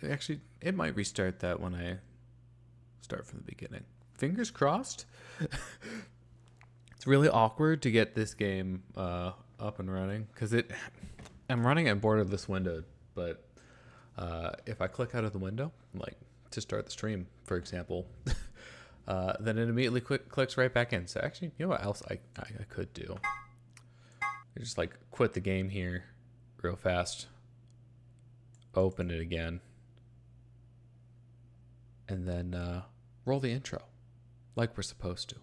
Actually, it might restart that when I start from the beginning. Fingers crossed. It's really awkward to get this game up and running because I'm running at borderless windowed, but if I click out of the window, like to start the stream, for example, then it immediately clicks right back in. So actually, you know what else I could do? I just like quit the game here real fast, open it again, and then roll the intro like we're supposed to.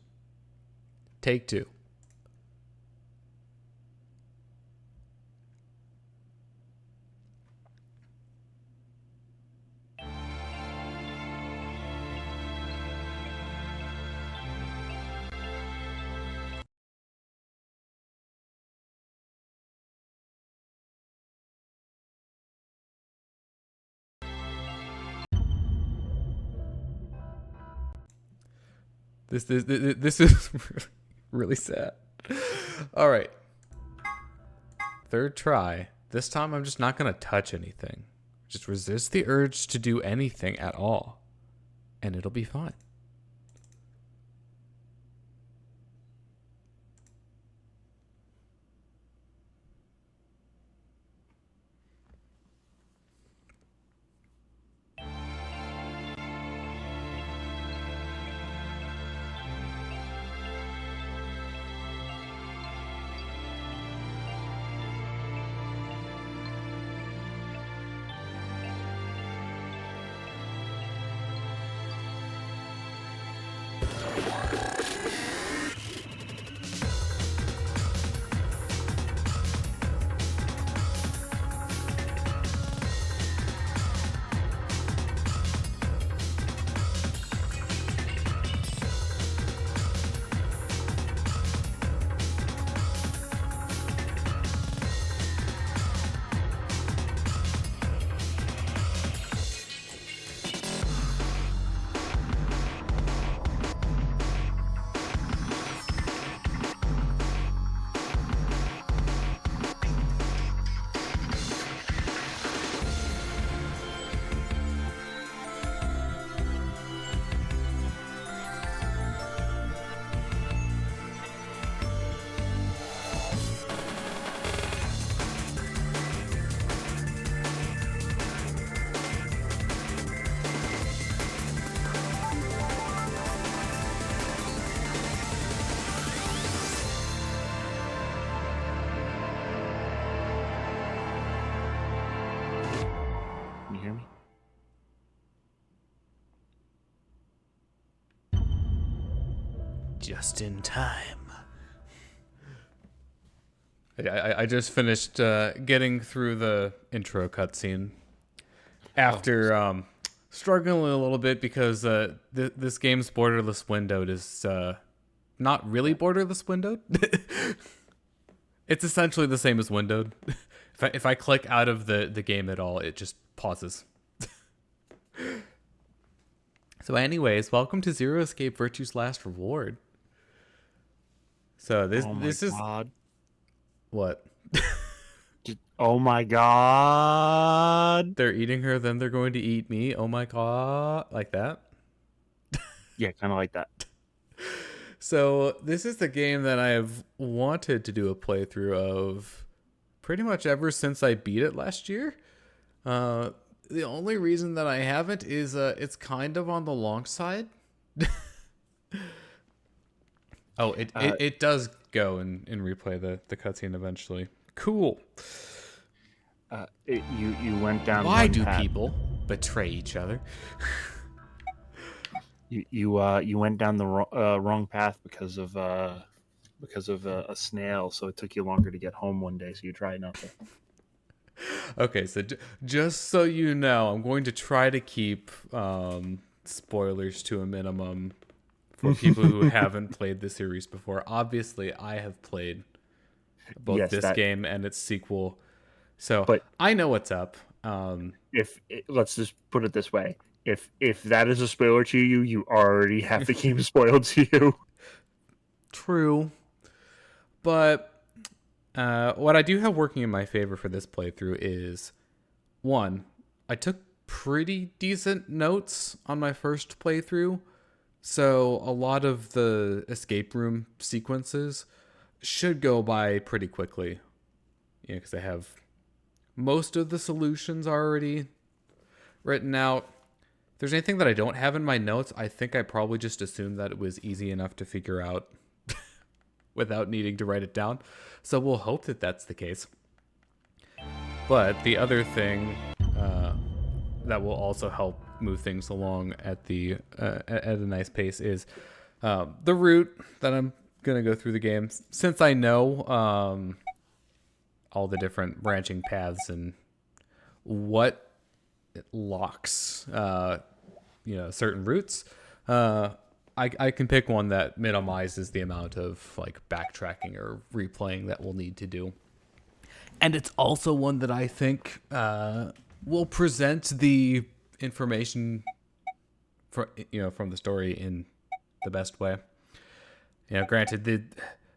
Take two. This is really sad. All right. Third try. This time I'm just not going to touch anything. Just resist the urge to do anything at all. And it'll be fine. Just in time. I just finished getting through the intro cutscene after struggling a little bit because this game's borderless windowed is not really borderless windowed. It's essentially the same as windowed. If I click out of the game at all, it just pauses. So anyways, welcome to Zero Escape Virtue's Last Reward. So this is God. What? Oh my God. They're eating her, then they're going to eat me. Oh my God. Like that? Yeah, kind of like that. So this is the game that I have wanted to do a playthrough of pretty much ever since I beat it last year. The only reason that I haven't is it's kind of on the long side. Oh, it does go and replay the cutscene eventually. Cool. You went down. Why do people betray each other? You went down the wrong path because of a snail, so it took you longer to get home one day. So you tried nothing. Okay, so just so you know, I'm going to try to keep spoilers to a minimum for people who haven't played the series before. Obviously, I have played both game and its sequel, so but I know what's up. Let's just put it this way: if that is a spoiler to you, you already have the game spoiled to you. True, but what I do have working in my favor for this playthrough is, one, I took pretty decent notes on my first playthrough. So a lot of the escape room sequences should go by pretty quickly. Because I have most of the solutions already written out. If there's anything that I don't have in my notes, I think I probably just assumed that it was easy enough to figure out without needing to write it down. So we'll hope that that's the case. But the other thing that will also help move things along at a nice pace is the route that I'm gonna go through the game. Since I know all the different branching paths and what locks certain routes, I can pick one that minimizes the amount of like backtracking or replaying that we'll need to do. And it's also one that I think will present the information from the story in the best way. Granted,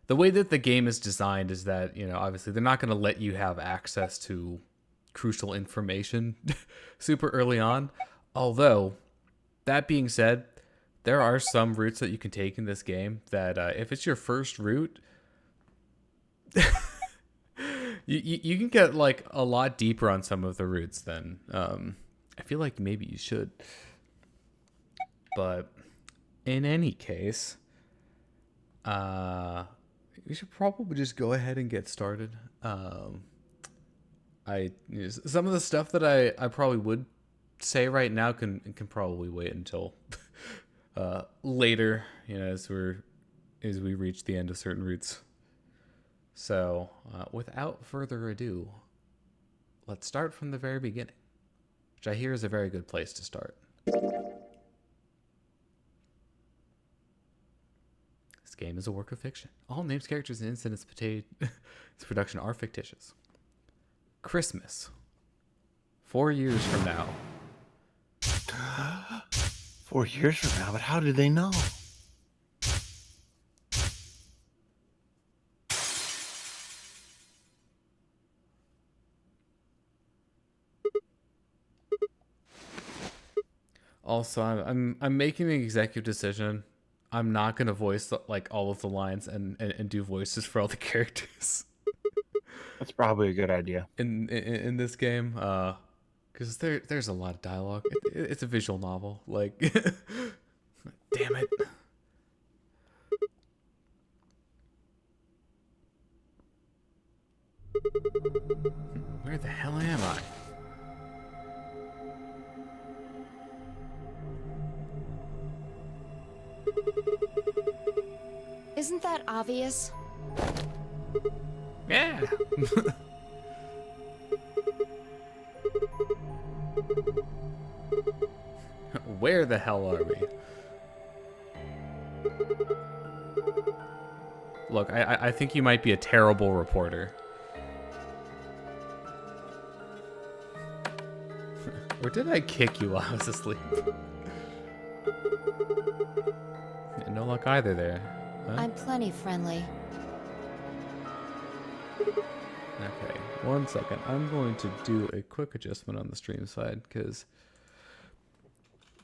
the way that the game is designed is that, obviously they're not going to let you have access to crucial information super early on. Although, that being said, there are some routes that you can take in this game that if it's your first route, you can get like a lot deeper on some of the routes than I feel like maybe you should. But in any case, we should probably just go ahead and get started. Some of the stuff that I probably would say right now can probably wait until later, as we reach the end of certain routes. So, without further ado, let's start from the very beginning, which I hear is a very good place to start. This game is a work of fiction. All names, characters, and incidents pertaining to its production are fictitious. Christmas. 4 years from now. 4 years from now, but how do they know? Also, I'm making an executive decision. I'm not gonna voice all of the lines and do voices for all the characters. That's probably a good idea in this game, because there's a lot of dialogue. It's a visual novel. Like, damn it. Where the hell am I? Isn't that obvious? Yeah. Where the hell are we? Look, I think you might be a terrible reporter. Or did I kick you while I was asleep? No luck either there. Huh? I'm plenty friendly. Okay, 1 second. I'm going to do a quick adjustment on the stream side because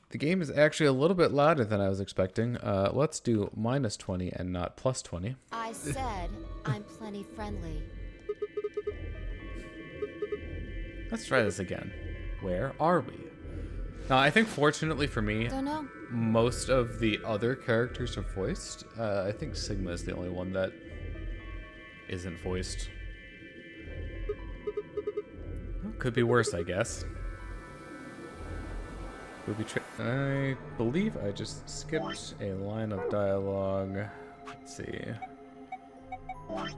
the game is actually a little bit louder than I was expecting. Let's do -20 and not +20. I said I'm plenty friendly. Let's try this again. Where are we? Now, I think fortunately for me, Don't know. most of the other characters are voiced. I think Sigma is the only one that isn't voiced. Well, could be worse, I guess. I believe I just skipped a line of dialogue. Let's see.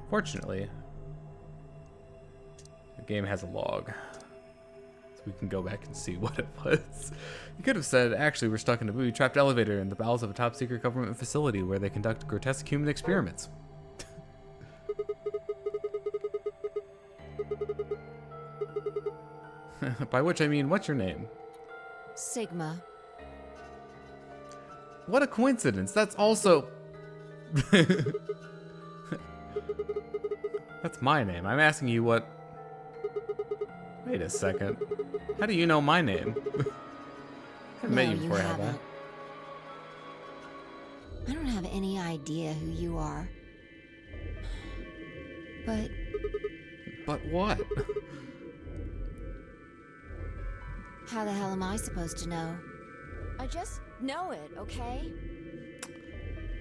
Fortunately, the game has a log. So we can go back and see what it was. You could have said, actually, we're stuck in a booby-trapped elevator in the bowels of a top-secret government facility where they conduct grotesque human experiments. By which I mean, what's your name? Sigma. What a coincidence. That's also... That's my name. I'm asking you what... Wait a second. How do you know my name? I No, met you you before I had haven't. I don't have any idea who you are. But But what? how the hell am I supposed to know? I just know it, okay?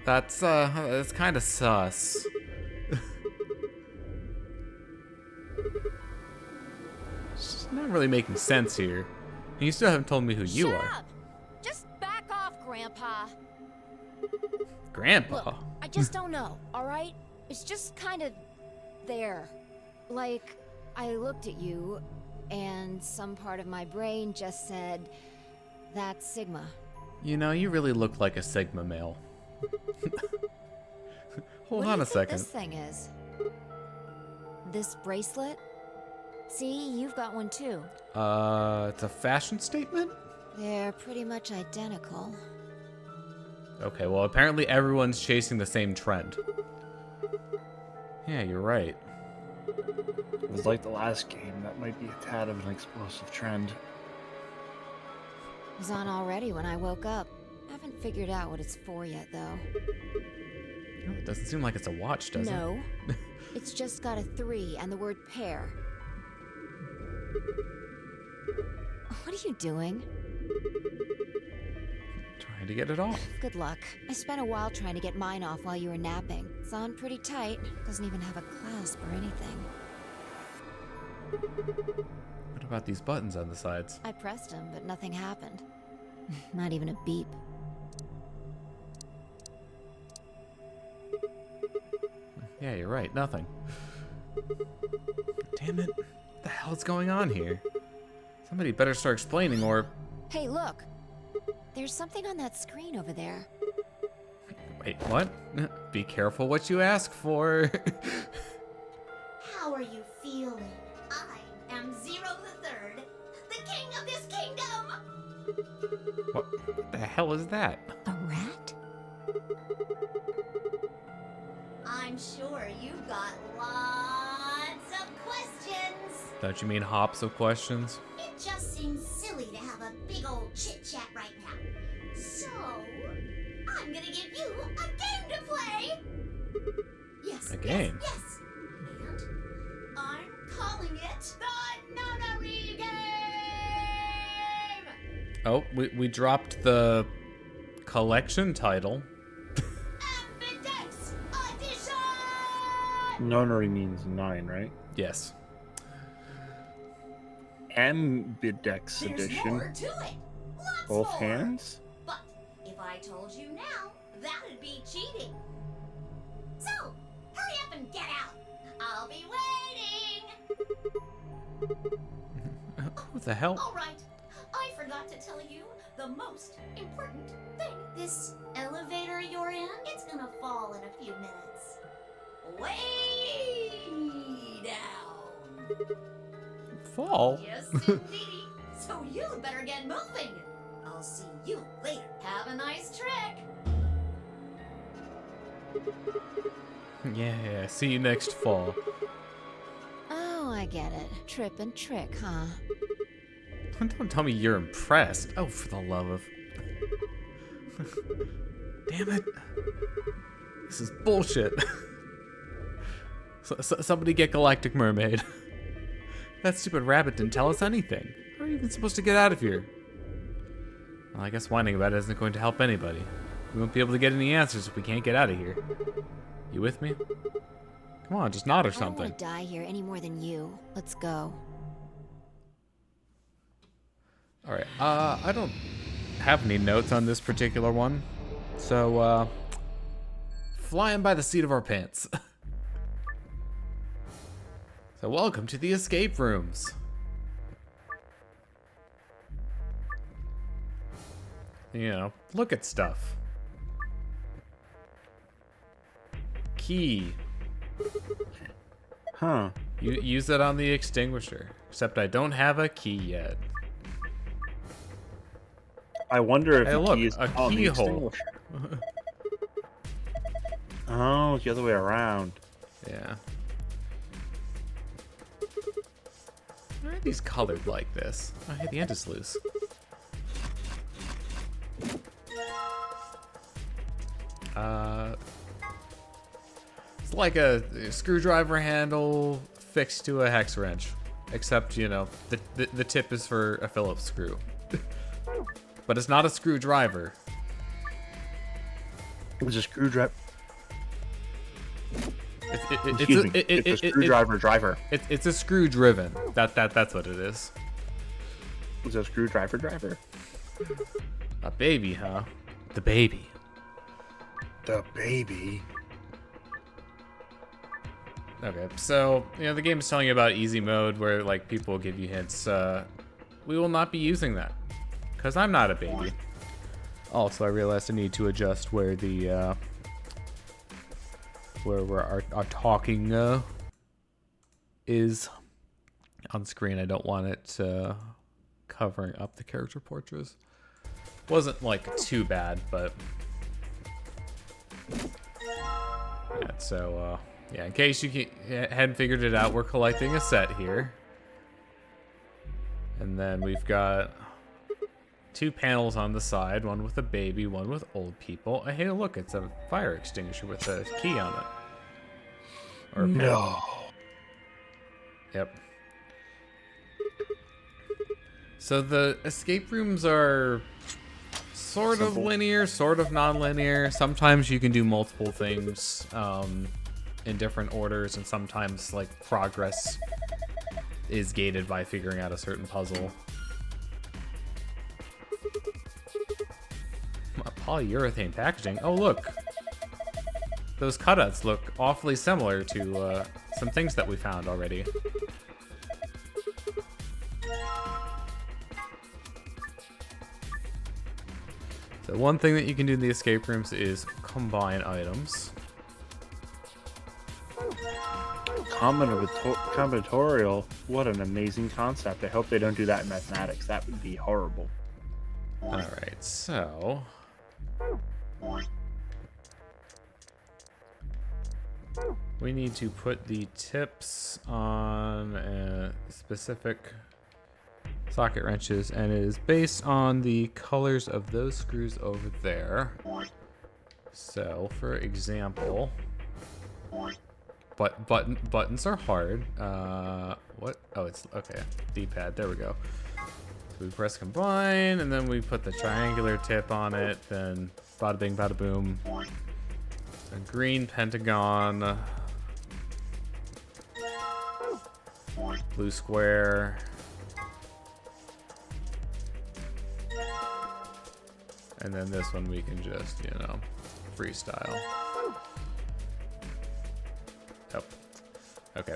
That's kind of sus. It's not really making sense here. And you still haven't told me who you Shut are. up! Just back off, Grandpa. Grandpa. Look, I just don't know, alright? It's just kind of there. Like, I looked at you, and some part of my brain just said, that's Sigma. You know, you really look like a Sigma male. Hold What on do you a think second. this thing is? This bracelet? See, you've got one too. It's a fashion statement? They're pretty much identical. Okay, well, apparently everyone's chasing the same trend. Yeah, you're right. It was like the last game. That might be a tad of an explosive trend. It was on already when I woke up. Haven't figured out what it's for yet, though. Oh, it doesn't seem like it's a watch, does it? No. It's just got a 3 and the word pair. What are you doing? Trying to get it off. Good luck. I spent a while trying to get mine off while you were napping. It's on pretty tight. Doesn't even have a clasp or anything. What about these buttons on the sides? I pressed them, but nothing happened. Not even a beep. Yeah, you're right. Nothing. Damn it. What the hell is going on here? Somebody better start explaining or... Hey, look! There's something on that screen over there. Wait, what? Be careful what you ask for. How are you feeling? I am Zero the Third, the king of this kingdom! What the hell is that? A rat? I'm sure you've got lots of questions. Don't you mean hops of questions? It just seems silly to have a big old chit-chat right now. So, I'm gonna give you a game to play! Yes, A game? yes. And I'm calling it the Nonary Game! Oh, we dropped the collection title. AMBIDEX EDITIOOON! Nonary means 9, right? Yes. AMBIDEX There's edition. more to it. Lots Both more. hands? But if I told you now, that'd be cheating. So, hurry up and get out. I'll be waiting. What the hell? All right. I forgot to tell you the most important thing. This elevator you're in, it's gonna fall in a few minutes. Way down. Fall? Yes, indeedy. So you'd better get moving. I'll see you later. Have a nice trick. Yeah, see you next fall. Oh, I get it. Trip and trick, huh? Don't tell me you're impressed. Oh, for the love of... Damn it. This is bullshit. Somebody get Galactic Mermaid. That stupid rabbit didn't tell us anything. How are we even supposed to get out of here? Well, I guess whining about it isn't going to help anybody. We won't be able to get any answers if we can't get out of here. You with me? Come on, just nod or I don't something. want to die here any more than you. Let's go. Alright, I don't have any notes on this particular one. So, flying by the seat of our pants. So welcome to the escape rooms. You know, look at stuff. Key. Huh. You use it on the extinguisher. Except I don't have a key yet. I wonder if Hey, the look, key is a on the keyhole. extinguisher. Oh, it's the other way around. Yeah. Why are these colored like this? Oh, hey, the end is loose. It's like a screwdriver handle fixed to a hex wrench, except, you know, the tip is for a Phillips screw. But it's not a screwdriver. It was a screwdriver. It's a screwdriver driver. It's a screw driven. That's what it is. It was a screwdriver driver. A baby, huh? The baby. The baby. Okay, so, you know, the game is telling you about easy mode where, like, people will give you hints. We will not be using that, because I'm not a baby. Also, I realized I need to adjust where the, where our talking, is on screen. I don't want it, covering up the character portraits. Wasn't, like, too bad, but... Yeah, so, yeah, in case you hadn't figured it out, we're collecting a set here. And then we've got 2 panels on the side, one with a baby, one with old people. Hey, look, it's a fire extinguisher with a key on it. Or a No. Yep. So the escape rooms are sort of linear, sort of non-linear. Sometimes you can do multiple things in different orders, and sometimes like progress is gated by figuring out a certain puzzle. Polyurethane packaging. Oh, look. Those cutouts look awfully similar to some things that we found already. So one thing that you can do in the escape rooms is combine items. Combinatorial. What an amazing concept. I hope they don't do that in mathematics. That would be horrible. Alright, so... we need to put the tips on specific socket wrenches, and it is based on the colors of those screws over there. So, for example... buttons are hard. What? Oh, it's okay. D-pad. There we go. So we press combine, and then we put the triangular tip on it. Then bada bing, bada boom. A green pentagon. Blue square. And then this one we can just, you know, freestyle. Oh. Okay.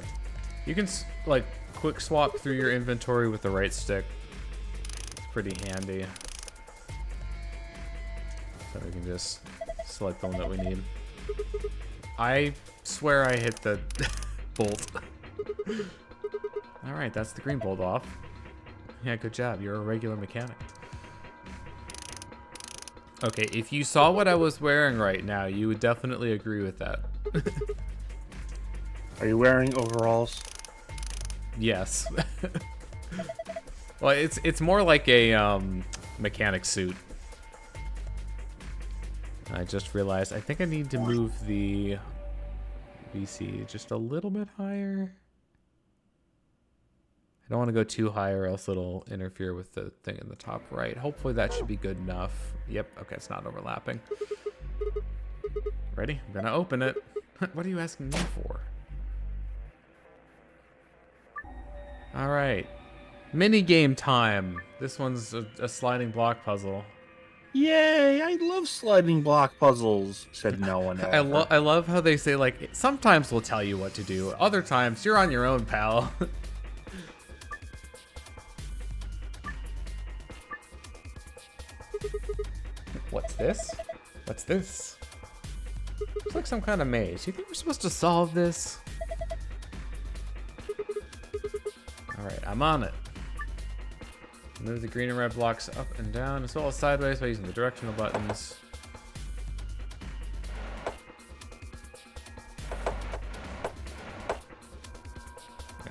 You can, like, quick swap through your inventory with the right stick. It's pretty handy. So we can just select the one that we need. I swear I hit the bolt. Alright, that's the green bolt off. Yeah, good job. You're a regular mechanic. Okay, if you saw what I was wearing right now, you would definitely agree with that. Are you wearing overalls? Yes. Well, it's more like a mechanic suit. I just realized I think I need to move the VC just a little bit higher. I don't want to go too high or else it'll interfere with the thing in the top right. Hopefully that should be good enough. Yep, okay, it's not overlapping. Ready? I'm gonna open it. What are you asking me for? Alright. Mini game time. This one's a sliding block puzzle. Yay! I love sliding block puzzles, said no one ever. I love how they say, like, sometimes we'll tell you what to do. Other times, you're on your own, pal. What's this? What's this? Looks like some kind of maze. You think we're supposed to solve this? Alright, I'm on it. Move the green and red blocks up and down as well as sideways by using the directional buttons.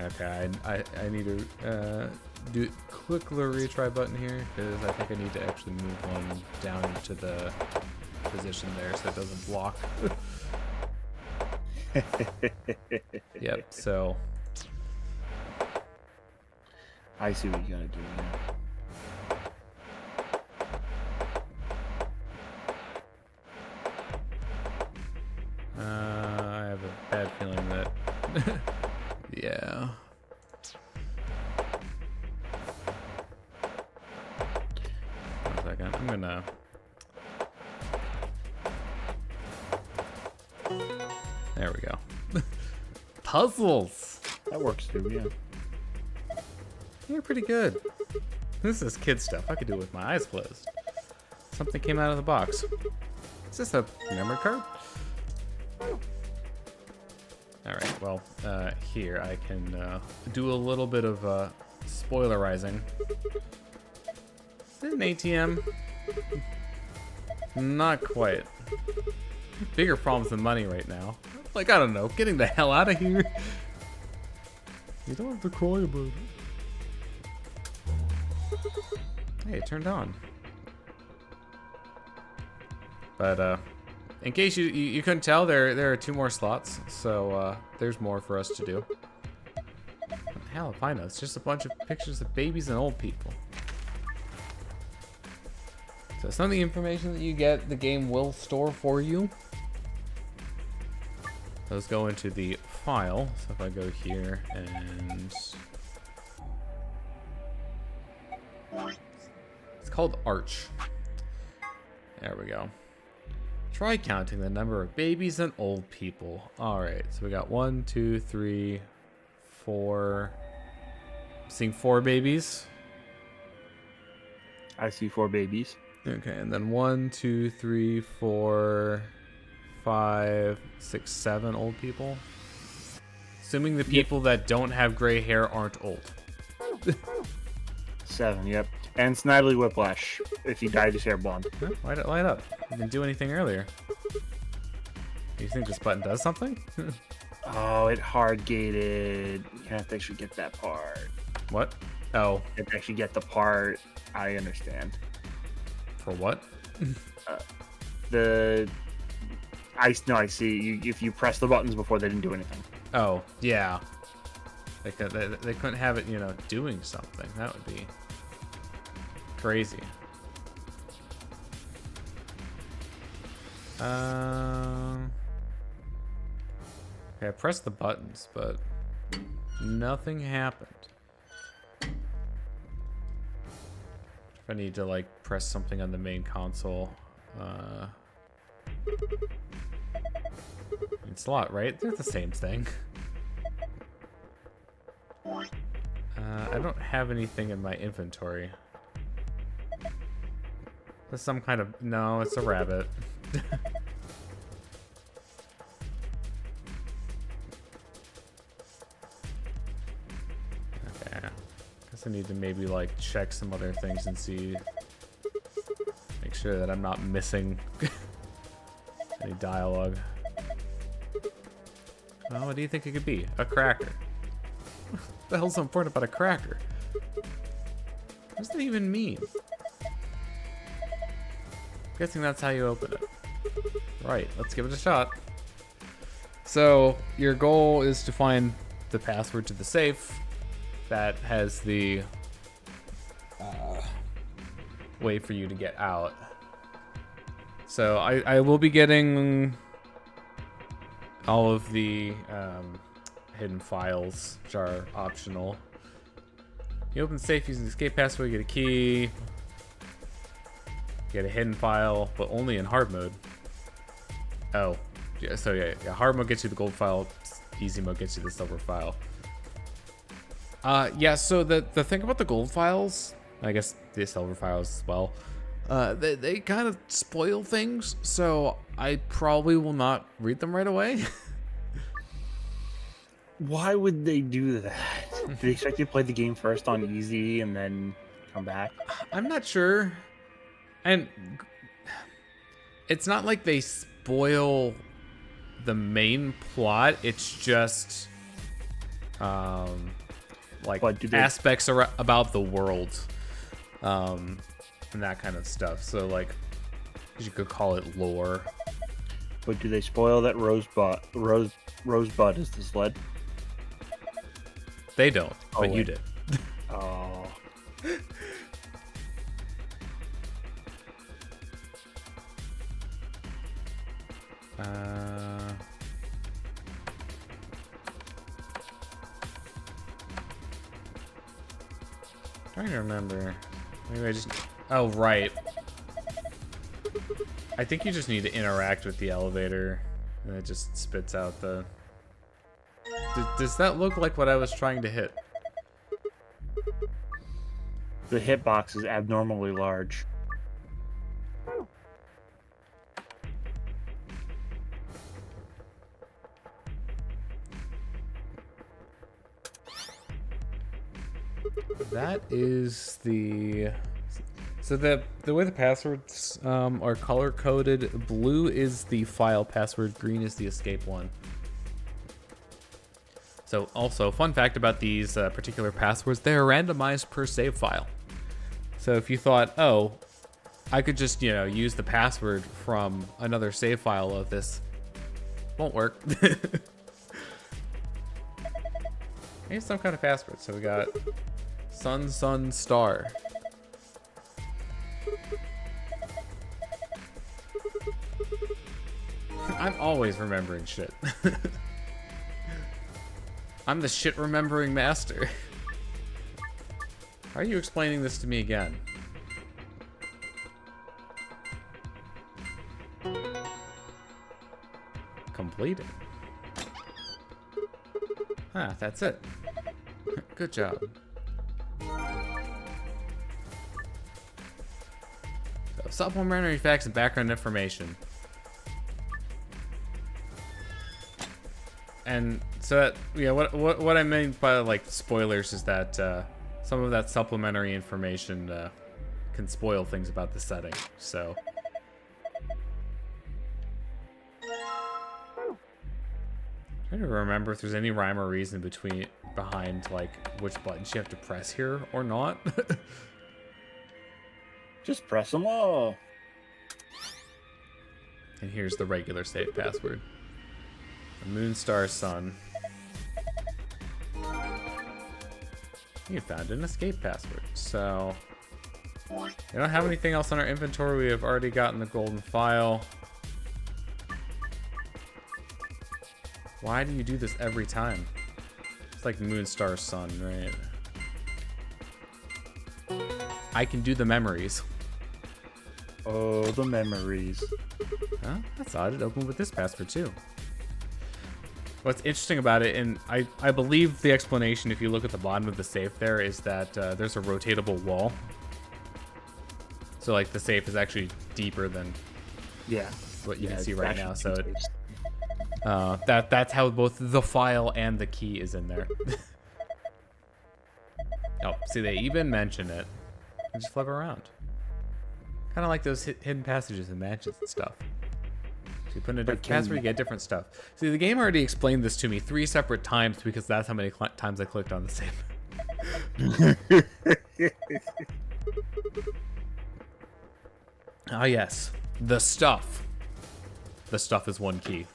Okay, I need to click the retry button here because I think I need to actually move one down into the position there so it doesn't block. Yep, so I see what you gotta do. I have a bad feeling that yeah. One second, I'm gonna there we go. Puzzles! That works too, yeah. You're pretty good. This is kid stuff. I could do it with my eyes closed. Something came out of the box. Is this a memory card? Alright, well, here I can do a little bit of spoilerizing. Is it an ATM? Not quite. Bigger problems than money right now. Like, I don't know, getting the hell out of here. You don't have to cry about it. Hey, it turned on. But, in case you couldn't tell, there are 2 more slots, so, there's more for us to do. Hell if I know, it's just a bunch of pictures of babies and old people. So some of the information that you get, the game will store for you. Those go into the file. So if I go here and it's called Arch. There we go. Try counting the number of babies and old people. All right, so we got 1, 2, 3, 4. I'm seeing 4 babies. I see 4 babies. Okay, and then 1, 2, 3, 4, 5, 6, 7 old people. Assuming the people that don't have gray hair aren't old. 7, yep. And Snidely Whiplash, if he dyed his hair blonde. Huh? Light up. You didn't do anything earlier. You think this button does something? Oh, it hard gated. You have to actually get that part. What? Oh, You have to actually get the part. I understand. for what? I see. If you press the buttons before, they didn't do anything. Oh, yeah. They couldn't have it, doing something. That would be crazy. Okay, I pressed the buttons, but nothing happened. If I need to press something on the main console, it's a lot, right? They're the same thing. I don't have anything in my inventory. There's some kind of... No, it's a rabbit. Okay. Guess I need to maybe check some other things and see... Make sure that I'm not missing any dialogue. Well, what do you think it could be? A cracker. What the hell's so important about a cracker? What does that even mean? Guessing that's how you open it. Right, let's give it a shot. So, your goal is to find the password to the safe that has the way for you to get out. So, I will be getting all of the hidden files, which are optional. You open the safe using the escape password, you get a key. You get a hidden file, but only in hard mode. Oh, yeah. So yeah, hard mode gets you the gold file. Easy mode gets you the silver file. Yeah. So the thing about the gold files, I guess the silver files as well, they kind of spoil things. So I probably will not read them right away. Why would they do that? Do they expect you to play the game first on easy and then come back? I'm not sure. And it's not like they spoil the main plot. It's just like But do they- aspects about the world, and that kind of stuff. So like, you could call it lore. But do they spoil that Rosebud is the sled? They don't, Oh, but you wait. did. Oh. Trying to remember. Maybe I just. Oh, right. I think you just need to interact with the elevator, and it just spits out the. Does that look like what I was trying to hit? The hitbox is abnormally large. That is the. So the way the passwords are color coded, blue is the file password, green is the escape one. So also, fun fact about these particular passwords, they are randomized per save file. So if you thought, oh, I could just, use the password from another save file of this, won't work. Here's some kind of password. So we got sun, star. I'm always remembering shit. I'm the shit remembering master. How are you explaining this to me again? Completed. Ah, that's it. Good job. So, supplementary facts and background information. And so that, what I meant by like spoilers is that some of that supplementary information can spoil things about the setting. So trying to remember if there's any rhyme or reason behind like which buttons you have to press here or not. Just press them all. And here's the regular save password. Moon, star, sun. You found an escape password. So we don't have anything else in our inventory. We have already gotten the golden file. Why do you do this every time? It's like moon, star, sun, right? I can do the memories. Oh, the memories. Huh? That's odd. It opened with this password too. What's interesting about it, and I believe the explanation, if you look at the bottom of the safe there, is that there's a rotatable wall. So like the safe is actually deeper than what you can see right now. So that's how both the file and the key is in there. Oh, see, they even mention it. And just flip around. Kind of like those hidden passages and matches and stuff. So you put in a different password, you get different stuff. See, the game already explained this to me 3 separate times because that's how many times I clicked on the save. Ah, yes. The stuff. The stuff is one key.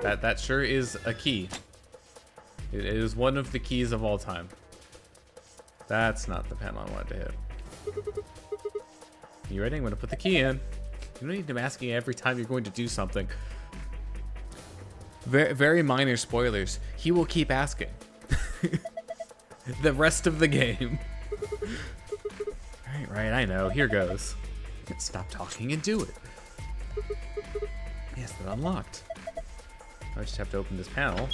That sure is a key. It is one of the keys of all time. That's not the pen I wanted to hit. You ready? I'm going to put the key in. You don't need him asking every time you're going to do something. Very, very minor spoilers. He will keep asking. The rest of the game. Right, I know. Here goes. Stop talking and do it. Yes, they're unlocked. I just have to open this panel.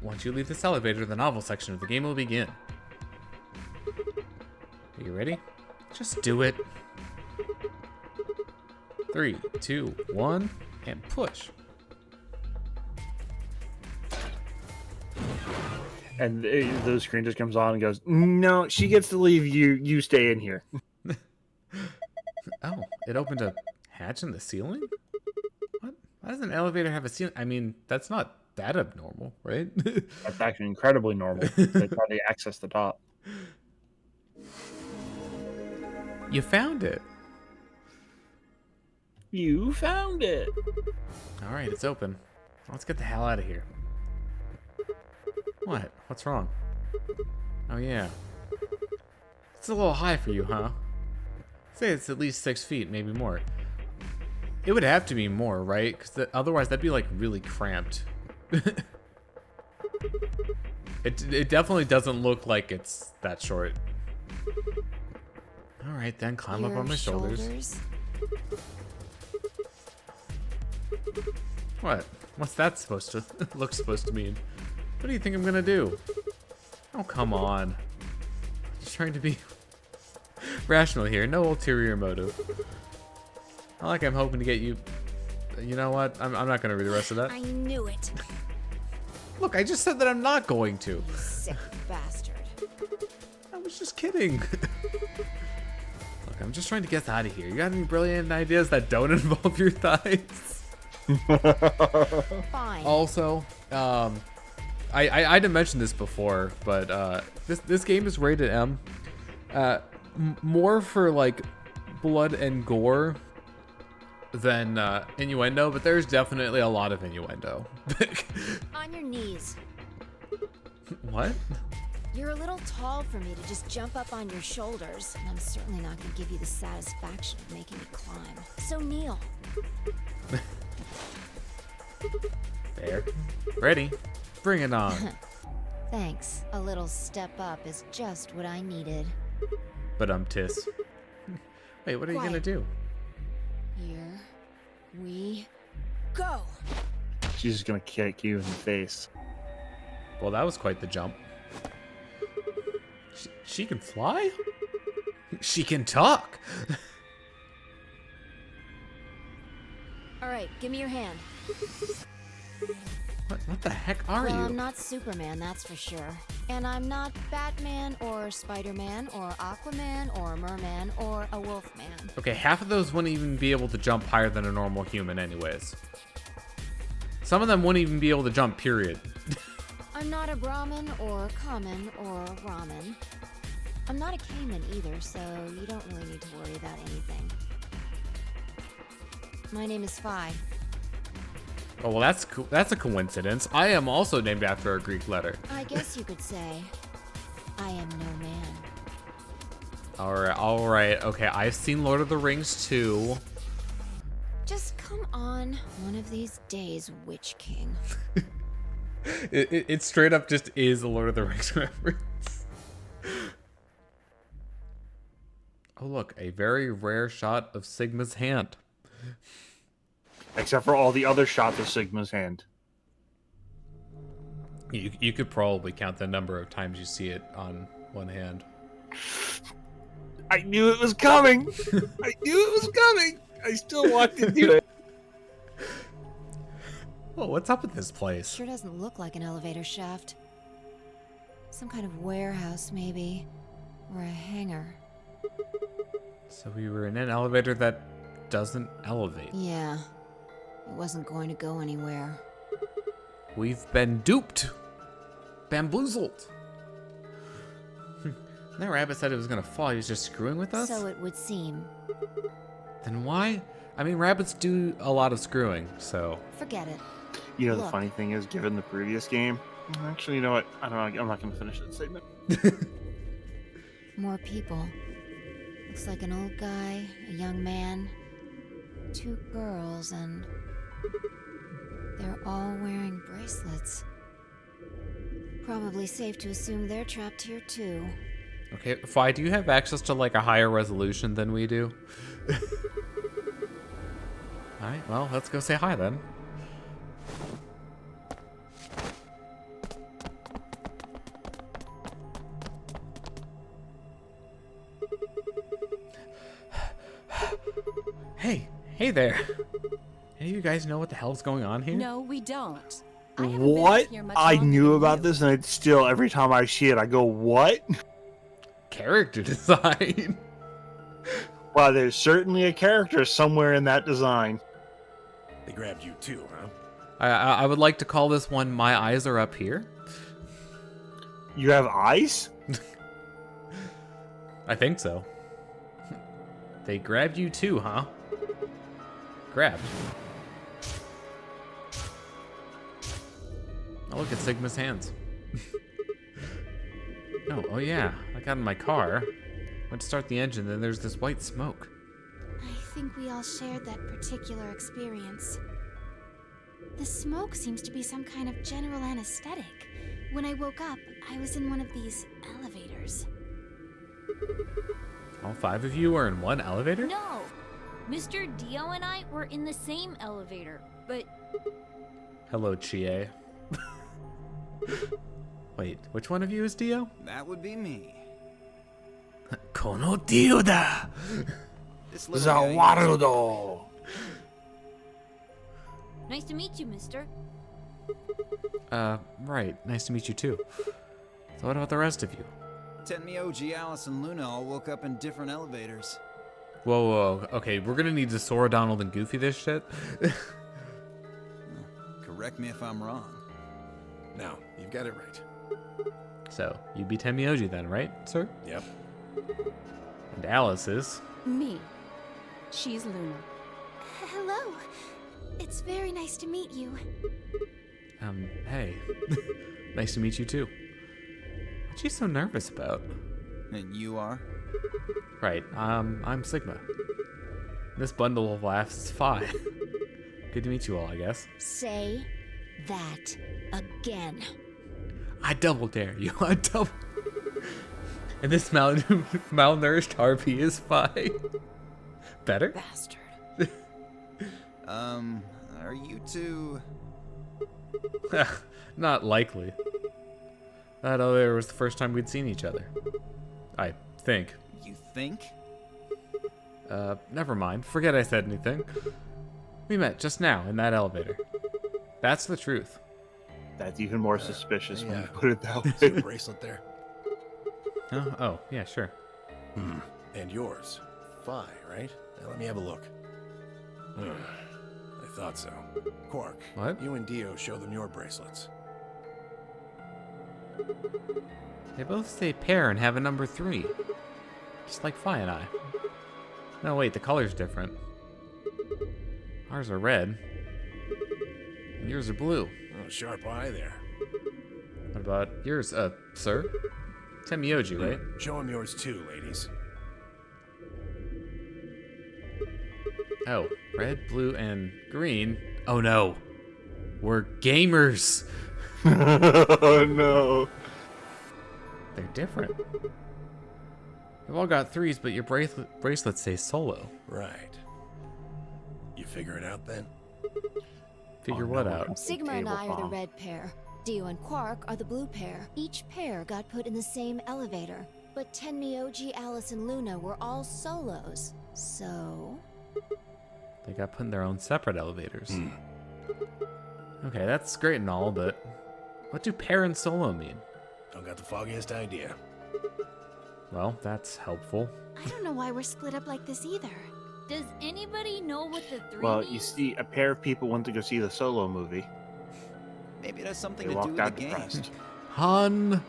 Once you leave this elevator, the novel section of the game will begin. Are you ready? Just do it. 3, 2, 1, and push. And the screen just comes on and goes, no, she gets to leave, you stay in here. Oh, it opened a hatch in the ceiling? How does an elevator have a ceiling? I mean, that's not that abnormal, right? That's actually incredibly normal. That's how they access the top. You found it. You found it. All right, it's open. Let's get the hell out of here. What? What's wrong? Oh, yeah. It's a little high for you, huh? Say it's at least 6 feet, maybe more. It would have to be more, right? Because otherwise that'd be like really cramped. It definitely doesn't look like it's that short. All right, then climb up on my shoulders. What? What's that supposed to supposed to mean? What do you think I'm gonna do? Oh, come on. Just trying to be rational here. No ulterior motive. Not like I'm hoping to get you. You know what? I'm not gonna read the rest of that. I knew it. Look, I just said that I'm not going to. You sick bastard. I was just kidding. Look, I'm just trying to get out of here. You got any brilliant ideas that don't involve your thighs? Fine. Also, I didn't mention this before, but this game is rated M. More for like blood and gore than innuendo, but there's definitely a lot of innuendo. On your knees. What? You're a little tall for me to just jump up on your shoulders, and I'm certainly not going to give you the satisfaction of making me climb. So kneel. There. Ready. Bring it on. Thanks. A little step up is just what I needed. But tis. Wait, what are you gonna Quiet. do? Here we go. She's just gonna kick you in the face. Well, that was quite the jump. She can fly? She can talk. All right, give me your hand. What the heck are Well, you? I'm not Superman, that's for sure. And I'm not Batman or Spider-Man or Aquaman or Merman or a Wolfman. Okay, half of those wouldn't even be able to jump higher than a normal human anyways. Some of them wouldn't even be able to jump, period. I'm not a Brahmin or common or ramen. I'm not a Cayman either, so you don't really need to worry about anything. My name is Phi. Oh, well, that's a coincidence. I am also named after a Greek letter. I guess you could say I am no man. All right. Okay, I've seen Lord of the Rings too. Just come on one of these days, Witch King. It straight up just is a Lord of the Rings reference. Oh, look, a very rare shot of Sigma's hand. Except for all the other shots of Sigma's hand. You could probably count the number of times you see it on one hand. I knew it was coming! I knew it was coming! I still walked into it. Oh, what's up with this place? Sure doesn't look like an elevator shaft. Some kind of warehouse, maybe. Or a hangar. So we were in an elevator that doesn't elevate. Yeah. It wasn't going to go anywhere. We've been duped. Bamboozled. That rabbit said it was gonna fall. He was just screwing with us? So it would seem. Then why? I mean, rabbits do a lot of screwing, so... Forget it. You know, the Look. funny thing is, given the previous game, actually, you know what? I don't know. I'm not going to finish that statement. More people. Looks like an old guy, a young man, 2 girls, and they're all wearing bracelets. Probably safe to assume they're trapped here too. Okay, Phi, do you have access to, like, a higher resolution than we do? Alright, well, let's go say hi then. Hey there. Any of you guys know what the hell's going on here? No, we don't. I haven't been What? here much I longer knew than about you. this, and it's still, every time I see it, I go, what? Character design. Well, there's certainly a character somewhere in that design. They grabbed you too, huh? I would like to call this one "My Eyes Are Up Here." You have eyes? I think so. They grabbed you too, huh? Grabbed. Oh, look at Sigma's hands. No, oh yeah, I got in my car. Went to start the engine, then there's this white smoke. I think we all shared that particular experience. The smoke seems to be some kind of general anesthetic. When I woke up, I was in one of these elevators. All 5 of you are in one elevator? No! Mr. Dio and I were in the same elevator, but Hello, Chie. Wait, which one of you is Dio? That would be me. Kono Dio da! This little guy- Zawarudo! nice to meet you, mister. Right. Nice to meet you too. So what about the rest of you? Tenmyoji, Alice, and Luna all woke up in different elevators. Whoa, whoa. Okay, we're gonna need to Sora, Donald, and Goofy this shit. Correct me if I'm wrong. No, you've got it right. So, you'd be Tenmyoji then, right, sir? Yep. And Alice is... Me. She's Luna. Hello. It's very nice to meet you. Hey. Nice to meet you too. What's she so nervous about? And you are? Right, I'm Sigma. This bundle of laughs is Phi. Good to meet you all, I guess. Say that again. I double dare you. I double... And this malnourished harpy is Phi. Better? Bastard. Are you two... Not likely. That elevator was the first time we'd seen each other. I think. You think? Never mind. Forget I said anything. We met just now in that elevator. That's the truth. That's even more suspicious when yeah. you put it that See the way. bracelet there? Oh, yeah, sure. And yours. Phi, right? Now let me have a look. I thought so. Quark, What? you and Dio show them your bracelets. They both say pair and have a number 3. Just like Phi and I. No, wait, the color's different. Ours are red. And yours are blue. Oh, sharp eye there. What about yours, sir? Tenmyoji, right? Show them yours too, ladies. Oh, red, blue, and green. Oh no. We're gamers. Oh no. They're different. You've all got 3s, but your bracelets say solo. Right. You figure it out then? Figure Oh, what no, out? Sigma and I are the bomb. red pair. Dio and Quark are the blue pair. Each pair got put in the same elevator. But Tenmyoji, Alice, and Luna were all solos. So... They got put in their own separate elevators. Okay, that's great and all, but what do pair and solo mean? Don't got the foggiest idea. Well, that's helpful. I don't know why we're split up like this either. Does anybody know what the 3 Well, means? you see, a pair of people went to go see the Solo movie. Maybe it has something They to do walked with out the game. depressed. Han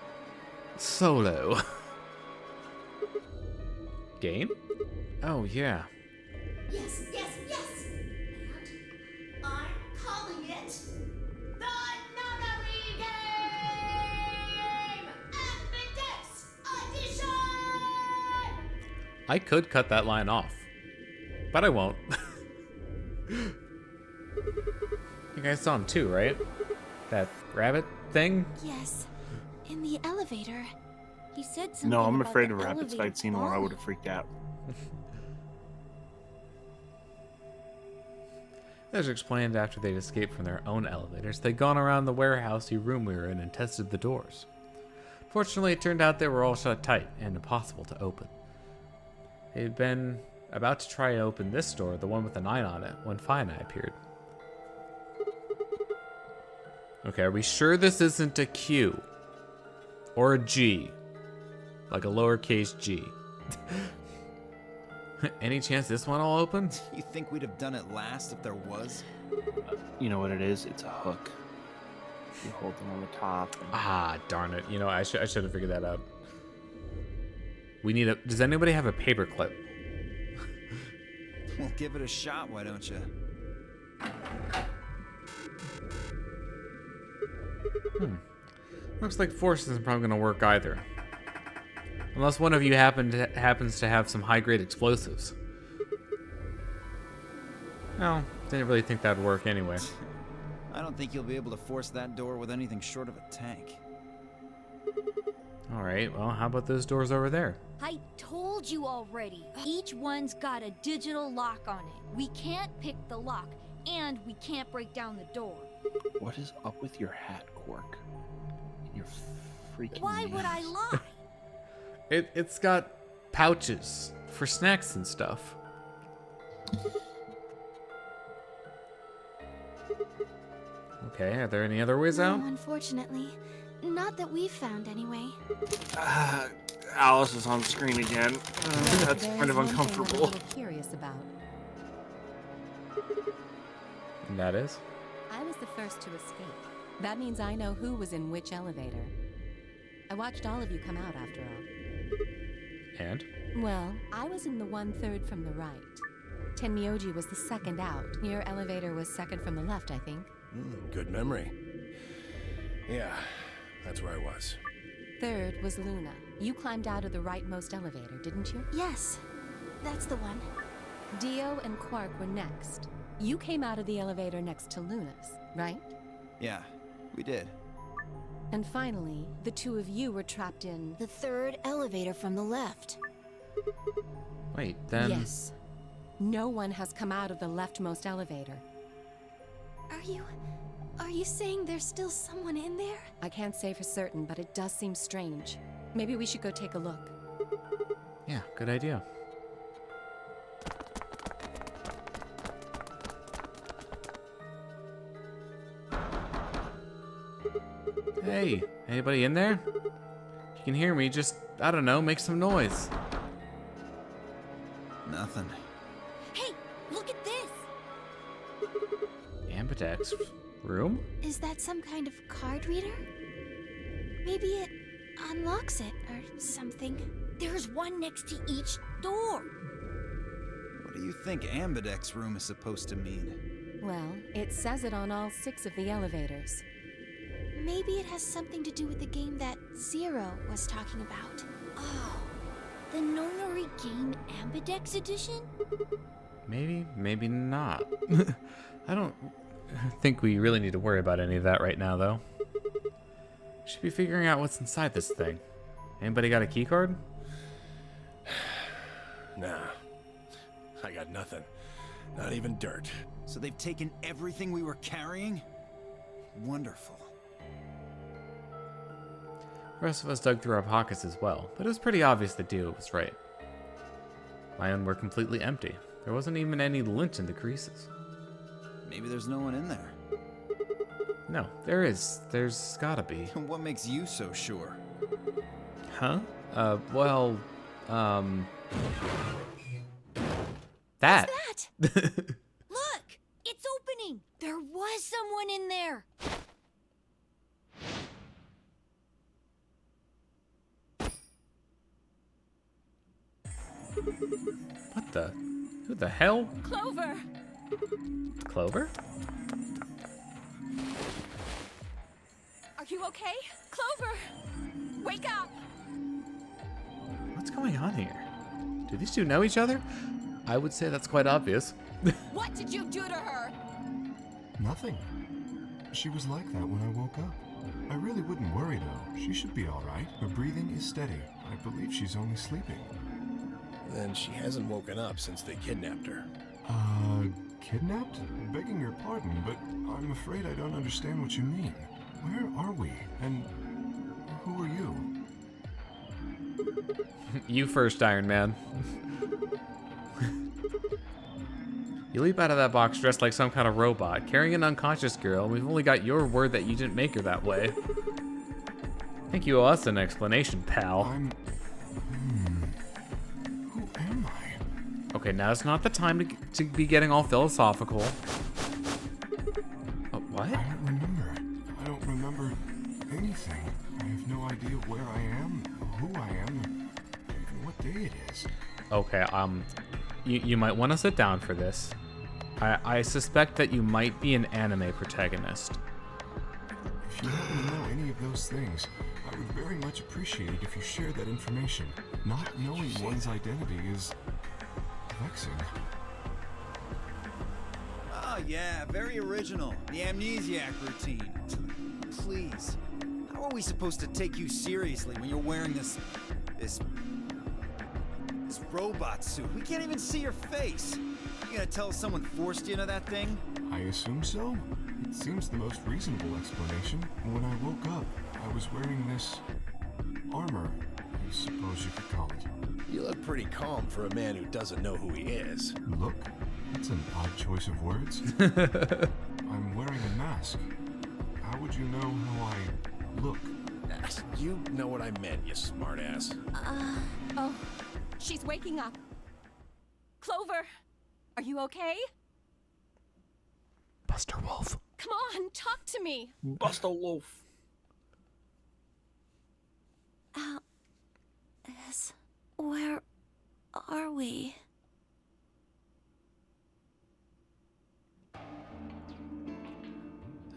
Solo. Game? Oh, yeah. Yes, yes, yes! And I'm calling it the Nonary Game! AMBIDEX EDITIOOON! I could cut that line off, but I won't. You guys saw him too, right? That rabbit thing? Yes. In the elevator. He said something No, I'm about afraid the of rabbits. If elevator I'd seen one, I falling. would have freaked out. As explained, after they'd escaped from their own elevators, they'd gone around the warehousey room we were in and tested the doors. Fortunately, it turned out they were all shut tight and impossible to open. They'd been about to try to open this door, the one with the 9 on it, when Phi and I appeared. Okay, are we sure this isn't a Q? Or a G? Like a lowercase g? Any chance this one will open? You think we'd have done it last if there was? You know what it is? It's a hook. You hold them on the top. And... Ah, darn it. You know, I should have figured that out. We need a... Does anybody have a paper clip? Well, give it a shot, why don't you? Looks like force isn't probably going to work either. Unless one of you happens to have some high-grade explosives. Well, didn't really think that'd work anyway. I don't think you'll be able to force that door with anything short of a tank. Alright, well, how about those doors over there? I told you already. Each one's got a digital lock on it. We can't pick the lock, and we can't break down the door. What is up with your hat, Quark? Your freaking Why would I lie? It's got pouches for snacks and stuff. Okay, are there any other ways out? No, unfortunately. Not that we've found, anyway. Alice is on screen again. That's There kind is of one thing I'm a uncomfortable. little curious about. And that is? I was the first to escape. That means I know who was in which elevator. I watched all of you come out after all. And? Well, I was in the 1/3 from the right. Tenmyoji was the second out. Your elevator was second from the left, I think. Good memory. Yeah, that's where I was. Third was Luna. You climbed out of the rightmost elevator, didn't you? Yes, that's the one. Dio and Quark were next. You came out of the elevator next to Luna's, right? Yeah, we did. And finally, the two of you were trapped in... The third elevator from the left. Wait, then... Yes. No one has come out of the leftmost elevator. Are you saying there's still someone in there? I can't say for certain, but it does seem strange. Maybe we should go take a look. Yeah, good idea. Hey, anybody in there? If you can hear me, just, I don't know, make some noise. Nothing. Hey, look at this! AMBIDEX room? Is that some kind of card reader? Maybe it unlocks it or something. There's one next to each door. What do you think AMBIDEX room is supposed to mean? Well, it says it on all 6 of the elevators. Maybe it has something to do with the game that Zero was talking about. Oh, the Nonary Game AMBIDEX edition? Maybe, maybe not. I don't think we really need to worry about any of that right now, though. Should be figuring out what's inside this thing. Anybody got a keycard? Nah, I got nothing. Not even dirt. So they've taken everything we were carrying? Wonderful. The rest of us dug through our pockets as well, but it was pretty obvious that Dio was right. My own were completely empty. There wasn't even any lint in the creases. Maybe there's no one in there. No, there is. There's gotta be. What makes you so sure? Huh? Well, that. What's that? Look! It's opening! There was someone in there! What the? Who the hell? Clover! Clover? Are you okay? Clover! Wake up! What's going on here? Do these two know each other? I would say that's quite obvious. What did you do to her? Nothing. She was like that when I woke up. I really wouldn't worry though. She should be all right. Her breathing is steady. I believe she's only sleeping. Then she hasn't woken up since they kidnapped her. Kidnapped? Begging your pardon, but I'm afraid I don't understand what you mean. Where are we? And who are you? You first, Iron Man. You leap out of that box dressed like some kind of robot, carrying an unconscious girl, and we've only got your word that you didn't make her that way. I think you owe us an explanation, pal. Who am I? Okay, now's not the time to be getting all philosophical. Oh, what? I don't remember anything. I have no idea where I am, who I am, even what day it is. Okay, you might want to sit down for this. I suspect that you might be an anime protagonist. If you happen to know any of those things, I would very much appreciate it if you shared that information. Not knowing one's identity is vexing. Oh yeah, very original. The amnesiac routine. Please. How are we supposed to take you seriously when you're wearing this robot suit? We can't even see your face. You gonna tell us someone forced you into that thing? I assume so. It seems the most reasonable explanation. When I woke up, I was wearing this armor, I suppose you could call it. You look pretty calm for a man who doesn't know who he is. Look? That's an odd choice of words. I'm wearing a mask. How would you know how I look? You know what I meant, you smartass. Oh, she's waking up. Clover, are you okay? Buster Wolf. Come on, talk to me. Buster Wolf. Alice, where are we?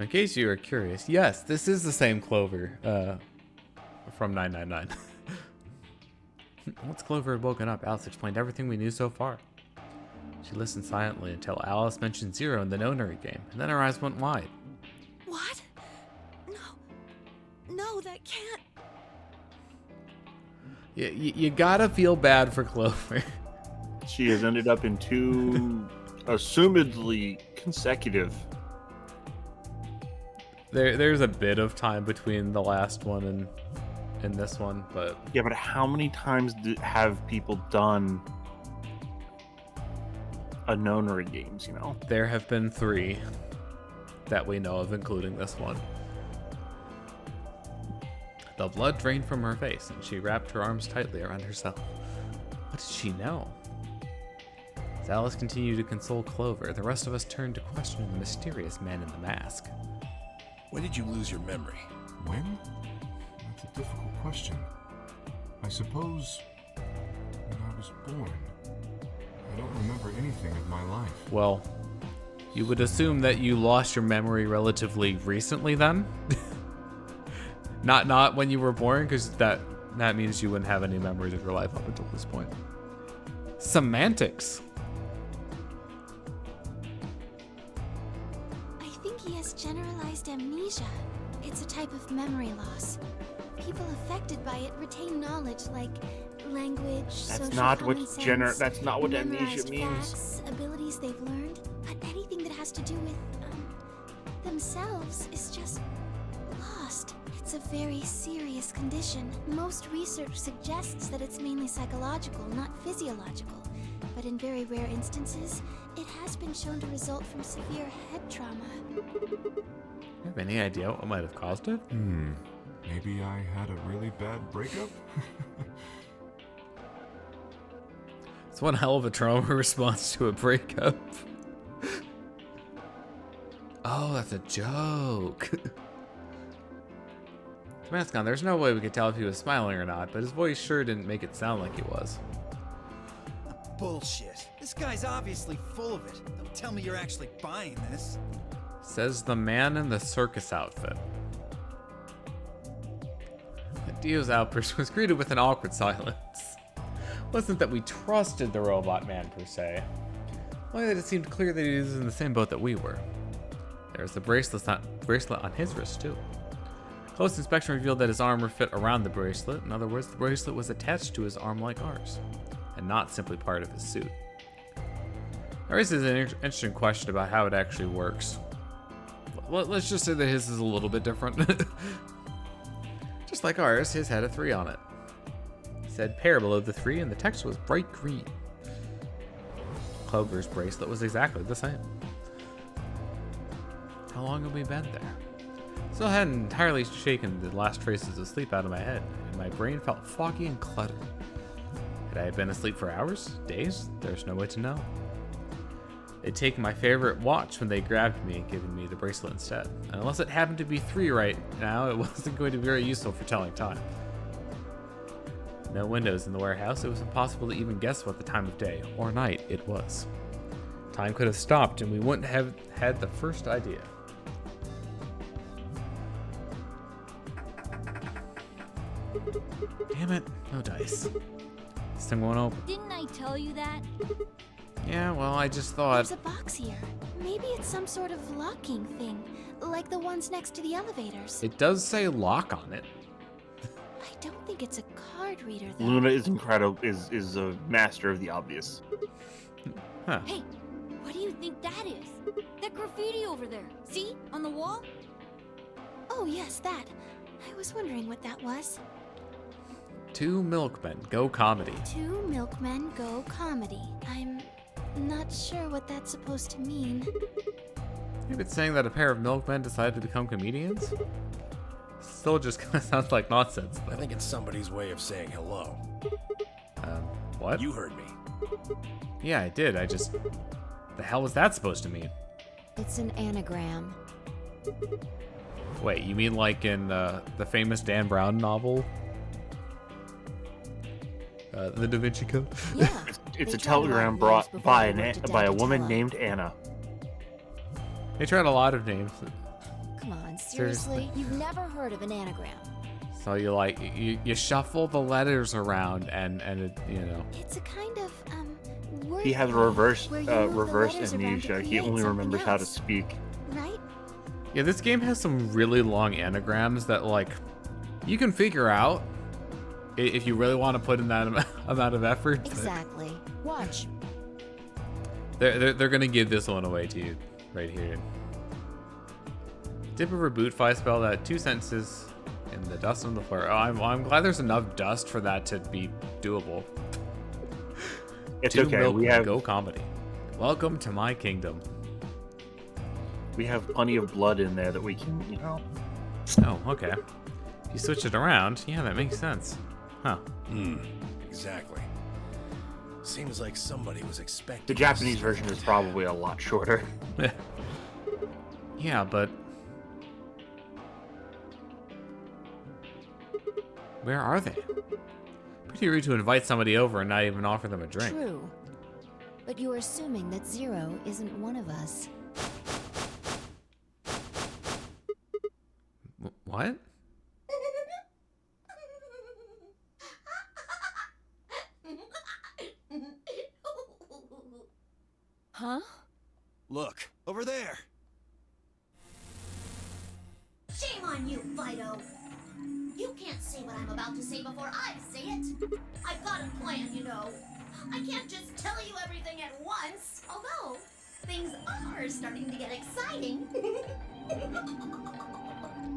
In case you were curious, yes, this is the same Clover from 999. Once Clover had woken up, Alice explained everything we knew so far. She listened silently until Alice mentioned Zero in the Nonary Game, and then her eyes went wide. What? No, that can't. You gotta feel bad for Clover. She has ended up in 2 assumedly consecutive. There's a bit of time between the last one and this one, but Yeah, but how many times have people done a Nonary games, you know? there have been 3 that we know of, including this one. The blood drained from her face, and she wrapped her arms tightly around herself. What did she know? As Alice continued to console Clover, the rest of us turned to question the mysterious man in the mask. When did you lose your memory? When? That's a difficult question. I suppose when I was born. I don't remember anything of my life. Well, you would assume that you lost your memory relatively recently then? Not when you were born, because that means you wouldn't have any memories of your life up until this point. Semantics. I think he has generalized amnesia. It's a type of memory loss. People affected by it retain knowledge like language, social common sense, That's not what amnesia memorized means. facts, abilities they've learned, but anything that has to do with themselves is just lost. It's a very serious condition. Most research suggests that it's mainly psychological, not physiological. But in very rare instances, it has been shown to result from severe head trauma. You have any idea what might have caused it? Maybe I had a really bad breakup? It's one hell of a trauma response to a breakup. Oh, that's a joke. Mask on, there's no way we could tell if he was smiling or not, but his voice sure didn't make it sound like he was. Bullshit. This guy's obviously full of it. Don't tell me you're actually buying this. Says the man in the circus outfit. Dio's outburst was greeted with an awkward silence. Wasn't that we trusted the robot man per se, only that it seemed clear that he was in the same boat that we were. There was the bracelet on his wrist too. Close inspection revealed that his armor fit around the bracelet. In other words, the bracelet was attached to his arm like ours, and not simply part of his suit. There is an interesting question about how it actually works. Let's just say that his is a little bit different. Just like ours, his had a 3 on it. It said pair below the 3, and the text was bright green. Clover's bracelet was exactly the same. How long have we been there? Still hadn't entirely shaken the last traces of sleep out of my head, and my brain felt foggy and cluttered. Could I have been asleep for hours? Days? There's no way to know. They'd taken my favorite watch when they grabbed me and given me the bracelet instead. And unless it happened to be 3 right now, it wasn't going to be very useful for telling time. No windows in the warehouse, it was impossible to even guess what the time of day or night it was. Time could have stopped and we wouldn't have had the first idea. Damn it, no dice. This thing won't open. Didn't I tell you that? Yeah, well, I just thought... There's a box here. Maybe it's some sort of locking thing, like the ones next to the elevators. It does say lock on it. I don't think it's a card reader, though. Luna is incredible. Is a master of the obvious. Huh. Hey, what do you think that is? That graffiti over there. See? On the wall? Oh, yes, that. I was wondering what that was. 2 milkmen, go comedy. 2 milkmen go comedy. I'm not sure what that's supposed to mean. Maybe it's saying that a pair of milkmen decided to become comedians? Still just kind of sounds like nonsense, though. I think it's somebody's way of saying hello. What? You heard me. Yeah, I did. I just... The hell was that supposed to mean? It's an anagram. Wait, you mean like in the famous Dan Brown novel? The Da Vinci Code? Yeah. It's a telegram brought by a woman named Anna. They tried a lot of names. Come on, seriously? You've never heard of an anagram. So you like, you shuffle the letters around and it, you know. It's a kind of, word He has cloud reverse where you move the reverse letters around to amnesia. He create only something remembers how to else, speak. Right? Yeah, this game has some really long anagrams that like, you can figure out if you really want to put in that amount of effort. Exactly. Watch. They're gonna give this one away to you right here. Dip a reboot five spell that 2 sentences in the dust on the floor. Oh, I'm glad there's enough dust for that to be doable. It's 2 okay. milk We have go comedy. Welcome to my kingdom. we have plenty of blood in there that we can, you know. Oh, okay. If you switch it around, yeah, that makes sense. Huh. Exactly. Seems like somebody was expecting The Japanese version is probably a lot shorter. Yeah, but where are they? Pretty rude to invite somebody over and not even offer them a drink. True. But you're assuming that Zero isn't one of us. What? Huh? Look, over there. Shame on you, Fido. You can't say what I'm about to say before I say it. I've got a plan, you know. I can't just tell you everything at once, although things are starting to get exciting.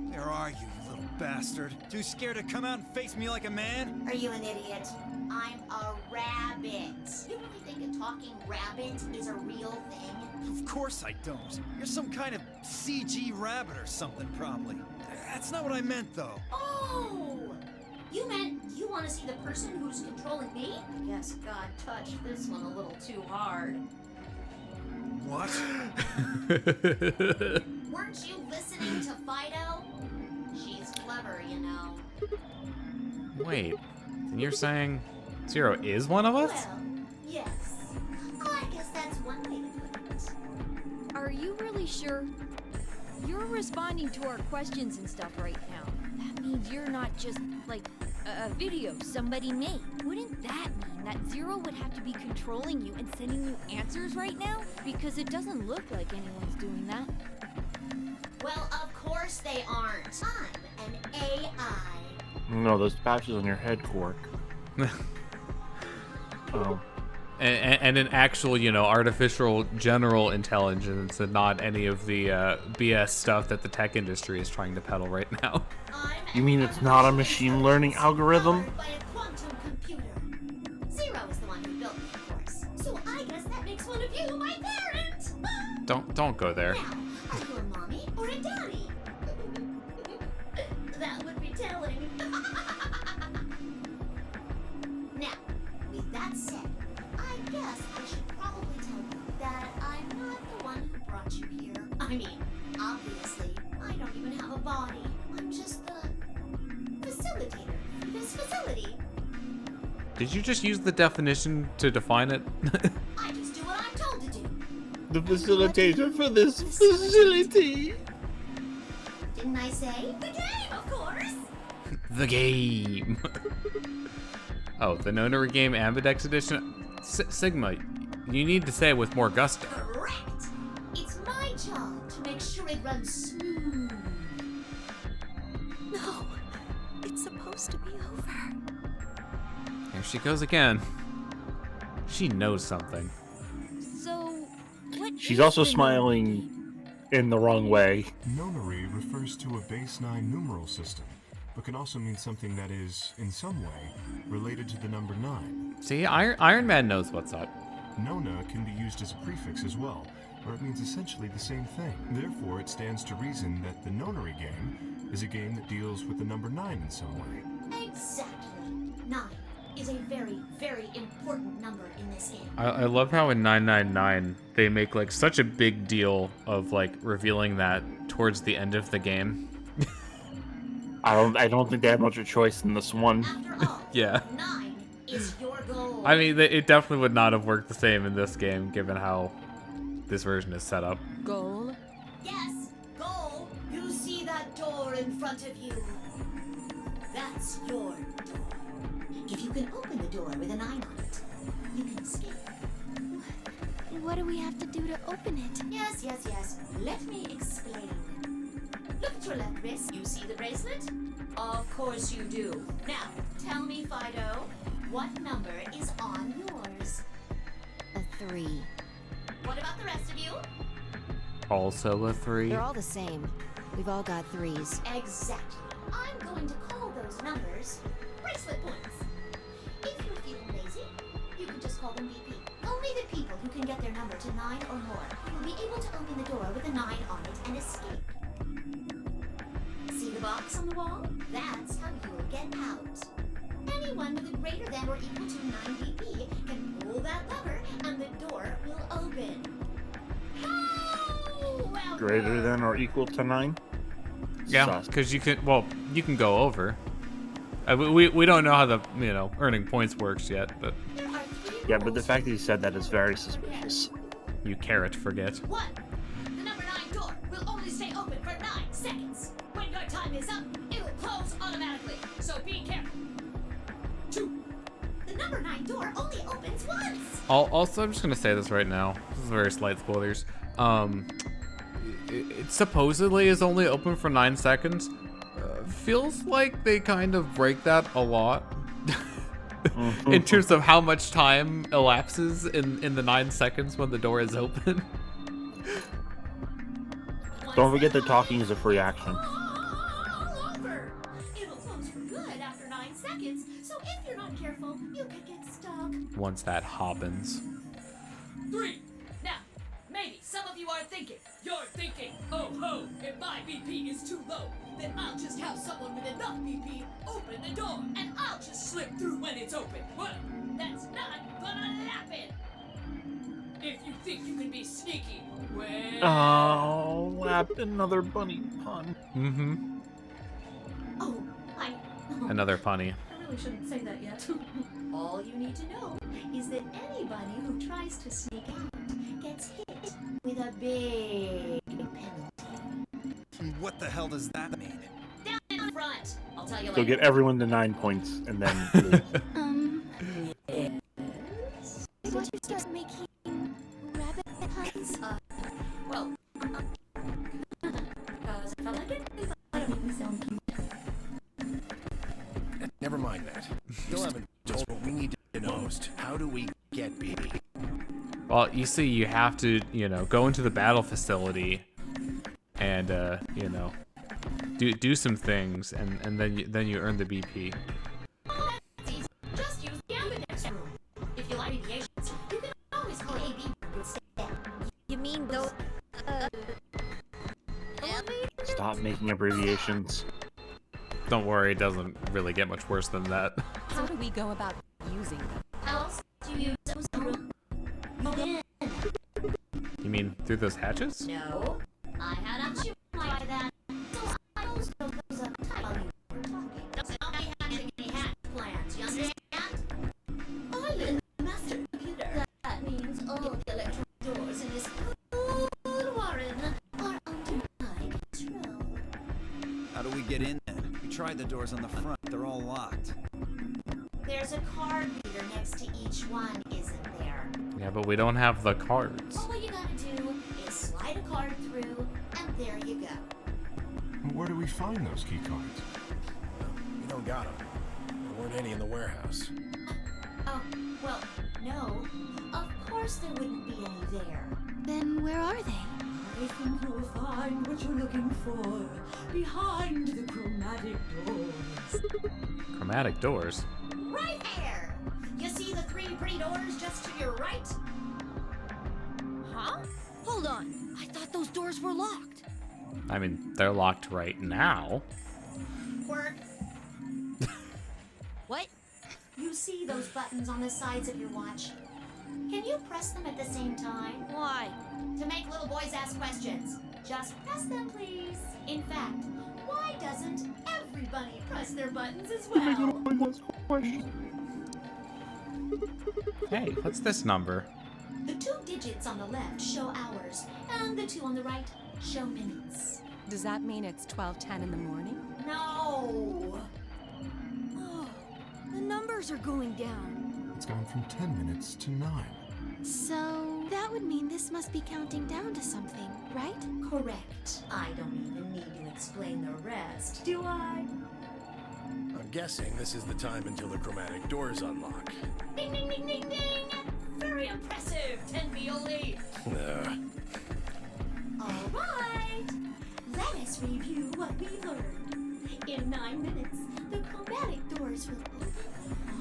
Where are you, you little bastard? Too scared to come out and face me like a man? Are you an idiot? I'm a rabbit. You really think a talking rabbit is a real thing? Of course I don't. You're some kind of CG rabbit or something, probably. That's not what I meant, though. Oh! You meant you want to see the person who's controlling me? I guess God touched this one a little too hard. What? Weren't you listening to Fido? She's clever, you know. Wait, then you're saying Zero is one of us? Well, yes. I guess that's one way to put it. Are you really sure? You're responding to our questions and stuff right now. That means you're not just, like, a video somebody made. Wouldn't that mean that Zero would have to be controlling you and sending you answers right now? Because it doesn't look like anyone's doing that. Well, of course they aren't. I'm an AI. No, those patches on your head, Quark. Oh. And an actual, you know, artificial general intelligence and not any of the BS stuff that the tech industry is trying to peddle right now. You mean it's not a machine learning algorithm? Powered by a quantum computer. Zero is the one who built me, of course. So I guess that makes one of you my parent. Don't go there. Now, are you a mommy or a daddy? That would be telling. Now, with Did you just use the definition to define it? I just do what I'm told to do. The facilitator for this facility. Didn't I say? The game, of course! The game. Oh, the Nonary Game AMBIDEX Edition. Sigma, you need to say it with more gusto. Correct! It's my job to make sure it runs smooth. No, it's supposed to be over. Here she goes again. She knows something. So, what She's is also the smiling in the wrong way. Nonary refers to a base 9 numeral system, but can also mean something that is, in some way, related to the number 9. See, Iron Man knows what's up. Nona can be used as a prefix as well, where it means essentially the same thing. Therefore, it stands to reason that the Nonary Game is a game that deals with the number 9 in some way. Exactly. 9 is a very, very important number in this game. I love how in 999 they make like such a big deal of like revealing that towards the end of the game. I don't think they had much of a choice in this one. After all, Yeah. 9 is your goal. I mean, it definitely would not have worked the same in this game, given how this version is set up. Goal? Yes, goal. You see that door in front of you? That's your door. If you can open the door with a 9 on it, you can escape. What do we have to do to open it? Yes, yes, yes. Let me explain. Look at your left wrist. You see the bracelet? Of course you do. Now, tell me, Fido, what number is on yours? A 3. What about the rest of you? Also a 3. They're all the same. We've all got 3s. Exactly. I'm going to call those numbers bracelet points. If you're feeling lazy, you can just call them BP. Only the people who can get their number to 9 or more will be able to open the door with a 9 on it and escape. See the box on the wall? That's how you'll get out. Anyone with a greater than or equal to 9 BP can pull that lever and the door will open. Well, Greater than or equal to 9? Yeah, Sus. because you can go over. We don't know how the earning points works yet, but there are 3 Yeah, but the rules. fact that he said that is very suspicious. you carrot forget. 1. The number 9 door will only stay open for 9 seconds. When your time is up, it'll close automatically, so be careful. 2. The number 9 door only opens once. Also, I'm just gonna say this right now. This is very slight spoilers. It supposedly is only open for 9 seconds. Feels like they kind of break that a lot. In terms of how much time elapses in the 9 seconds when the door is open. Don't forget that talking is a free action. All over. It'll close for good after 9 seconds, so if you're not careful, you could get stuck. Once that happens. 3. Now, maybe some of you are thinking, oh ho, if my BP is too low, then I'll just have someone with enough BP open the door, and I'll just slip through when it's open. Well, that's not gonna happen. If you think you can be sneaky, well... Oh, lapped another bunny pun. Mm-hmm. Oh, Another punny. I really shouldn't say that yet. All you need to know is that anybody who tries to sneak out gets hit with a big penalty. What the hell does that mean? Down in front. I'll tell you So later. get everyone to 9 points, and then... Did you start making rabbit puns? Well, because I felt like it. I don't even sound cute. Never mind that. Still haven't told us what we need to know. How do we get BB? Well, you see, you have to, go into the battle facility and, do some things, and then you earn the BP. That's easy. Just use the AMBIDEX room. If you like abbreviations, you can always call AB instead. You mean those, Stop making abbreviations. Don't worry, it doesn't really get much worse than that. How do we go about using them? How else do you use those room? You did. You mean through those hatches? No. I had a chip like that. So I always took those up tight while you were talking. Don't be hatching any hatch plans, you understand? tried the doors on the front. They're all locked. There's a card reader next to each one, isn't there? Yeah, but we don't have the cards. All you gotta do is slide a card through, and there you go. Where do we find those key cards? We don't got them. There weren't any in the warehouse. Oh, well, no. Of course there wouldn't be any there. Then where are they? I think you'll find what you're looking for behind the chromatic doors. Chromatic doors? Right here! You see the 3 pretty doors just to your right? Huh? Hold on. I thought those doors were locked. I mean, they're locked right now. Quirk, What? you see those buttons on the sides of your watch? Can you press them at the same time? Why? To make little boys ask questions. Just press them, please. In fact, why doesn't everybody press their buttons as well? Hey, what's this number? The 2 digits on the left show hours, and the 2 on the right show minutes. Does that mean it's 12:10 in the morning? No! Oh, the numbers are going down. It's gone from 10 minutes to 9. So that would mean this must be counting down to something, right? Correct. I don't even need to explain the rest, do I? I'm guessing this is the time until the chromatic doors unlock. Ding, ding, ding, ding, ding! Very impressive, Tenbioli! All right, let us review what we learned. In 9 minutes, the chromatic doors will open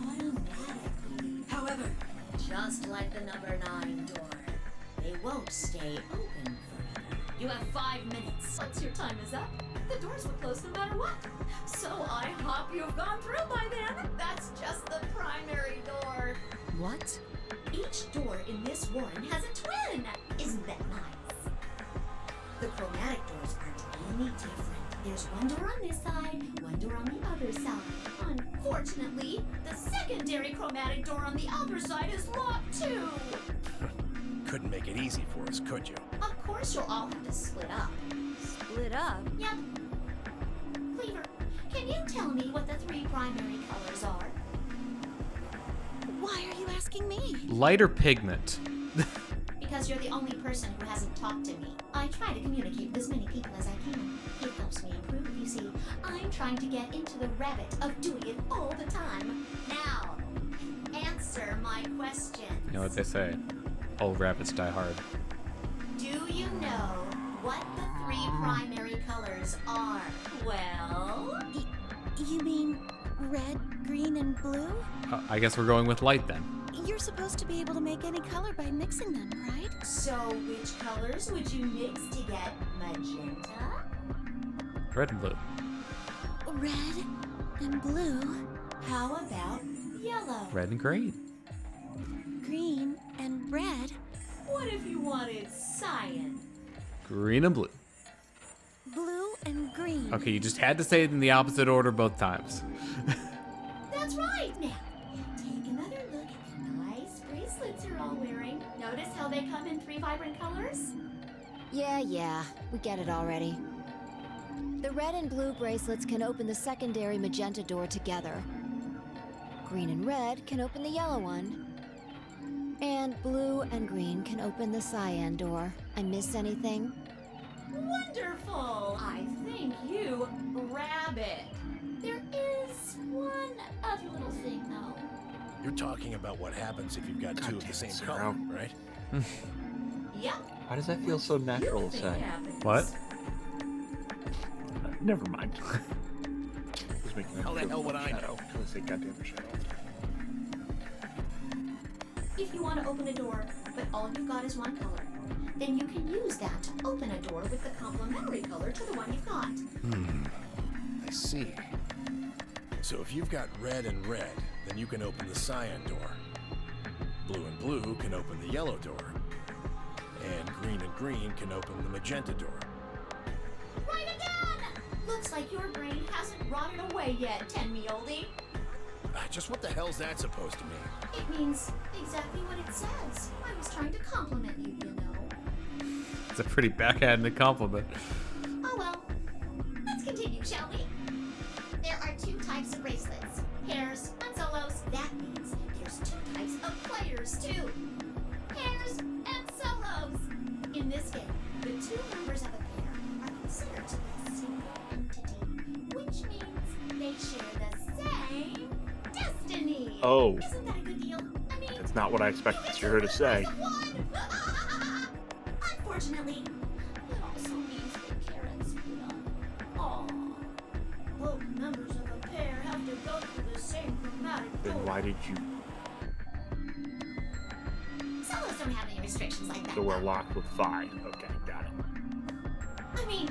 automatically. However, Just like the number 9 door, they won't stay open forever. You have 5 minutes. Once your time is up, the doors will close no matter what. So I hope you've gone through by then. That's just the primary door. What? Each door in this warren has a twin. Isn't that nice? The chromatic doors aren't any different. There's one door on this side, one door on the other side. Unfortunately, the secondary chromatic door on the other side is locked too. Couldn't make it easy for us, could you? Of course you'll all have to split up. Split up? Yep. Cleaver, can you tell me what the 3 primary colors are? Why are you asking me? Lighter pigment. Because you're the only person who hasn't talked to me. I try to communicate with as many people as I can. It helps me improve, you see. I'm trying to get into the habit of doing it all the time. Now, answer my questions. You know what they say? Old rabbits die hard. Do you know what the 3 primary colors are? Well... You mean red, green, and blue? I guess we're going with light then. You're supposed to be able to make any color by mixing them, right? So which colors would you mix to get magenta? Red and blue. Red and blue. How about yellow? Red and green. Green and red. What if you wanted cyan? Green and blue. Blue and green. Okay, you just had to say it in the opposite order both times. That's right! Now, take another look at the nice bracelets you're all wearing. Notice how they come in 3 vibrant colors? Yeah, we get it already. The red and blue bracelets can open the secondary magenta door together. Green and red can open the yellow one. And blue and green can open the cyan door. I miss anything? Wonderful! I think you rabbit. There is one other little thing, though. You're talking about what happens if you've got 2 of the same color, right? Yep. Why does that feel so natural to say? What? Never mind. Just making How the hell would I know? I'm gonna say goddamn shadow. If you want to open a door, but all you've got is one color, then you can use that to open a door with the complementary color to the one you've got. I see. So if you've got red and red, then you can open the cyan door. Blue and blue can open the yellow door. And green can open the magenta door. Right again! Looks like your brain hasn't rotted away yet, Tenbioli. Just what the hell's that supposed to mean? It means exactly what it says. I was trying to compliment you, you know. It's a pretty backhanded compliment. Oh well. Let's continue, shall we? There Oh, Isn't that a good deal? I mean, that's not what I expected her to say. Unfortunately, it also means that carrots split up. Aw. Both members of a pair have to go through the same chromatic door. Then why did you? Solos don't have any restrictions like that. So we're locked with 5. Okay, got it. I mean,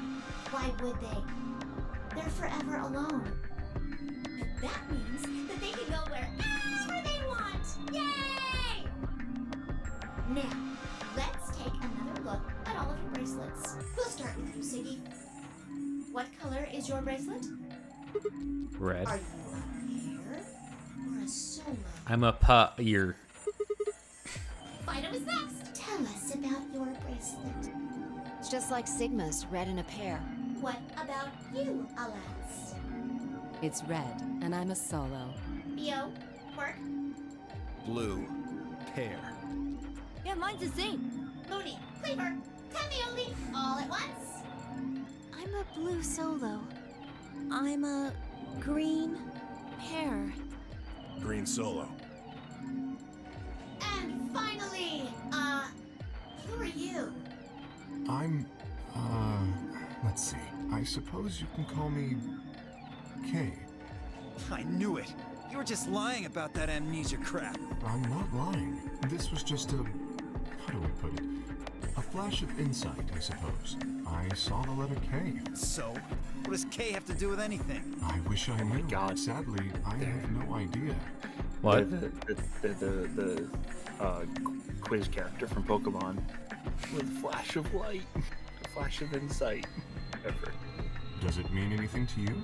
why would they? They're forever alone. And that means that they can go wherever they want. Yay! Now, let's take another look at all of your bracelets. We'll start with you, Siggy. What color is your bracelet? Red. Are you a pair or a solo? I'm a pair. Fido is next. Tell us about your bracelet. It's just like Sigma's, red in a pair. What about you, Alas? It's red, and I'm a solo. Bio, Quirk, Blue. Pair. Yeah, mine's the same. Mooney, Cleaver, Camioli, all at once. I'm a blue solo. I'm a green pair. Green solo. And finally, who are you? I'm, let's see. I suppose you can call me Kay. I knew it. You were just lying about that amnesia crap. I'm not lying. This was just a, how do I put it? A flash of insight, I suppose. I saw the letter K. So, what does K have to do with anything? I wish I knew. God. Sadly, I have no idea. What? The quiz character from Pokemon with a flash of light, a flash of insight. Ever. Does it mean anything to you?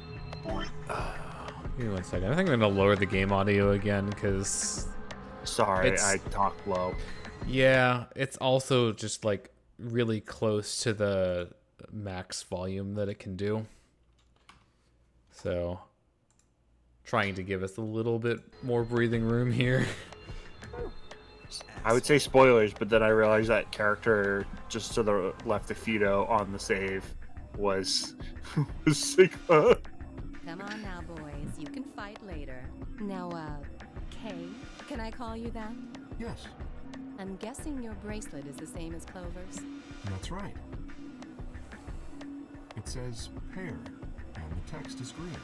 Give me 1 second. I think I'm gonna lower the game audio again because Sorry, I talk low. yeah, it's also just like really close to the max volume that it can do. So trying to give us a little bit more breathing room here. I would say spoilers, but then I realized that character just to the left of Fido on the save was Sigma. Come on now, boys. You can fight later. Now, Kay, can I call you that? Yes, I'm guessing your bracelet is the same as Clover's. that's right. It says pair, and the text is green.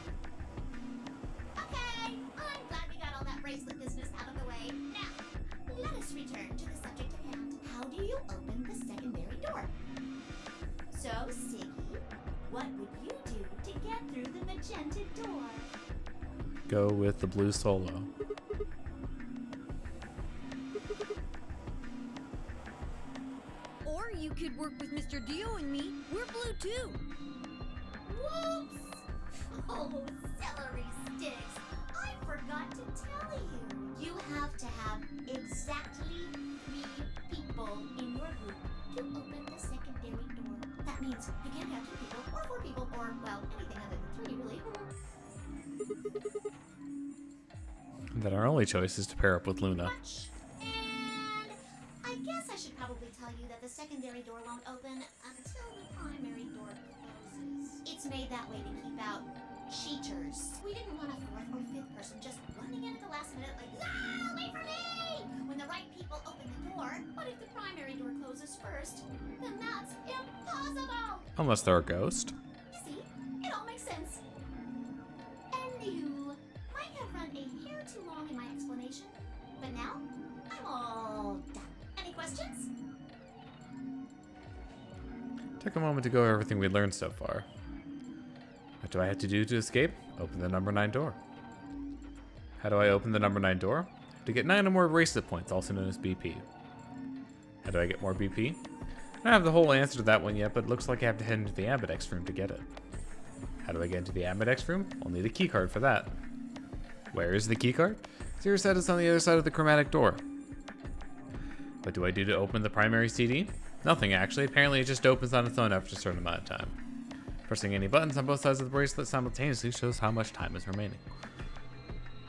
Okay, I'm glad we got all that bracelet business out of the way. Now, let us return to the subject at hand. How do you open the secondary door? So, Siggy, what would you do to get through the magenta door? Go with the blue solo. Or you could work with Mr. Dio and me. We're blue too. Whoops! Oh, celery sticks! I forgot to tell you. You have to have exactly 3 people in your group to open the secondary door. That means you can't have 2 people, or 4 people, or, well, anything other than 3, really. Then our only choice is to pair up with Luna. Much. And I guess I should probably tell you that the secondary door won't open until the primary door closes. It's made that way to keep out cheaters. We didn't want a 4th or 5th person just running in at the last minute like, no, wait for me! When the right people open the door, but if the primary door closes first, then that's impossible! Unless they're a ghost. You see, it all makes sense. And you might have run a hair too long in my explanation, but now I'm all done. Any questions? Took a moment to go over everything we learned so far. What do I have to do to escape? Open the number 9 door. How do I open the number 9 door? To get 9 or more bracelet points, also known as BP. How do I get more BP? I don't have the whole answer to that one yet, but it looks like I have to head into the AMBIDEX room to get it. How do I get into the AMBIDEX room? I'll need a keycard for that. Where is the keycard? Zero said it's on the other side of the chromatic door. What do I do to open the primary CD? Nothing actually. Apparently it just opens on its own after a certain amount of time. Pressing any buttons on both sides of the bracelet simultaneously shows how much time is remaining.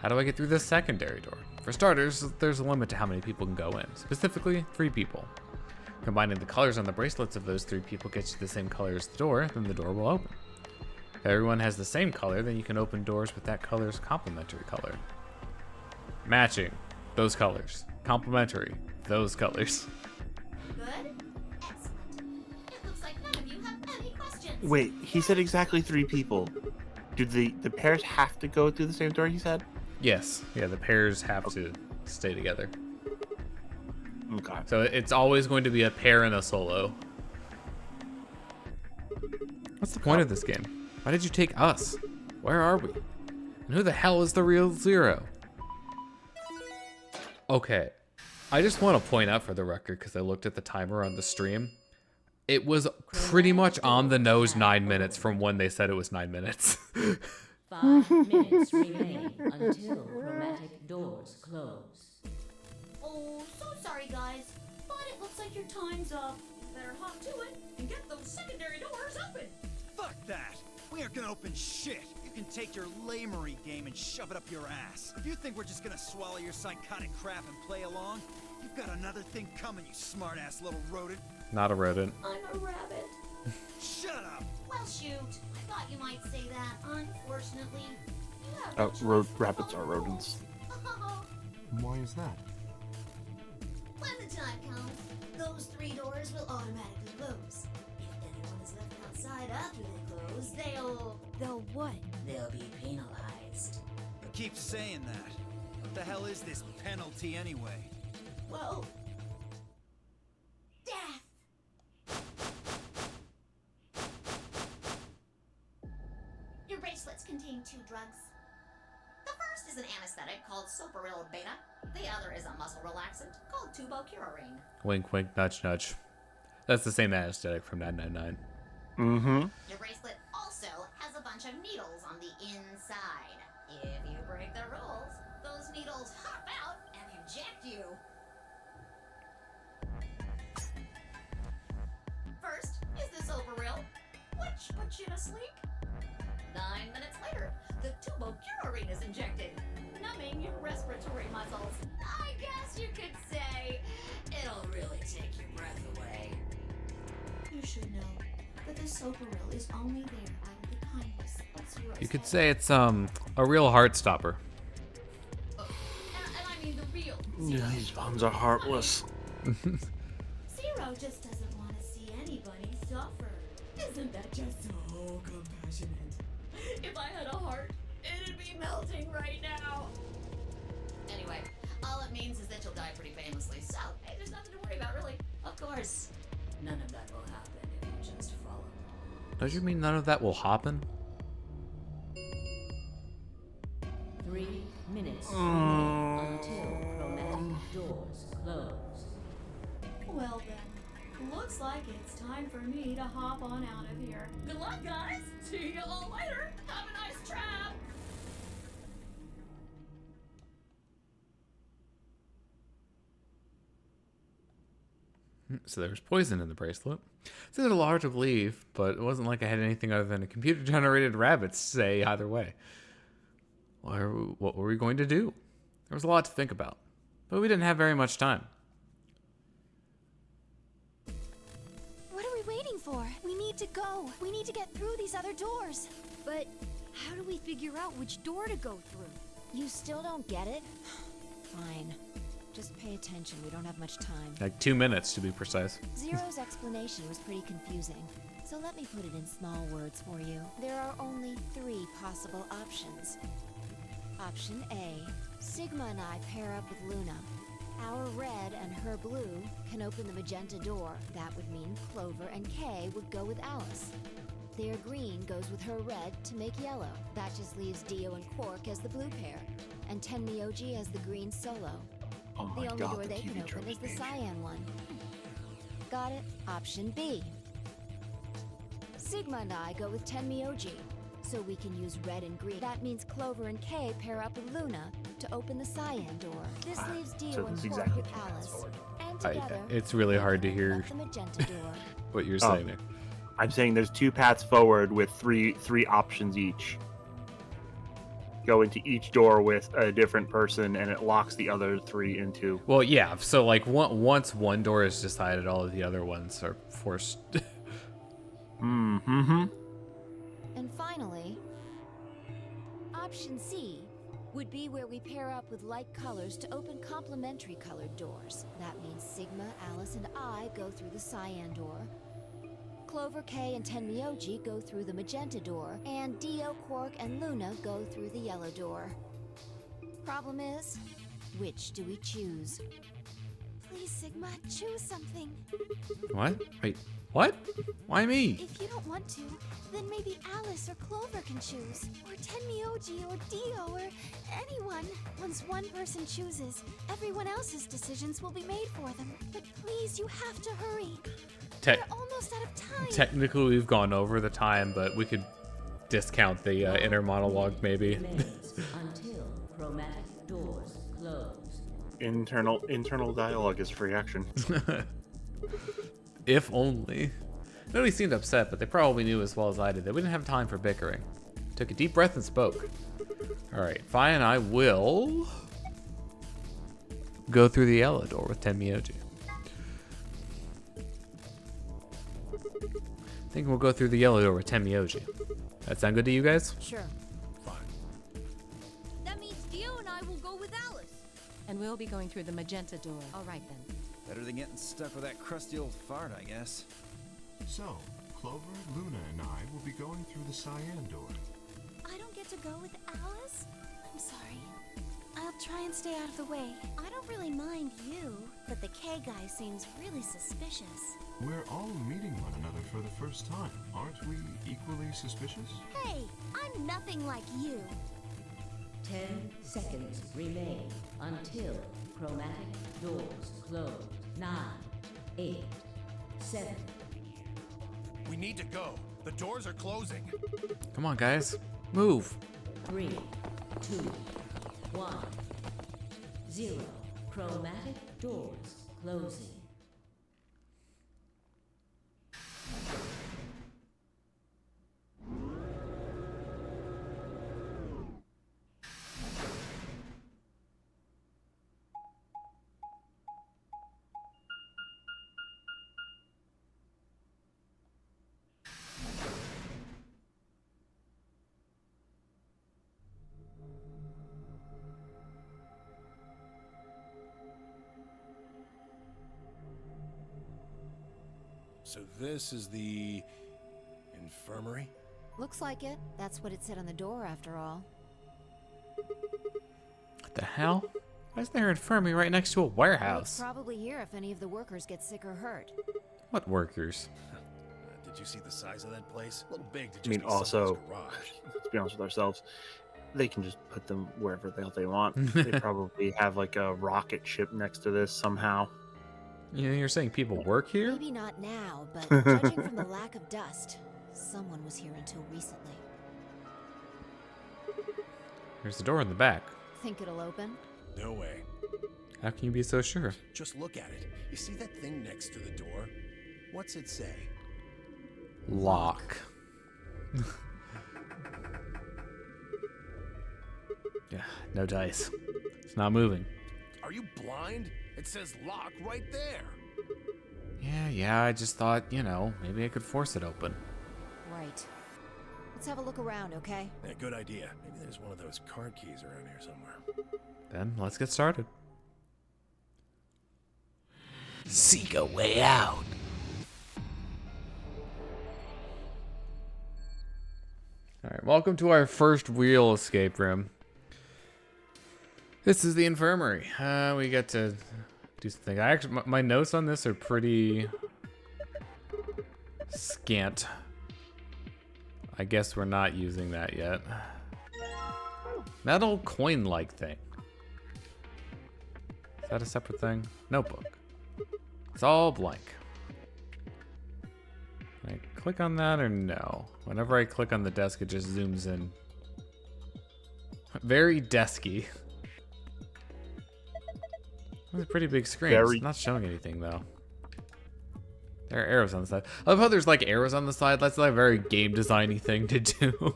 How do I get through this secondary door? For starters, there's a limit to how many people can go in. Specifically, 3 people. Combining the colors on the bracelets of those 3 people gets you the same color as the door, then the door will open. If everyone has the same color, then you can open doors with that color's complementary color. Matching. Those colors. Complementary. Those colors. Good? Excellent. It looks like none of you have any questions. Wait, he said exactly 3 people. Do the pairs have to go through the same door, he said? Yes. Yeah, the pairs have to stay together. Okay. So it's always going to be a pair and a solo. What's the point of this game? Why did you take us? Where are we? And who the hell is the real Zero? Okay. I just want to point out for the record, because I looked at the timer on the stream. It was pretty much on the nose 9 minutes from when they said it was 9 minutes. 5 minutes remain until chromatic doors close. Oh, so sorry, guys. But it looks like your time's up. Better hop to it and get those secondary doors open. Fuck that! We aren't gonna open shit! You can take your lamery game and shove it up your ass. If you think we're just gonna swallow your psychotic crap and play along, you've got another thing coming, you smart-ass little rodent. Not a rodent. I'm a rabbit. Shut up! Well, shoot. I thought you might say that. Unfortunately, you have Oh, no choice but to rabbits follow are the rodents. rules. Why is that? When the time comes, those 3 doors will automatically close. If anyone is left outside after they close, They'll what? They'll be penalized. You keep saying that. What the hell is this penalty anyway? well, death. Your bracelets contain 2 drugs. The first is an anesthetic called Soparil Beta. The other is a muscle relaxant called Tubocurarine. Wink, wink, nudge, nudge. That's the same anesthetic from 999. Mm-hmm. Your bracelet also has a bunch of needles on the inside. If you break the rules, those needles hop out and inject you. First is the Soparil, which puts you to sleep. 9 minutes later, the Tubocurarine is injected, numbing your respiratory muscles. I guess you could say it'll really take your breath away. You should know that the Soparil is only there out of the kindness of Zero's You could head. say it's a real heart stopper. And I mean the real Yeah, these bombs are heartless. Zero just doesn't want to see anybody suffer. Isn't that just so compassionate? If I had a heart, it'd be melting right now. Anyway, all it means is that you'll die pretty painlessly. So, hey, there's nothing to worry about, really. Of course, none of that will happen if you just follow. Don't you mean none of that will happen? 3 minutes remain until chromatic doors close. Well then, looks like it's time for me to hop on out of here. Good luck, guys. See you all later. Have a nice trap. So there was poison in the bracelet. So there's a lot to believe, but it wasn't like I had anything other than a computer-generated rabbit say either way. What were we going to do? There was a lot to think about, but we didn't have very much time. What are we waiting for? We need to go. We need to get through these other doors. But how do we figure out which door to go through? You still don't get it? Fine. Just pay attention, we don't have much time. Like 2 minutes to be precise. Zero's explanation was pretty confusing, so let me put it in small words for you. There are only 3 possible options. Option A, Sigma and I pair up with Luna. Our red and her blue can open the magenta door. That would mean Clover and Kay would go with Alice. Their green goes with her red to make yellow. That just leaves Dio and Quark as the blue pair, and Tenmyoji as the green solo. Oh my The only god, door the they can TV open tropes is the page. cyan one. Got it? Option B. Sigma and I go with Tenmyoji, so we can use red and green. That means Clover and Kay pair up with Luna to open the cyan door. This leaves Dio so and this is Quark exactly with 2 minutes Alice. forward. And together, It's really hard to they hear open up the magenta door. what you're Oh. saying there. I'm saying there's 2 paths forward with three options each. Go into each door with a different person, and it locks the other 3 into. Well, yeah. So like once one door is decided, all of the other ones are forced. Mm-hmm. And finally, option C, would be where we pair up with like colors to open complementary colored doors. That means Sigma, Alice, and I go through the cyan door. Clover, K, and Tenmyoji go through the magenta door, and Dio, Quark, and Luna go through the yellow door. Problem is, which do we choose? Please, Sigma, choose something. What? Wait, what? Why me? If you don't want to, then maybe Alice or Clover can choose. Or Tenmyoji or Dio or anyone. Once one person chooses, everyone else's decisions will be made for them. But please, you have to hurry. We're almost out of time. Technically, we've gone over the time, but we could discount the inner monologue, maybe. Until chromatic doors close. Internal dialogue is free action. If only. Nobody seemed upset, but they probably knew as well as I did that we didn't have time for bickering. Took a deep breath and spoke. Alright, Fi and I will go through the yellow door with Tenmyoji. I think we'll go through the yellow door with Tenmyoji. That sound good to you guys? Sure. Fine. That means Dio and I will go with Alice. And we'll be going through the magenta door. All right, then. Better than getting stuck with that crusty old fart, I guess. So, Clover, Luna, and I will be going through the cyan door. I don't get to go with Alice? I'm sorry. I'll try and stay out of the way. I don't really mind you, but the K guy seems really suspicious. We're all meeting one another for the first time. Aren't we equally suspicious? Hey, I'm nothing like you. 10 seconds remain until chromatic doors close. 9, 8, 7. We need to go. The doors are closing. Come on, guys. Move. 3, 2, 1, 0. Chromatic doors closing. So this is the infirmary? Looks like it. That's what it said on the door, after all. What the hell? Why is there an infirmary right next to a It's warehouse? probably here if any of the workers get sick or hurt. What workers? Did you see the size of that place? A little big to just I mean, be someone's also, garage. let's be honest with ourselves. They can just put them wherever the hell they want. They probably have like a rocket ship next to this somehow. You know, you're saying people work here? Maybe not now, but judging from the lack of dust, someone was here until recently. There's the door in the back. Think it'll open? No way. How can you be so sure? Just look at it. You see that thing next to the door? What's it say? Lock. Yeah, no dice. It's not moving. Are you blind? It says lock right there. Yeah, I just thought, you know, maybe I could force it open. Right. Let's have a look around, okay? Yeah, good idea. Maybe there's one of those card keys around here somewhere. Then let's get started. Seek a way out. Alright, welcome to our first real escape room. This is the infirmary. We get to do something. I actually, my notes on this are pretty scant. I guess we're not using that yet. Metal coin-like thing. Is that a separate thing? Notebook. It's all blank. Can I click on that or no? Whenever I click on the desk, it just zooms in. Very desky. That's a pretty big screen. It's not showing anything though. There are arrows on the side. I love how there's like arrows on the side. That's like a very game designy thing to do.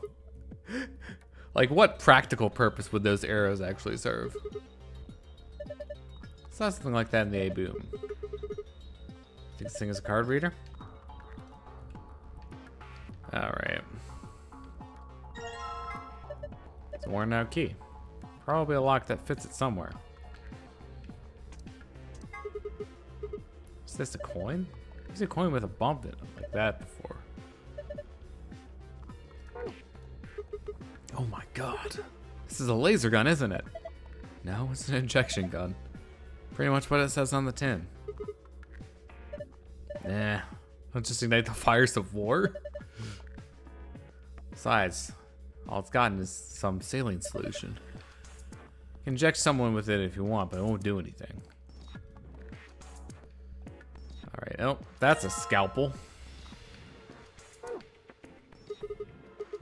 Like, what practical purpose would those arrows actually serve? Saw something like that in the A-Boom. Think this thing is a card reader? Alright. It's a worn out key. Probably a lock that fits it somewhere. Is this a coin? There's a coin with a bump in it like that before. Oh my god. This is a laser gun, isn't it? No, it's an injection gun. Pretty much what it says on the tin. Nah. I'll just ignite the fires of war? Besides, all it's gotten is some saline solution. You can inject someone with it if you want, but it won't do anything. Alright, oh, that's a scalpel.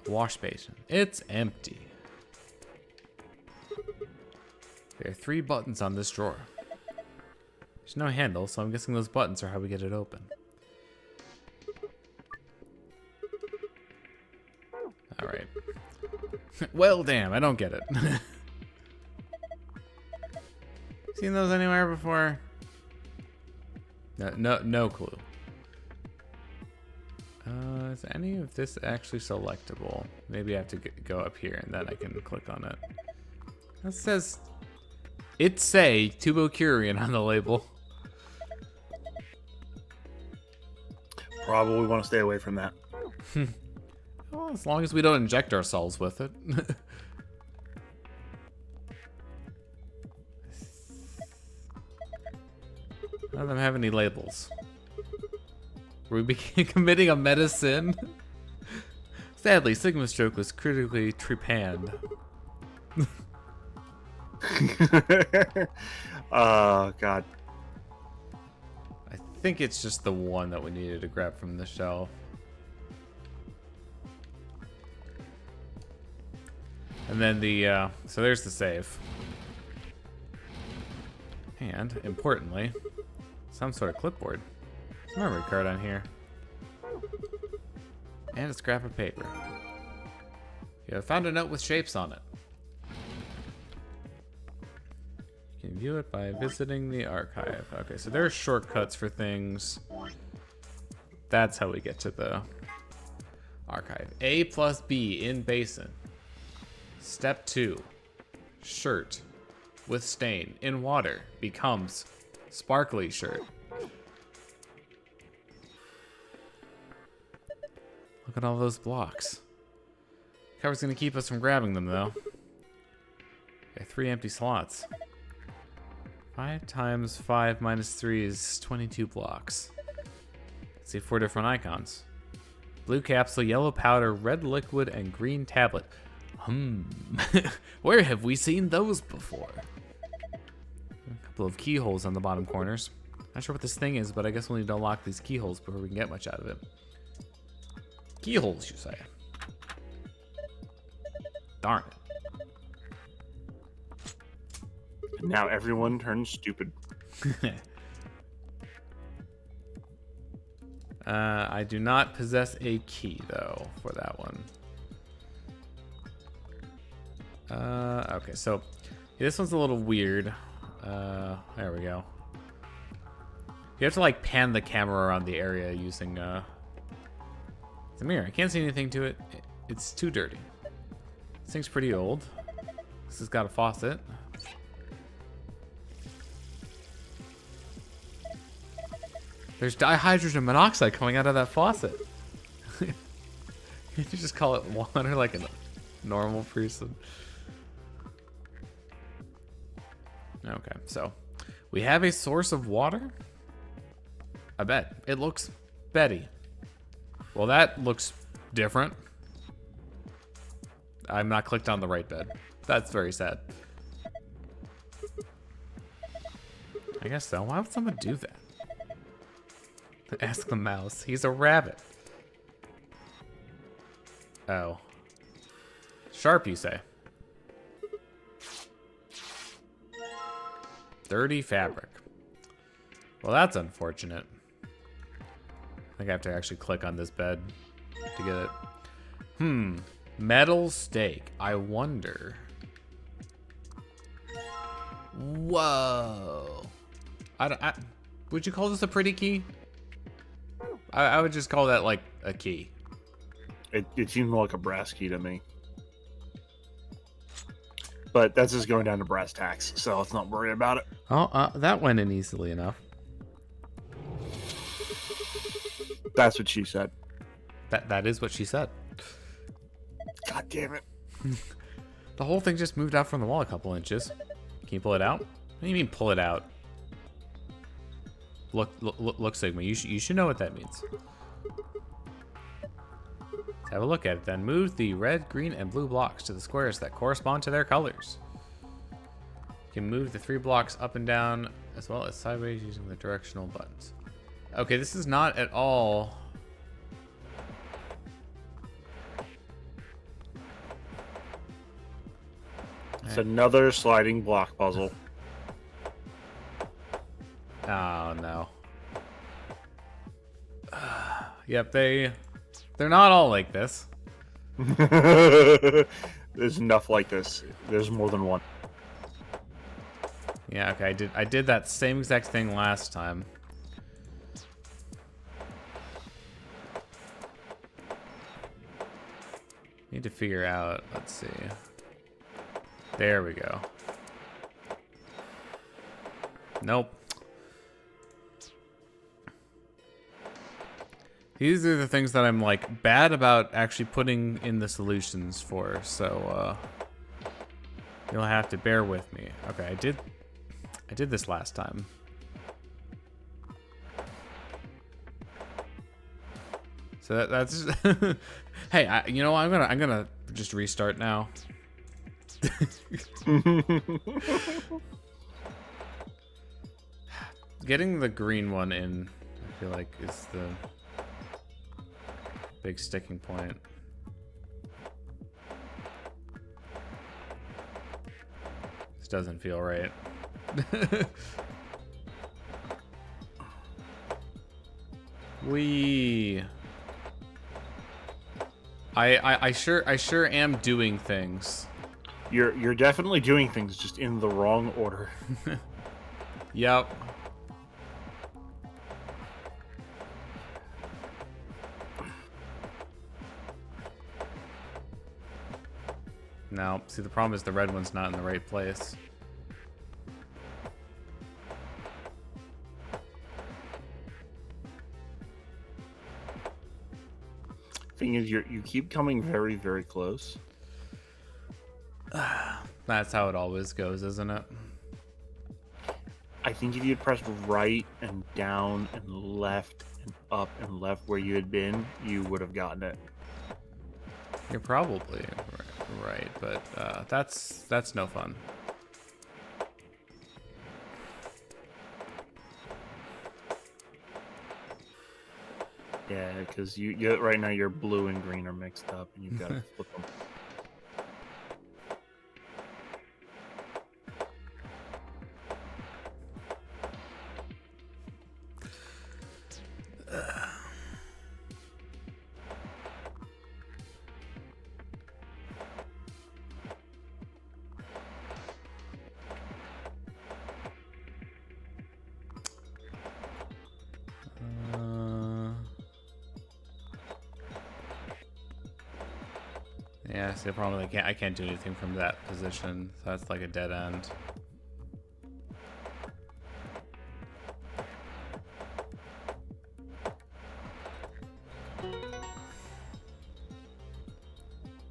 A wash basin. It's empty. There are 3 buttons on this drawer. There's no handle, so I'm guessing those buttons are how we get it open. Alright. Well, damn, I don't get it. Seen those anywhere before? No clue. Is any of this actually selectable? Maybe I have to go up here and then I can click on it. It says, it say Tubocurian on the label. Probably want to stay away from that. Well, as long as we don't inject ourselves with it. None of them have any labels. Were we committing a medicine? Sadly, Sigma Stroke was critically trepanned. Oh, God. I think it's just the one that we needed to grab from the shelf. And then the, so there's the save. And, importantly, some sort of clipboard. There's a memory card on here. And a scrap of paper. Yeah, I found a note with shapes on it. You can view it by visiting the archive. Okay, so there are shortcuts for things. That's how we get to the archive. A plus B in basin. Step 2. Shirt with stain in water becomes sparkly shirt. Look at all those blocks. Cover's gonna keep us from grabbing them though. Okay, 3 empty slots. 5 times 5 minus 3 is 22 blocks. Let's see 4 different icons. Blue capsule, yellow powder, red liquid, and green tablet. Where have we seen those before? A couple of keyholes on the bottom corners. Not sure what this thing is, but I guess we'll need to unlock these keyholes before we can get much out of it. Keyholes, you say? Darn it. Now everyone turns stupid. I do not possess a key, though, for that one. Okay, so this one's a little weird. There we go. You have to, like, pan the camera around the area using, it's a mirror. I can't see anything to it. It's too dirty. This thing's pretty old. This has got a faucet. There's dihydrogen monoxide coming out of that faucet. You just call it water like a normal person. Okay, so we have a source of water. I bet. It looks Betty. Well, that looks different. I'm not clicked on the right bed. That's very sad. I guess so. Why would someone do that? Ask the mouse. He's a rabbit. Oh. Sharp, you say? Dirty fabric. Well, that's unfortunate. I think I have to actually click on this bed to get it. Metal stake. I wonder. Whoa. Would you call this a pretty key? I would just call that like a key. It seems more like a brass key to me. but that's just going down to brass tacks, so let's not worry about it. Oh, that went in easily enough. That's what she said. That is what she said. God damn it. The whole thing just moved out from the wall a couple inches. Can you pull it out? What do you mean pull it out? Look, Sigma. You should know what that means. Let's have a look at it then. Move the red, green, and blue blocks to the squares that correspond to their colors. You can move the 3 blocks up and down as well as sideways using the directional buttons. Okay, this is not at all... It's another sliding block puzzle. Oh, no. Yep, they're not all like this. There's enough like this. There's more than one. Yeah, okay, I did that same exact thing last time. Need to figure out, let's see. There we go. Nope. These are the things that I'm like bad about actually putting in the solutions for, so you'll have to bear with me. Okay, I did this last time. So that's hey, you know what? I'm gonna just restart now. Getting the green one in, I feel like, is the big sticking point. This doesn't feel right. I sure am doing things. You're definitely doing things, just in the wrong order. Yep. No, see, the problem is the red one's not in the right place. Thing is, you keep coming very, very close. That's how it always goes, isn't it? I think if you had pressed right and down and left and up and left where you had been, you would have gotten it. You're probably right, but that's no fun. Yeah, because you right now your blue and green are mixed up, and you've got to flip them. Yeah, see, the problem is I can't do anything from that position. So that's like a dead end.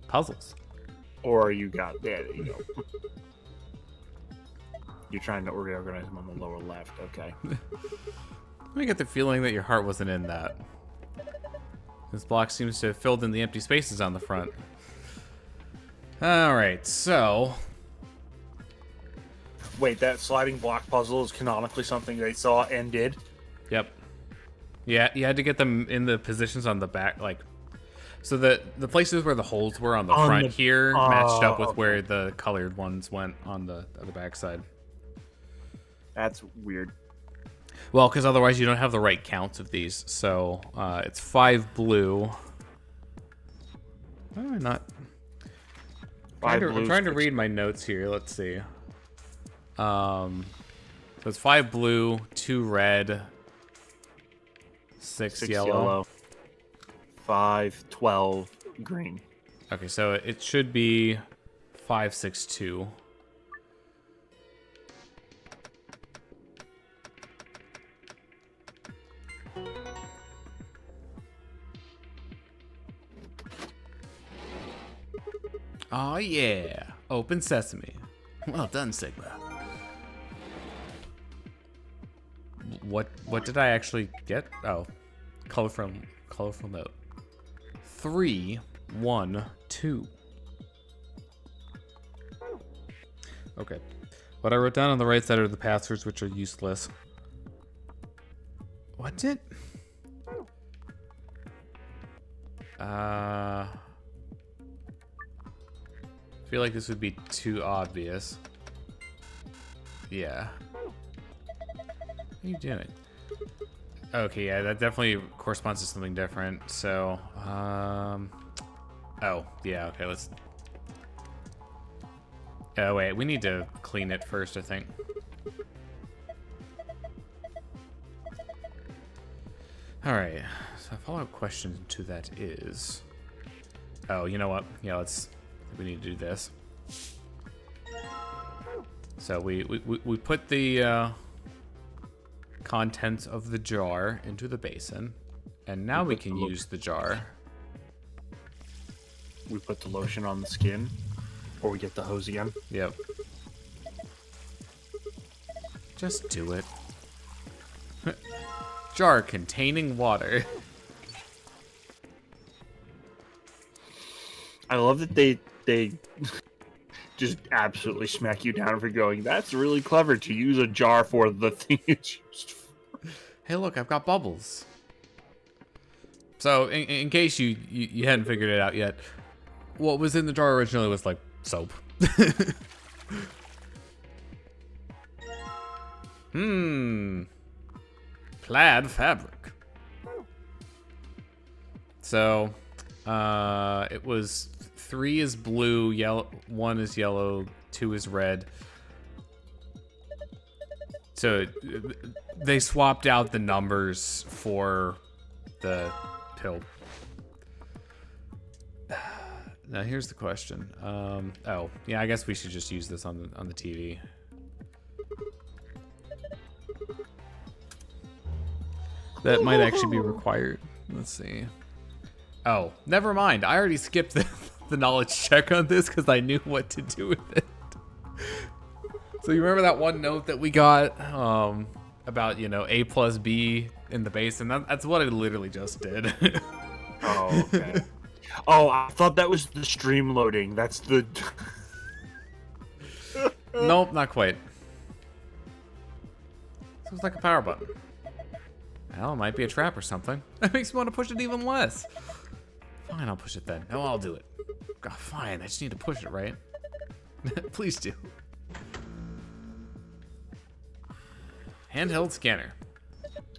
Puzzles. Or you got there you go. You're trying to reorganize them on the lower left. Okay. I get the feeling that your heart wasn't in that. This block seems to have filled in the empty spaces on the front. Alright, so... Wait, that sliding block puzzle is canonically something they saw and did? Yep. Yeah, you had to get them in the positions on the back, like... So the places where the holes were on the front here matched up with where the colored ones went on the back side. That's weird. Well, because otherwise you don't have the right counts of these. So it's 5 blue. Why am I not... I'm trying to read my notes here. Let's see. So it's 5 blue, 2 red, 6 yellow. 5, 12, green. Okay, so it should be 5, 6, 2. Oh yeah, open sesame. Well done, Sigma. What did I actually get? Oh, colorful note. 3, 1, 2. Okay. What I wrote down on the right side are the passwords, which are useless. What did? I feel like this would be too obvious. Yeah. What are you doing? Okay, yeah, that definitely corresponds to something different. So, oh, yeah, okay, let's... Oh, wait, we need to clean it first, I think. Alright, so a follow-up question to that is... Oh, you know what? Yeah, we need to do this. So we put the contents of the jar into the basin, and now we can use the jar. We put the lotion on the skin, or we get the hose again. Yep. Just do it. Jar containing water. I love that they just absolutely smack you down for going, that's really clever to use a jar for the thing it's used for. Hey, look, I've got bubbles. So, in case you hadn't figured it out yet, what was in the jar originally was like soap. Plaid fabric. So, it was 3 is blue, yellow, 1 is yellow, 2 is red. So they swapped out the numbers for the pill. Now here's the question. Oh, yeah, I guess we should just use this on the TV. That might actually be required. Let's see. Oh, never mind. I already skipped the knowledge check on this because I knew what to do with it. So you remember that one note that we got about, you know, A plus B in the basin? That's what I literally just did. Oh, okay. Oh, I thought that was the stream loading. That's the... Nope, not quite. It was like a power button. Well, it might be a trap or something. That makes me want to push it even less. Fine, I'll push it then. No, I'll do it. God, fine, I just need to push it, right? Please do. Handheld scanner.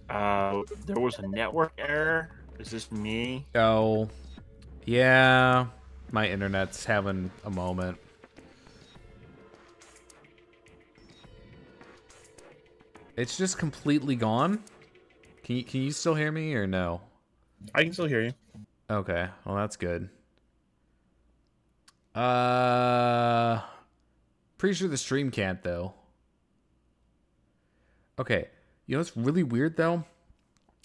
There was a network error. Is this me? Oh, yeah. My internet's having a moment. It's just completely gone. Can you still hear me or no? I can still hear you. Okay, well that's good. Pretty sure the stream can't though. Okay, you know what's really weird though?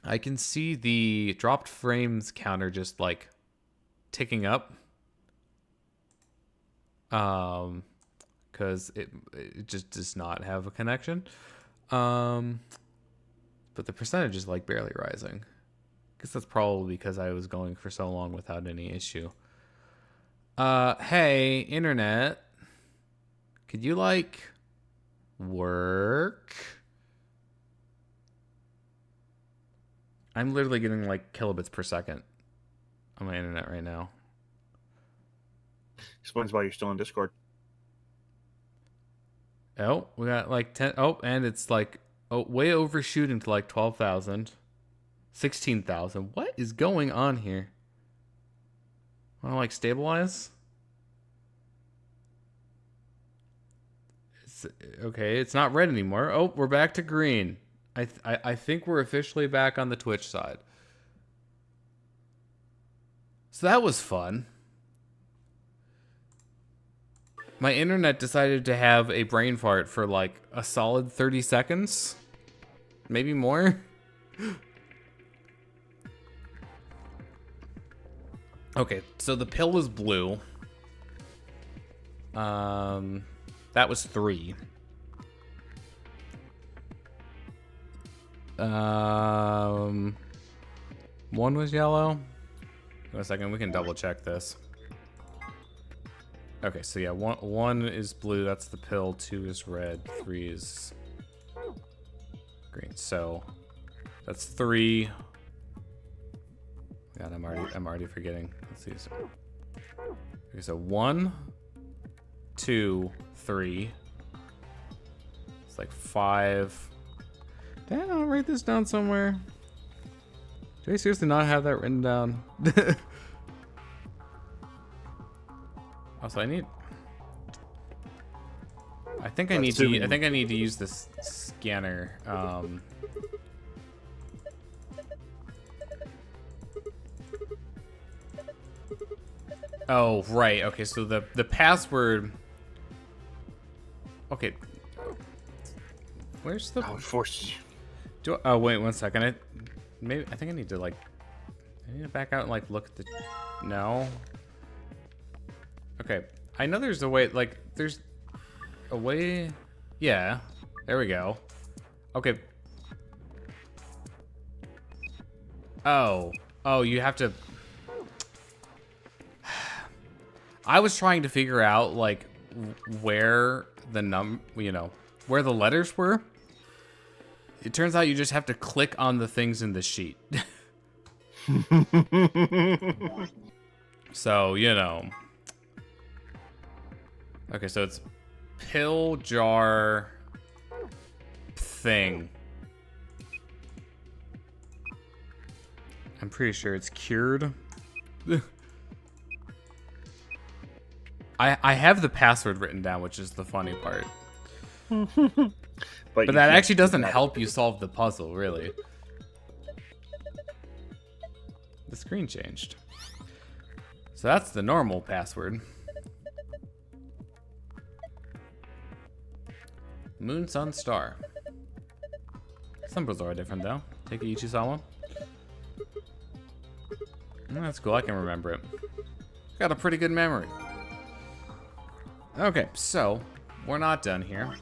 I can see the dropped frames counter just like ticking up. Because it just does not have a connection. But the percentage is like barely rising. I guess that's probably because I was going for so long without any issue. Hey, internet. Could you like work? I'm literally getting like kilobits per second on my internet right now. Explains why you're still in Discord. Oh, we got like 10. Oh, and it's like, oh, way overshooting to like 12,000. 16,000. What is going on here? Want to like stabilize? Okay, it's not red anymore. Oh, we're back to green. I think we're officially back on the Twitch side. So that was fun. My internet decided to have a brain fart for like a solid 30 seconds. Maybe more. Okay, so the pill is blue. That was 3. One was yellow. Wait a second, we can double check this. Okay, so yeah, one is blue, that's the pill, 2 is red, 3 is green. So that's 3. God, I'm already forgetting. Let's see. Okay, so 1, 2, 3. It's like 5. Damn, I'll write this down somewhere. Do I seriously not have that written down? Also, I think I need to use this scanner. Oh, right. Okay, so the password. Okay. Where's the? I'll force you. Oh, wait 1 second. I think I need to back out and look at the. No. Okay. I know there's a way. There's a way. Yeah. There we go. Okay. Oh. Oh, you have to. I was trying to figure out where the where the letters were. It turns out you just have to click on the things in the sheet. So, Okay, so it's pill, jar, thing. I'm pretty sure it's cured. I have the password written down, which is the funny part. But that actually doesn't help you solve the puzzle, really. The screen changed. So that's the normal password. Moon, sun, star. Symbols are different, though. Take it you saw one. That's cool, I can remember it. Got a pretty good memory. Okay, so we're not done here.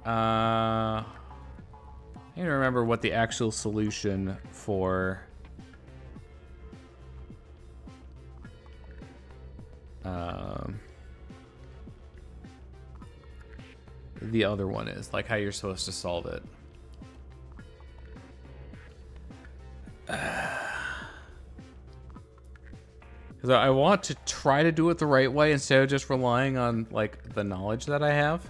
I need to remember what the actual solution for the other one is, how you're supposed to solve it. Because I want to try to do it the right way instead of just relying on, the knowledge that I have.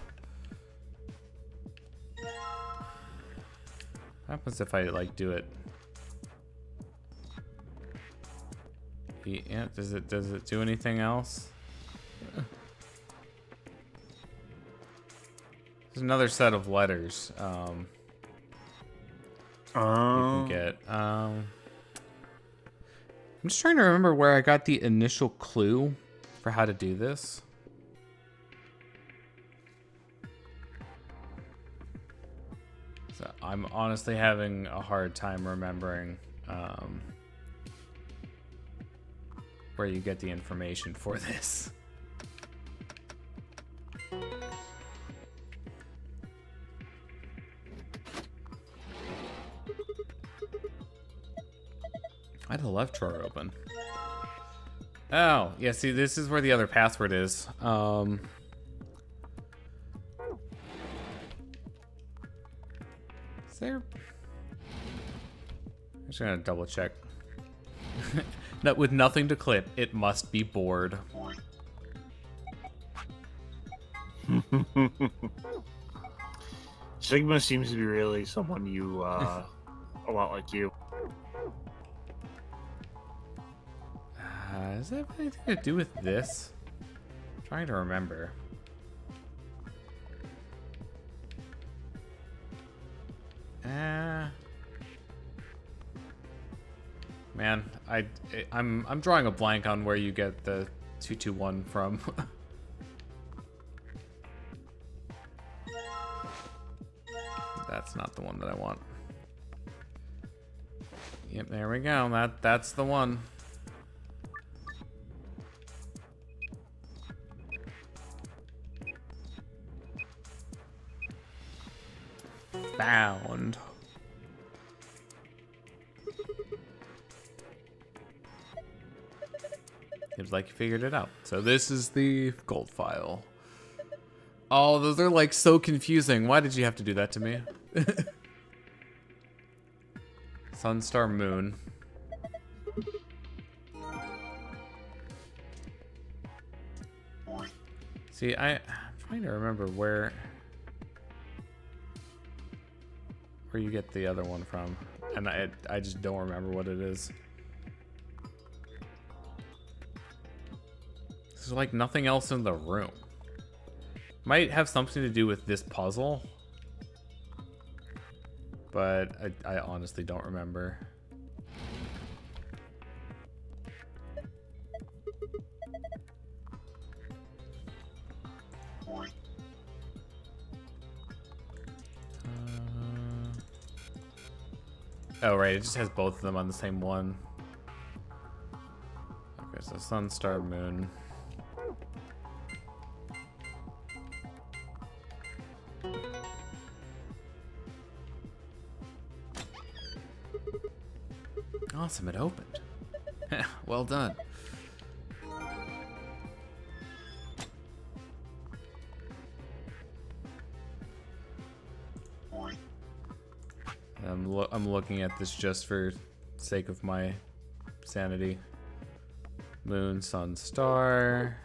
What happens if I, do it? Yeah, does it do anything else? There's another set of letters. You can get. I'm just trying to remember where I got the initial clue for how to do this. So I'm honestly having a hard time remembering where you get the information for this. I had the left drawer open. Oh, yeah, see, this is where the other password is. Is there... I'm just gonna double check. No, with nothing to clip, it must be bored. Sigma seems to be really someone you, a lot like you. Does that have anything to do with this? I'm trying to remember. Man, I'm drawing a blank on where you get the 221 from. That's not the one that I want. Yep, there we go. That's the one. found. Seems like you figured it out. So this is the gold file. Oh, those are like so confusing. Why did you have to do that to me? Sun, star, moon. See, I'm trying to remember where you get the other one from, and I just don't remember what it is. There's like nothing else in the room. Might have something to do with this puzzle, but I honestly don't remember. Oh, right, it just has both of them on the same one. Okay, so sun, star, moon. Awesome, it opened. Well done. I'm looking at this just for sake of my sanity. Moon, sun, star.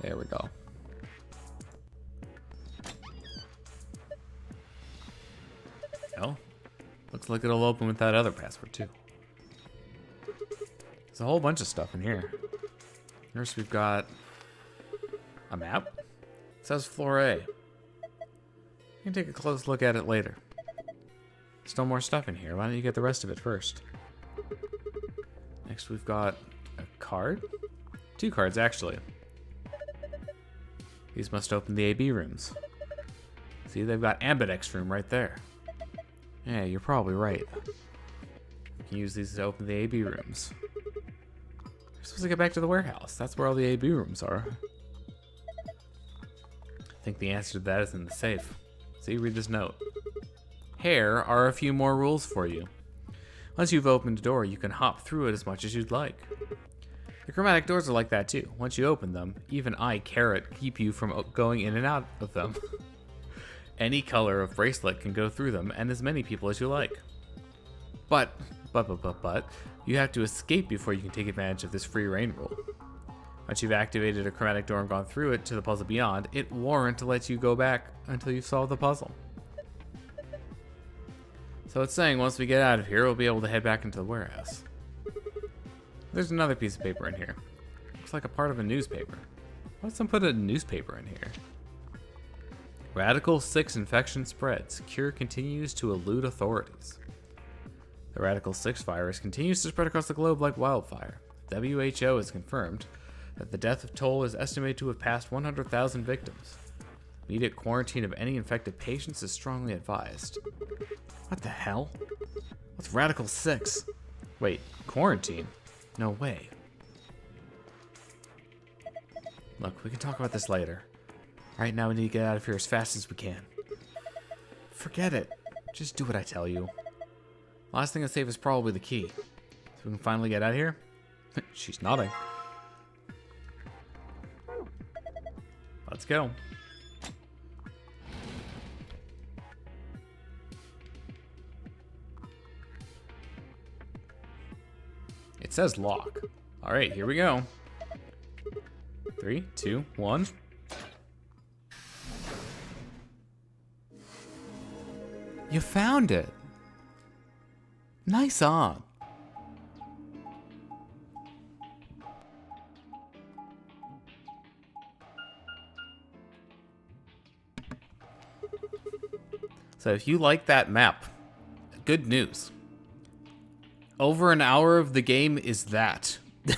There we go. Oh, looks like it'll open with that other password too. There's a whole bunch of stuff in here. First, we've got a map. It says floor A. You can take a close look at it later. Still more stuff in here. Why don't you get the rest of it first? Next, we've got a card. 2 cards, actually. These must open the AB rooms. See, they've got AMBIDEX room right there. Yeah, you're probably right. You can use these to open the AB rooms. You're supposed to get back to the warehouse. That's where all the AB rooms are. I think the answer to that is in the safe. See, read this note. Here are a few more rules for you. Once you've opened a door, you can hop through it as much as you'd like. The chromatic doors are like that too. Once you open them, even I, Carrot, keep you from going in and out of them. Any color of bracelet can go through them, and as many people as you like. But, you have to escape before you can take advantage of this free reign rule. Once you've activated a chromatic door and gone through it to the puzzle beyond, it won't let you go back until you've solved the puzzle. So it's saying once we get out of here, we'll be able to head back into the warehouse. There's another piece of paper in here. Looks like a part of a newspaper. Why did someone put a newspaper in here? Radical 6 infection spreads. Cure continues to elude authorities. The Radical 6 virus continues to spread across the globe like wildfire. WHO has confirmed that the death toll is estimated to have passed 100,000 victims. Immediate quarantine of any infected patients is strongly advised. What the hell? What's Radical 6? Wait, quarantine? No way. Look, we can talk about this later. Right now we need to get out of here as fast as we can. Forget it. Just do what I tell you. Last thing to save is probably the key. So we can finally get out of here? She's nodding. Let's go. It says lock. All right, here we go. 3, 2, 1. You found it. Nice on. So if you like that map, good news. Over an hour of the game is that. You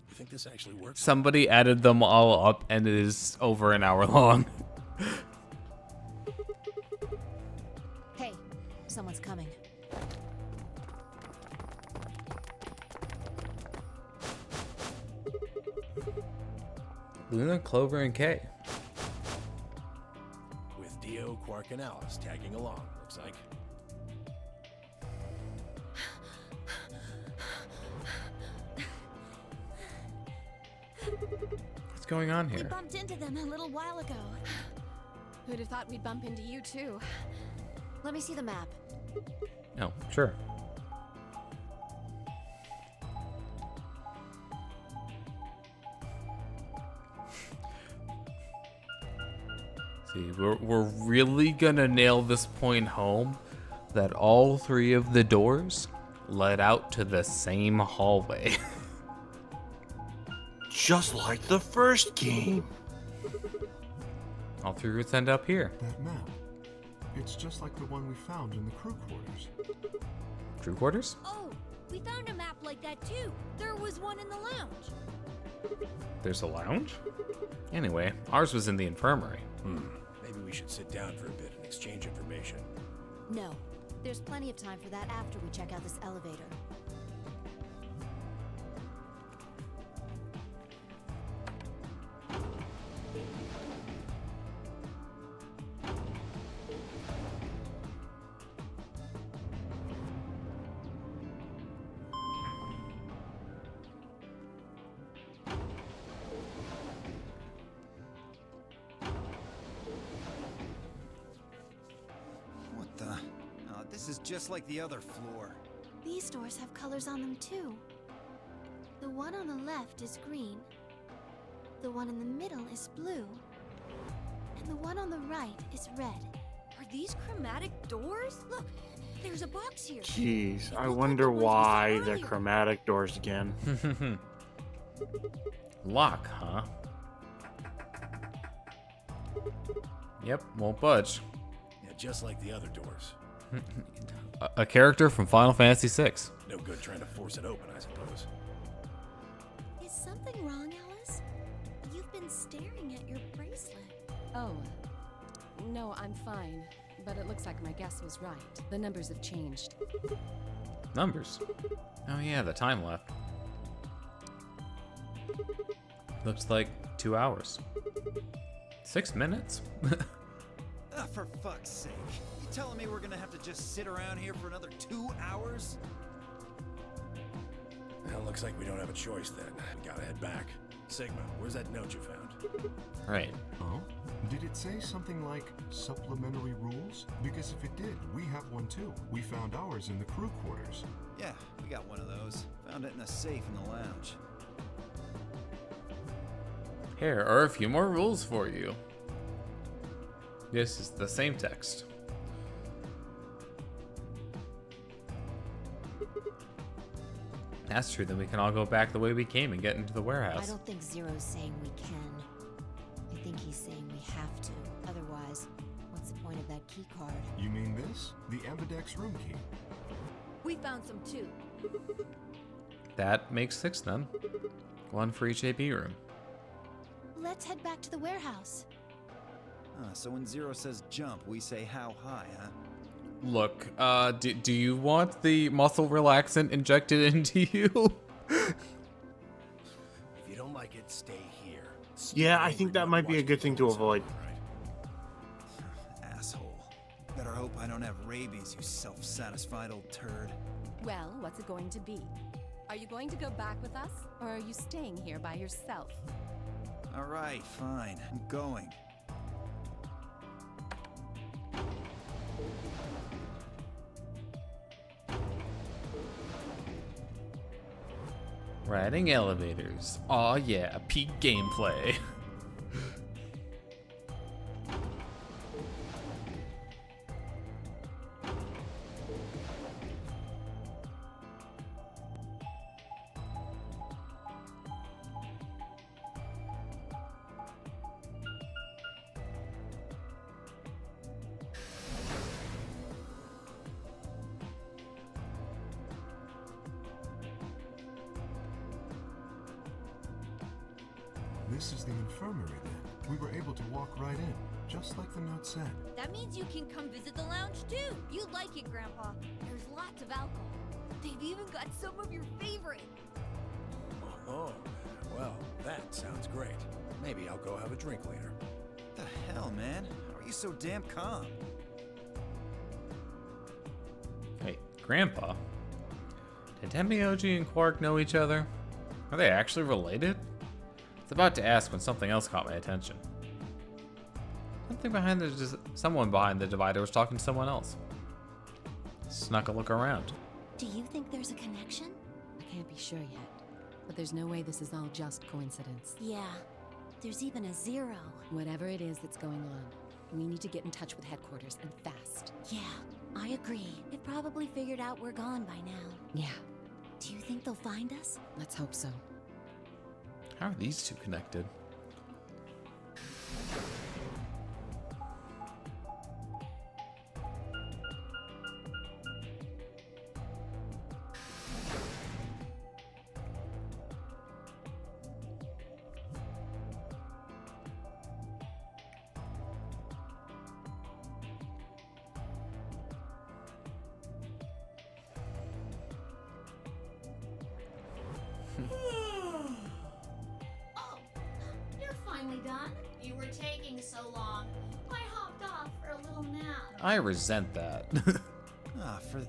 think this actually works? Somebody added them all up and it is over an hour long. Hey, someone's coming. Luna, Clover, and Kay. With Dio, Quark, and Alice tagging along, looks like. What's going on We here? bumped into them a little while ago. Who'd have thought we'd bump into you too? Let me see the map. Oh, sure. See, we're really gonna nail this point home that all three of the doors led out to the same hallway. Just like the first game. All three routes end up here. That map. It's just like the one we found in the crew quarters. Crew quarters? Oh, we found a map like that too. There was one in the lounge. There's a lounge? Anyway, ours was in the infirmary. Maybe we should sit down for a bit and exchange information. No. There's plenty of time for that after we check out this elevator. What the? Oh, this is just like the other floor. These doors have colors on them too. The one on the left is green. The one in the middle is blue. And the one on the right is red. Are these chromatic doors? Look, there's a box here. Jeez, I Look like wonder the ones we saw why the earlier. chromatic doors again. Lock, huh? Yep, won't budge. Yeah, just like the other doors. A character from Final Fantasy VI. No good trying to force it open, I suppose. Is something wrong, Alice? You've been staring at your bracelet. Oh, no, I'm fine. But it looks like my guess was right. The numbers have changed. Numbers. Oh yeah, the time left. Looks like 2 hours. 6 minutes? Ah, for fuck's sake. You telling me we're gonna have to just sit around here for another 2 hours? Well, looks like we don't have a choice then. Gotta head back. Sigma, where's that note you found? Right. Oh? Did it say something like supplementary rules? Because if it did, we have one too. We found ours in the crew quarters. Yeah, we got one of those. Found it in a safe in the lounge. Here are a few more rules for you. This is the same text. That's true, then we can all go back the way we came and get into the I warehouse. don't think Zero's saying we can. I think he's saying we have to. Otherwise, what's the point of that key card? You mean this? The AMBIDEX room key. We found some too. That makes 6 then. 1 for each AB room. Let's head back to the warehouse. So when Zero says jump, we say how high, huh? Look, do you want the muscle relaxant injected into you? If you don't like it, stay here. Yeah, I think that might be a good thing to avoid. Asshole. Better hope I don't have rabies, you self-satisfied old turd. Well, what's it going to be? Are you going to go back with us, or are you staying here by yourself? Alright, fine. I'm going. Riding elevators. Aw yeah, peak gameplay. This is the infirmary then. We were able to walk right in, just like the note said. That means you can come visit the lounge too. You'd like it, Grandpa. There's lots of alcohol. They've even got some of your favorite. Oh, Well, that sounds great. Maybe I'll go have a drink later. The hell, man? How are you so damn calm? Wait, Grandpa? Did Temioji and Quark know each other? Are they actually related? I was about to ask when something else caught my attention. Someone behind the divider was talking to someone else. Snuck a look around. Do you think there's a connection? I can't be sure yet, but there's no way this is all just coincidence. Yeah. There's even a 0. Whatever it is that's going on, we need to get in touch with headquarters and fast. Yeah, I agree. They've probably figured out we're gone by now. Yeah, Do you think they'll find us? let's hope so. How are these two connected? Oh, you're finally done? You were taking so long. I hopped off for a little nap. I resent that. Ah, for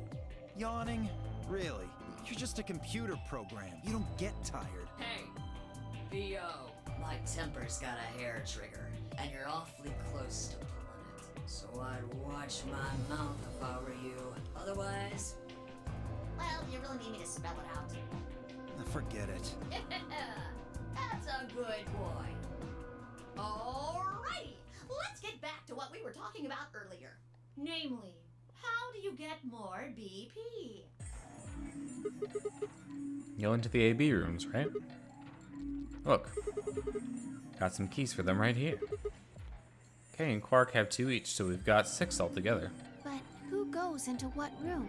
yawning? Really? You're just a computer program. You don't get tired. Hey, VO. My temper's got a hair trigger, and you're awfully close to pulling it. So I'd watch my mouth if I were you. Otherwise... Well, you really need me to spell it out. Forget it. That's a good boy. Alrighty, let's get back to what we were talking about earlier. Namely, how do you get more BP? Go into the AB rooms, right? Look. Got some keys for them right here. Kay and Quark have 2 each, so we've got 6 altogether. But who goes into what room?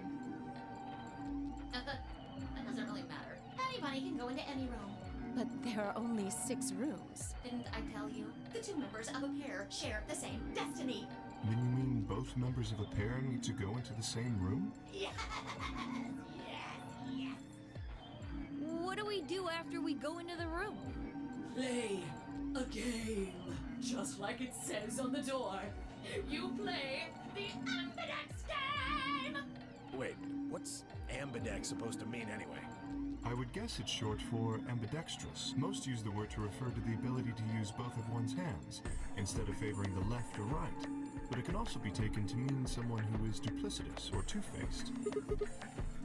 That doesn't really matter. Anybody can go into any room. But there are only 6 rooms. Didn't I tell you? The 2 members of a pair share the same destiny. Then you mean both members of a pair need to go into the same room? Yes, yes, yes. What do we do after we go into the room? Play a game. Just like it says on the door. You play the AMBIDEX game! Wait, what's AMBIDEX supposed to mean anyway? I would guess it's short for ambidextrous. Most use the word to refer to the ability to use both of one's hands, instead of favoring the left or right. But it can also be taken to mean someone who is duplicitous or two-faced.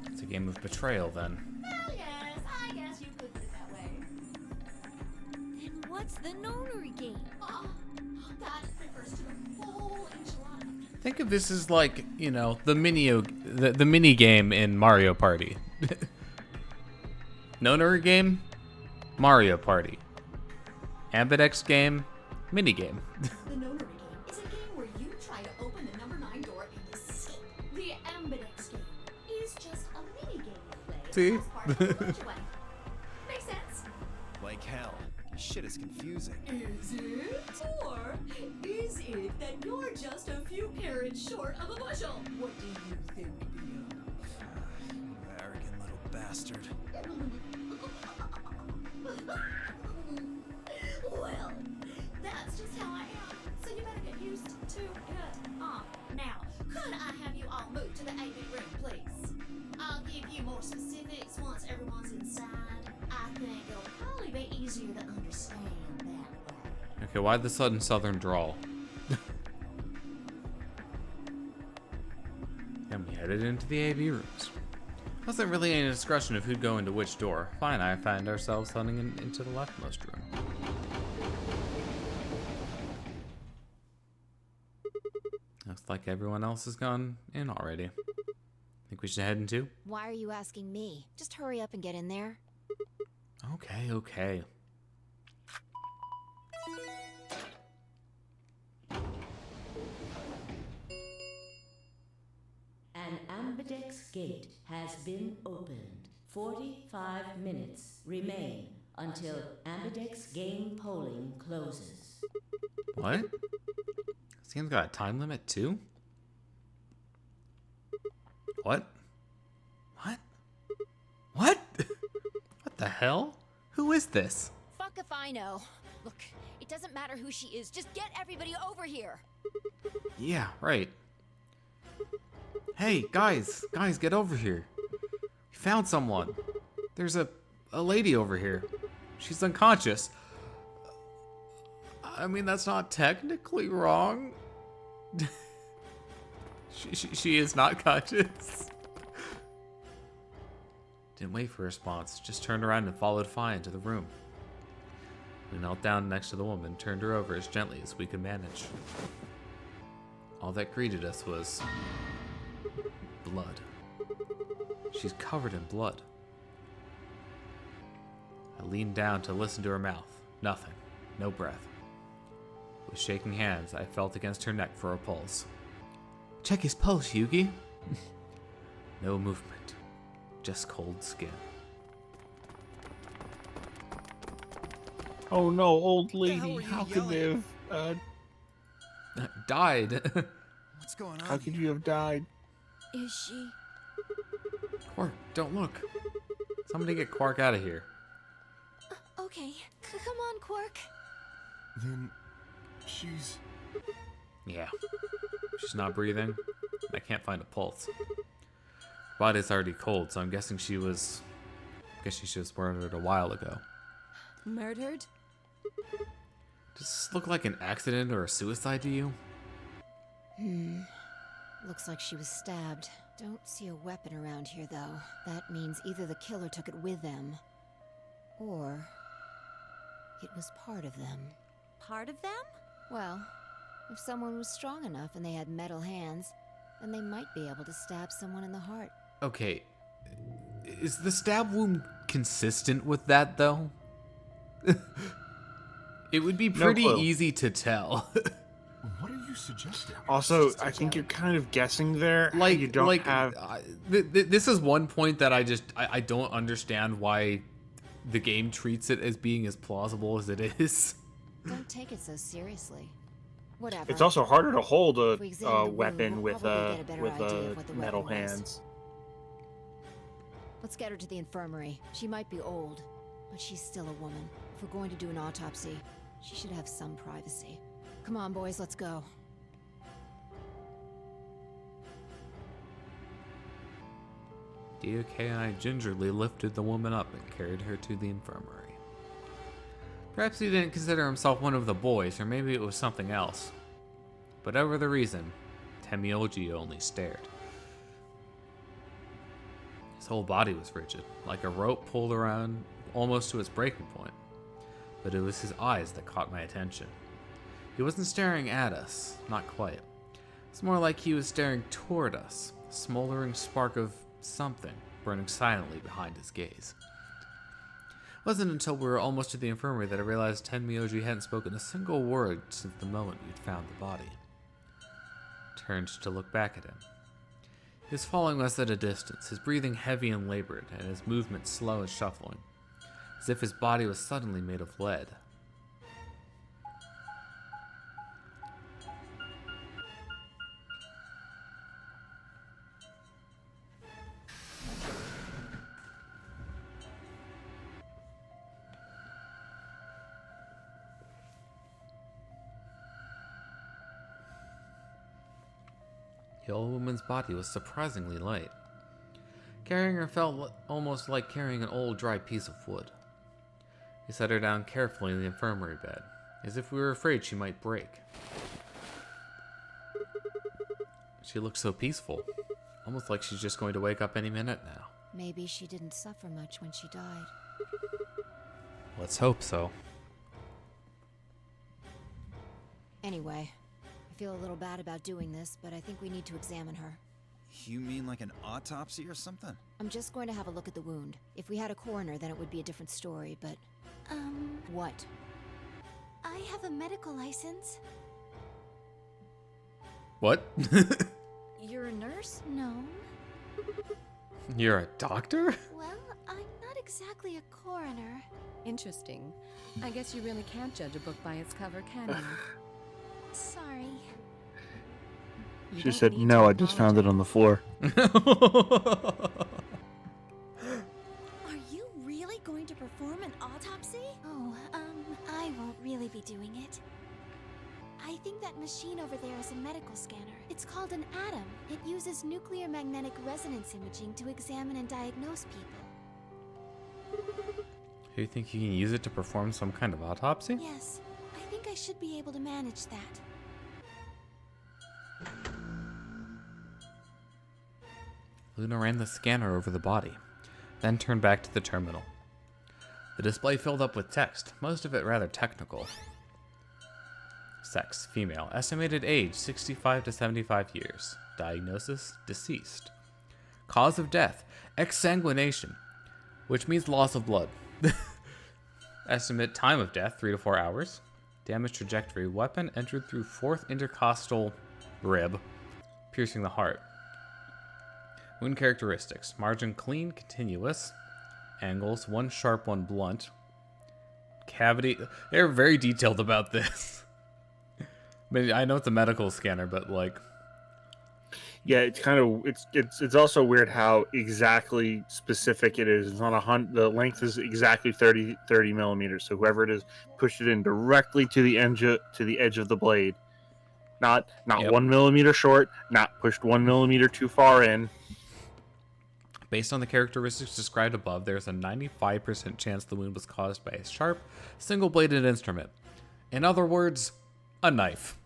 It's a game of betrayal, then. Well, yes, I guess you could put it that way. Then what's the Nonary Game? That refers to the whole enchilada. Think of this as like, you know, the mini game in Mario Party. Nonary game, Mario Party. AMBIDEX game, mini game. The Nonary Game is a game where you try to open the number 9 door and escape. The AMBIDEX Game is just a mini game you play See? as part of the graduate. Makes sense? Like hell. This shit is confusing. Is it? Or is it that you're just a few carrots short of a bushel? What do you think, Bio? You arrogant little bastard. Well, that's just how I am. So you better get used to it. Now, could I have you all move to the AB room, please? I'll give you more specifics once everyone's inside. I think it'll probably be easier to understand that way. Okay, why the sudden southern drawl? And we headed into the AB rooms. Wasn't really any discussion of who'd go into which door. Fine, I find ourselves heading into the leftmost room. Looks like everyone else has gone in already. Think we should head in too? Why are you asking me? Just hurry up and get in there. Okay, okay. An AMBIDEX gate has been opened. 45 minutes remain until AMBIDEX game polling closes. What? This game's got a time limit too? What? What? What? What the hell? Who is this? Fuck if I know. Look, it doesn't matter who she is. Just get everybody over here. Yeah, right. Hey, guys, get over here. We found someone. There's a lady over here. She's unconscious. I mean, that's not technically wrong. she is not conscious. Didn't wait for a response, just turned around and followed Fi into the room. We knelt down next to the woman, turned her over as gently as we could manage. All that greeted us was blood. She's covered in blood. I leaned down to listen to her mouth. Nothing. No breath. With shaking hands, I felt against her neck for a pulse. Check his pulse, Yugi. No movement. Just cold skin. Oh no, old hell lady. are you How could they have died? What's going on? How could you have died? Is she? Quark, don't look. Somebody get Quark out of here. Okay, come on, Quark. Then she's... Yeah. She's not breathing. I can't find a pulse. Her body's already cold, so I'm guessing she was murdered a while ago. Murdered? Does this look like an accident or a suicide to you? Looks like she was stabbed. Don't see a weapon around here, though. That means either the killer took it with them, or it was part of them. Part of them? Well, if someone was strong enough and they had metal hands, then they might be able to stab someone in the heart. Okay. Is the stab wound consistent with that, though? It would be pretty easy to tell. What are you suggesting? Also, I think you're kind of guessing there. Like, you don't have... this is one point that I don't understand why the game treats it as being as plausible as it is. Don't take it so seriously. Whatever. It's also harder to hold If we examine a the weapon wound, with we'll probably get a better idea of what the metal weapon was. hands. Let's get her to the infirmary. She might be old, but she's still a woman. If we're going to do an autopsy, she should have some privacy. Come on, boys, let's go. DOK and I gingerly lifted the woman up and carried her to the infirmary. Perhaps he didn't consider himself one of the boys, or maybe it was something else. Whatever the reason, Temioji only stared. His whole body was rigid, like a rope pulled around almost to its breaking point. But it was his eyes that caught my attention. He wasn't staring at us, not quite. It's more like he was staring toward us, a smoldering spark of something burning silently behind his gaze. It wasn't until we were almost to the infirmary that I realized Tenmyoji hadn't spoken a single word since the moment we'd found the body. Turned to look back at him. He was following us at a distance, his breathing heavy and labored, and his movements slow and shuffling, as if his body was suddenly made of lead. The old woman's body was surprisingly light. Carrying her felt almost like carrying an old, dry piece of wood. He set her down carefully in the infirmary bed, as if we were afraid she might break. She looked so peaceful, almost like she's just going to wake up any minute now. Maybe she didn't suffer much when she died. Let's hope so. Anyway, I feel a little bad about doing this, but I think we need to examine her. You mean like an autopsy or something? I'm just going to have a look at the wound. If we had a coroner, then it would be a different story, but... What? I have a medical license. What? You're a nurse? No. You're a doctor? Well, I'm not exactly a coroner. Interesting. I guess you really can't judge a book by its cover, can you? Sorry. She said, no, I just found it on the floor. Are you really going to perform perform an autopsy? Oh, I won't really be doing it. I think that machine over there is a medical scanner. It's called an ATOM. It uses nuclear magnetic resonance imaging to examine and diagnose people. Do you think you can use it to perform some kind of autopsy? Yes, I think I should be able to manage that. Luna ran the scanner over the body, then turned back to the terminal. The display filled up with text, most of it rather technical. Sex, female. Estimated age, 65 to 75 years. Diagnosis, deceased. Cause of death, exsanguination, which means loss of blood. Estimate time of death, 3 to 4 hours. Damage trajectory, weapon entered through 4th intercostal rib, piercing the heart. Wound characteristics, margin clean, continuous. Angles, 1 sharp, 1 blunt. Cavity, they're very detailed about this. I mean, I know it's a medical scanner, but like, yeah, it's kind of it's also weird how exactly specific it is. It's on the length is exactly 30 millimeters. So whoever it is pushed it in directly to the edge of the blade, not 1 millimeter short, not pushed 1 millimeter too far in. Based on the characteristics described above, there's a 95% chance the wound was caused by a sharp, single-bladed instrument. In other words, a knife.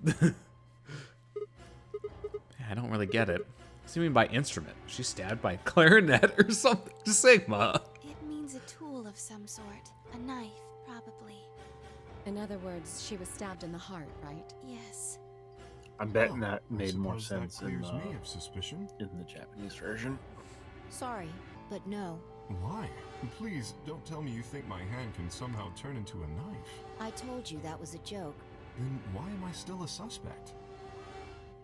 I don't really get it. What's do you mean by instrument? She's stabbed by a clarinet or something? Sigma. It means a tool of some sort. A knife, probably. In other words, she was stabbed in the heart, right? Yes. I'm betting that made more Suppose sense that clears me of suspicion. in the Japanese version. Sorry, but no. Why? Please, don't tell me you think my hand can somehow turn into a knife. I told you that was a joke. Then why am I still a suspect?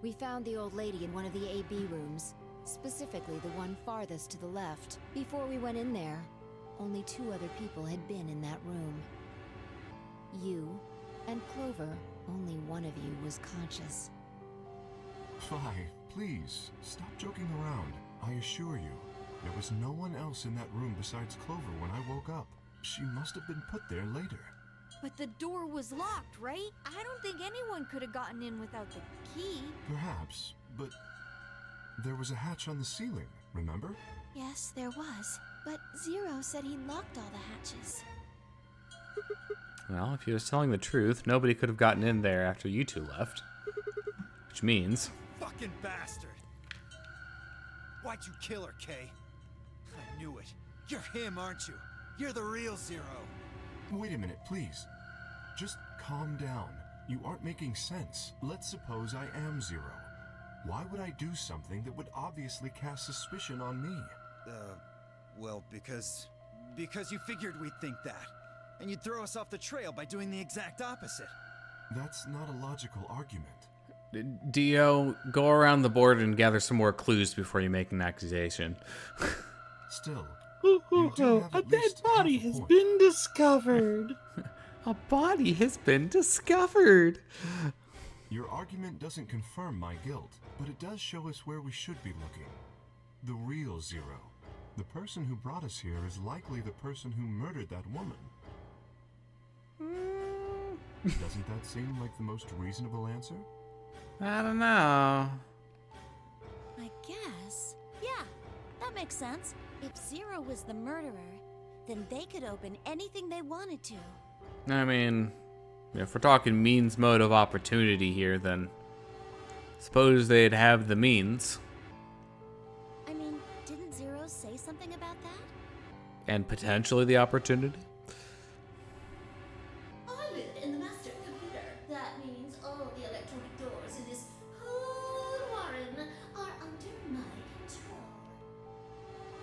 We found the old lady in one of the AB rooms, specifically the one farthest to the left. Before we went in there, only 2 other people had been in that room. You and Clover. Only one of you was conscious. Fi, please, stop joking around. I assure you, there was no one else in that room besides Clover when I woke up. She must have been put there later. But the door was locked, right? I don't think anyone could have gotten in without the key. Perhaps, but there was a hatch on the ceiling, remember? Yes, there was. But Zero said he locked all the hatches. Well, if he was telling the truth, nobody could have gotten in there after you 2 left. Which means... Fucking bastard! Why'd you kill her, Kay? I knew it. You're him, aren't you? You're the real Zero. Wait a minute, please. Just calm down. You aren't making sense. Let's suppose I am Zero. Why would I do something that would obviously cast suspicion on me? Well, because you figured we'd think that. And you'd throw us off the trail by doing the exact opposite. That's not a logical argument. Dio, go around the board and gather some more clues before you make an accusation. Still, A dead body has been discovered. A body has been discovered. Your argument doesn't confirm my guilt, but it does show us where we should be looking. The real Zero. The person who brought us here is likely the person who murdered that woman. Doesn't that seem like the most reasonable answer? I don't know. I guess. Yeah, that makes sense. If Zero was the murderer, then they could open anything they wanted to. I mean, if we're talking means, mode of opportunity here, then suppose they'd have the means. I mean, didn't Zero say something about that? And potentially the opportunity. I live in the master computer. That means all the electronic doors in this whole warren are under my control.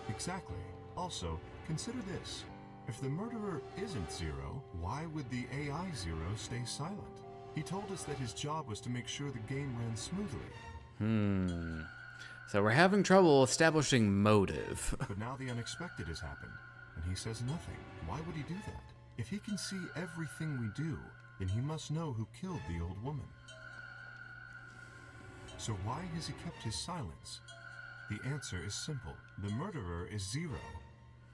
Exactly. Also, consider this. If the murderer isn't Zero, why would the AI Zero stay silent? He told us that his job was to make sure the game ran smoothly. So we're having trouble establishing motive. But now the unexpected has happened, and he says nothing. Why would he do that? If he can see everything we do, then he must know who killed the old woman. So why has he kept his silence? The answer is simple. The murderer is Zero.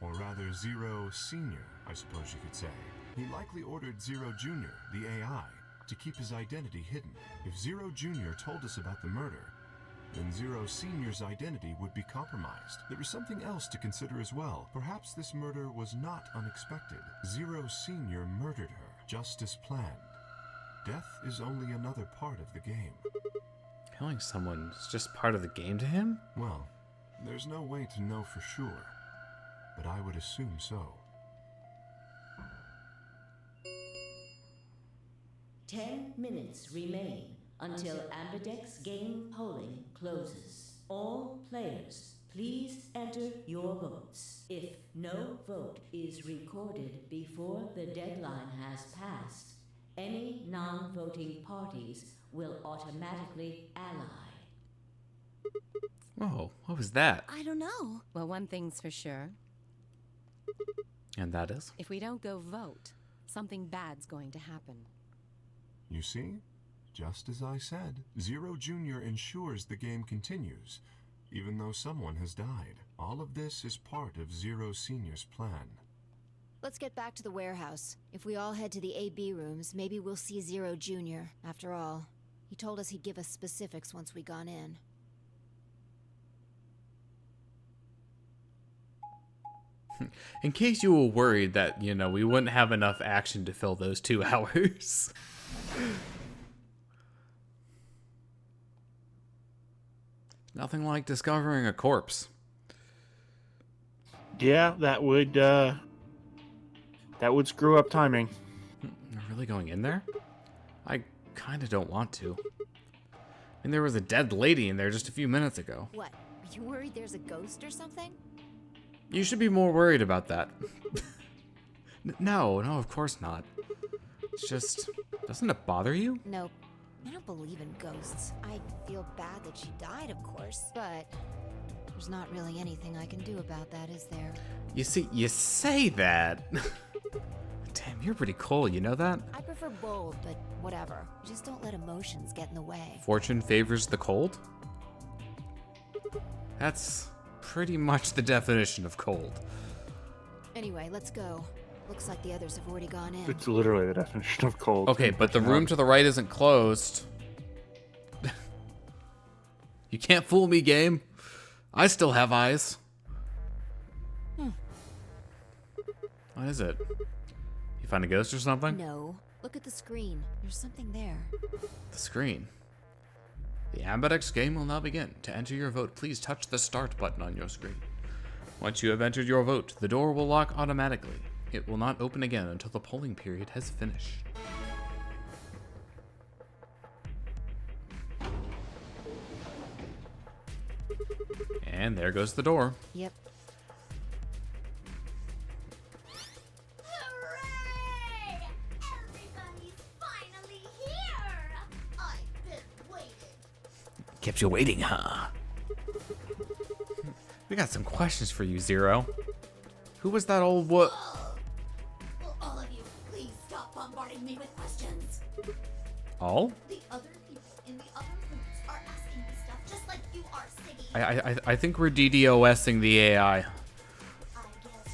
Or rather, Zero Senior, I suppose you could say. He likely ordered Zero Junior, the AI, to keep his identity hidden. If Zero Junior told us about the murder, then Zero Senior's identity would be compromised. There is something else to consider as well. Perhaps this murder was not unexpected. Zero Senior murdered her, just as planned. Death is only another part of the game. Killing someone is just part of the game to him? Well, there's no way to know for sure, but I would assume so. 10 minutes remain until AMBIDEX Game polling closes. All players, please enter your votes. If no vote is recorded before the deadline has passed, any non-voting parties will automatically ally. Oh, what was that? I don't know. Well, one thing's for sure. And that is? If we don't go vote, something bad's going to happen. You see? Just as I said, Zero Junior ensures the game continues, even though someone has died. All of this is part of Zero Senior's plan. Let's get back to the warehouse. If we all head to the AB rooms, maybe we'll see Zero Junior. After all, he told us he'd give us specifics once we gone in. In case you were worried that, you know, we wouldn't have enough action to fill those 2 hours. Nothing like discovering a corpse. Yeah, that would screw up timing. You're really going in there? I kind of don't want to. I mean, there was a dead lady in there just a few minutes ago. What? Are you worried there's a ghost or something? You should be more worried about that. No, of course not. It's just, doesn't it bother you? Nope. I don't believe in ghosts. I feel bad that she died, of course, but there's not really anything I can do about that, is there? You see, you say that. Damn, you're pretty cool, you know that? I prefer bold, but whatever. Just don't let emotions get in the way. Fortune favors the cold? That's pretty much the definition of cold. Anyway, let's go. Looks like the others have already gone in. It's literally the definition of cold. Okay, but the room to the right isn't closed. You can't fool me, game. I still have eyes. What is it? You find a ghost or something? No. Look at the screen. There's something there. The screen. The AMBIDEX game will now begin. To enter your vote, please touch the start button on your screen. Once you have entered your vote, the door will lock automatically. It will not open again until the polling period has finished. And there goes the door. Yep. Hooray! Everybody's finally here! I've been waiting. Kept you waiting, huh? We got some questions for you, Zero. Who was that old what? Will all of you please stop bombarding me with questions? All? The other people in the other rooms are asking me stuff just like you are, Siggy. I think we're DDoSing the AI. I guess you probably can't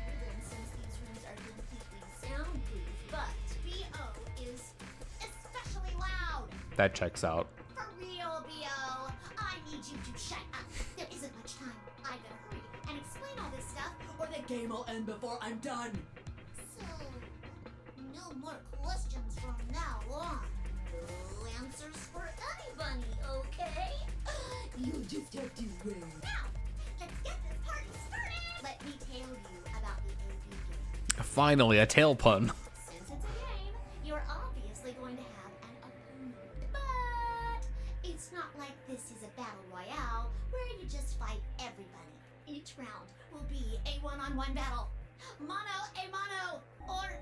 hear them since these rooms are completely soundproof, but BO is especially loud. That checks out. For real, BO. I need you to shut up. There isn't much time. I gotta hurry and explain all this stuff, or the game will end before I'm done. So, no more questions from now on. No answers for anybody, okay? You just have to wait. Now, let's get this party started. Let me tell you about the AB game. Finally, a tail pun. Since it's a game, you're obviously going to have an opponent. But it's not like this is a battle royale where you just fight everybody. Each round will be a one-on-one battle. Mono a mono, or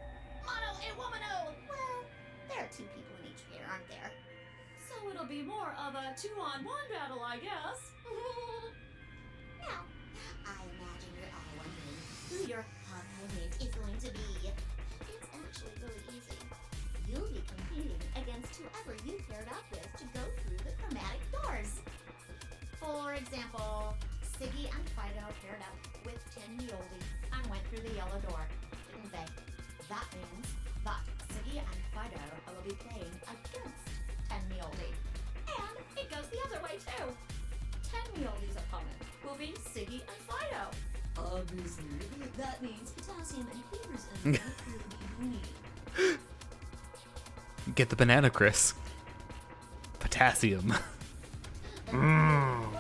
mono a womano. Well, there are 2 people in each pair, aren't there? So it'll be more of a 2-on-1 battle, I guess. Now, I imagine you're all wondering who your opponent is going to be. It's actually really easy. You'll be competing against whoever you paired up with to go through the chromatic doors. For example, Siggy and Fido paired up with 10 Yoldi and went through the yellow door, didn't they? That means that Siggy and Fido will be playing against 10 Yoldi. And it goes the other way too. 10 Yoldi's opponent will be Siggy and Fido. Obviously, that means potassium and fevers and will be need. Get the banana, Chris. Potassium.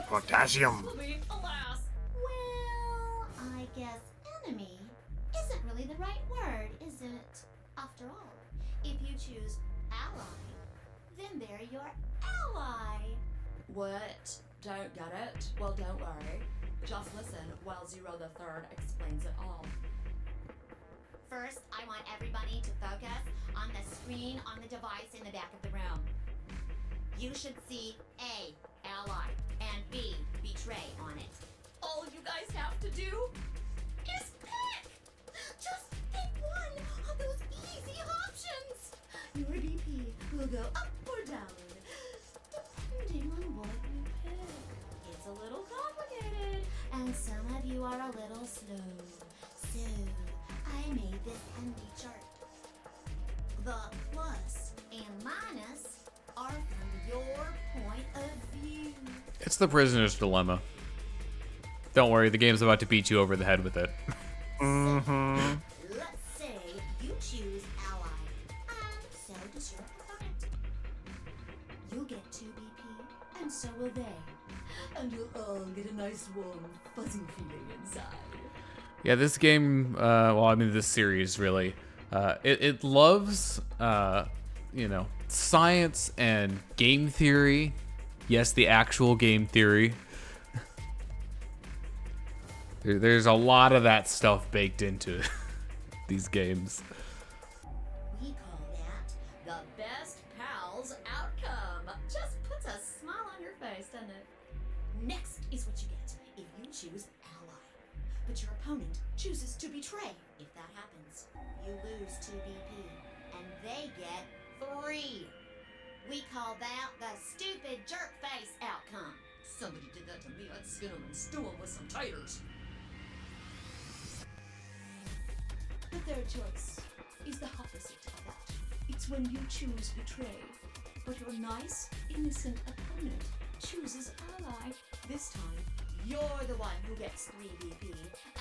Potassium. Alas. Well, I guess enemy isn't really the right word, is it? After all, if you choose ally, then they're your ally. What? Don't get it? Well, don't worry. Just listen while Zero the Third explains it all. First, I want everybody to focus on the screen on the device in the back of the room. You should see A, ally, and B, betray on it. All you guys have to do is pick! Just pick one of those easy options. Your BP will go up or down, depending on what you pick. It's a little complicated, and some of you are a little slow. So, I made this handy chart. The plus and minus are from your point of view. It's the prisoner's dilemma. Don't worry, the game's about to beat you over the head with it. Mm-hmm. Let's say you choose ally, and so does your opponent. You'll get 2 BP, and so will they. And you'll all get a nice warm, fuzzy feeling inside. Yeah, this game, well, I mean, this series really, it loves, you know, science and game theory. Yes, the actual game theory. There's a lot of that stuff baked into these games. We call that the best pals outcome. Just puts a smile on your face, doesn't it? Next is what you get if you choose ally. But your opponent chooses to betray. If that happens, you lose 2 BP, and they get 3. We call that the stupid jerk face outcome. somebody did that to me, I'd skin them and stew them with some taters. The third choice is the opposite of that. It's when you choose betray, but your nice, innocent opponent chooses ally. This time, you're the one who gets 3 BP,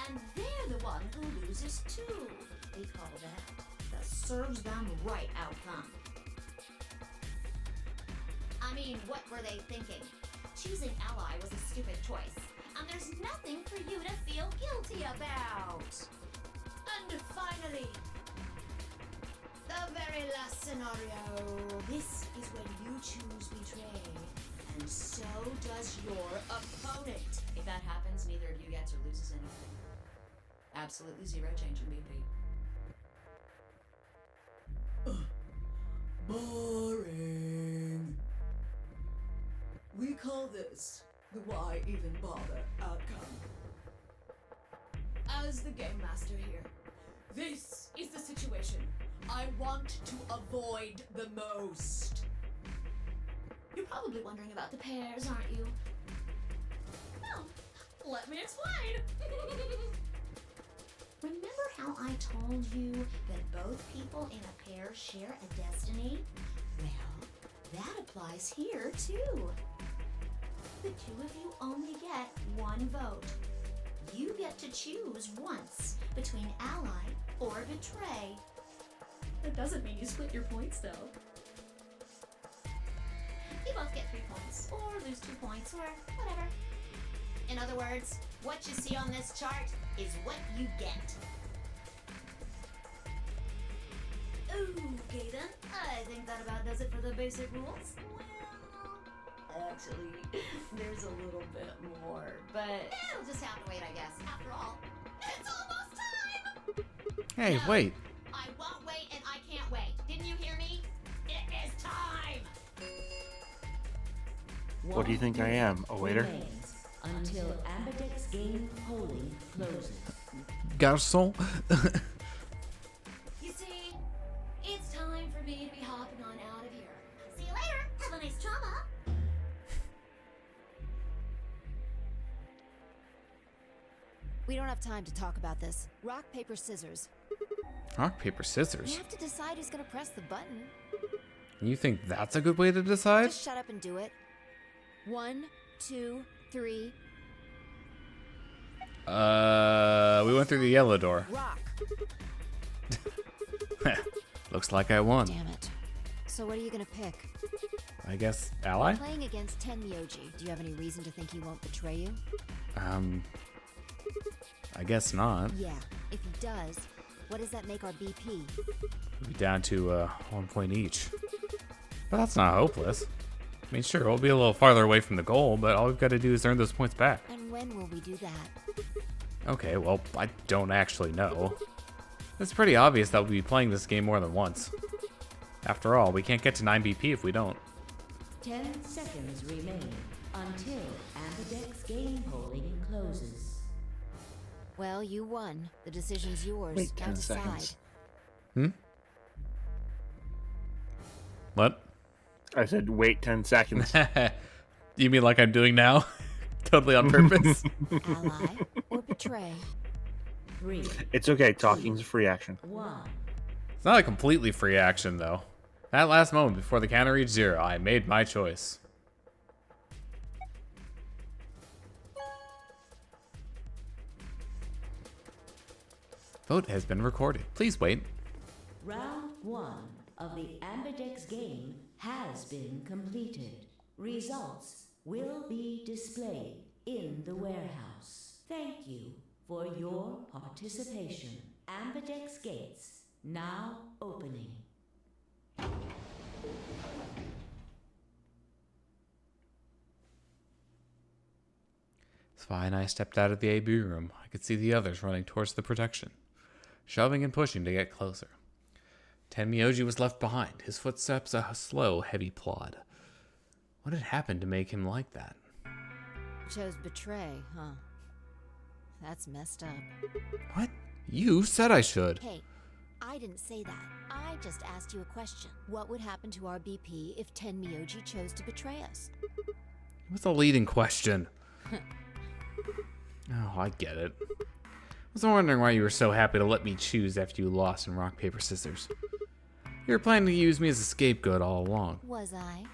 and they're the one who loses 2. We call that the serves them right outcome. I mean, what were they thinking? Choosing ally was a stupid choice, and there's nothing for you to feel guilty about. And finally, the very last scenario. This is when you choose betray, and so does your opponent. If that happens, neither of you gets or loses anything. Absolutely zero change in BP. Boring. We call this the why even bother outcome. As the game master here, this is the situation I want to avoid the most. You're probably wondering about the pairs, aren't you? Well, let me explain. Remember how I told you that both people in a pair share a destiny? Well, that applies here too. The two of you only get 1 vote. You get to choose once between ally or betray. That doesn't mean you split your points, though. You both get 3 points, or lose 2 points, or whatever. In other words, what you see on this chart is what you get. Okay then, I think that about does it for the basic rules. Well, actually, there's a little bit more, but it'll just have to wait, I guess. After all, it's almost time! Hey, No, wait. I won't wait and I can't wait. Didn't you hear me? It is time! What do you think I am, a waiter? Until AMBIDEX Game polling closes. Garçon. You see, it's time for me to be hopping on out of here. See you later. Have a nice trauma. We don't have time to talk about this. Rock, paper, scissors. Rock, paper, We scissors. have to decide who's gonna press the button. You think that's a good way to decide? Just shut up and do it. 1, 2, 3. We went through the yellow door. Rock. Looks like I won. Damn it. So what are you gonna pick? I guess ally? Playing against Tenmyoji, do you have any reason to think he won't betray you? I guess not. Yeah, if he does, what does that make our BP? We'll be down to 1 point each. But that's not hopeless. I mean, sure, we'll be a little farther away from the goal, but all we've got to do is earn those points back. And when will we do that? Okay, well, I don't actually know. It's pretty obvious that we'll be playing this game more than once. After all, we can't get to 9 BP if we don't. 10 seconds remain until AMBIDEX game polling closes. Well, you won. The decision's yours. Wait, Now 10 decide. seconds. What? I said wait 10 seconds. You mean like I'm doing now? Totally on purpose. Ally or betray? 3, It's okay. Talking's a free action. 1. It's not a completely free action, though. That last moment before the counter reached 0, I made my choice. Vote has been recorded. Please wait. Round 1 of the AMBIDEX game has been completed. Results will be displayed in the warehouse. Thank you for your participation. AMBIDEX gates now opening. Spy and I stepped out of the AB room. I could see the others running towards the protection, shoving and pushing to get closer. Tenmyoji was left behind, his footsteps a slow, heavy plod. What had happened to make him like that? Chose betray, huh? That's messed up. What? You said I should. Hey, I didn't say that. I just asked you a question. What would happen to our BP if Tenmyoji chose to betray us? What's a leading question? Oh, I get it. I was wondering why you were so happy to let me choose after you lost in rock, paper, scissors. You were planning to use me as a scapegoat all along. Was I?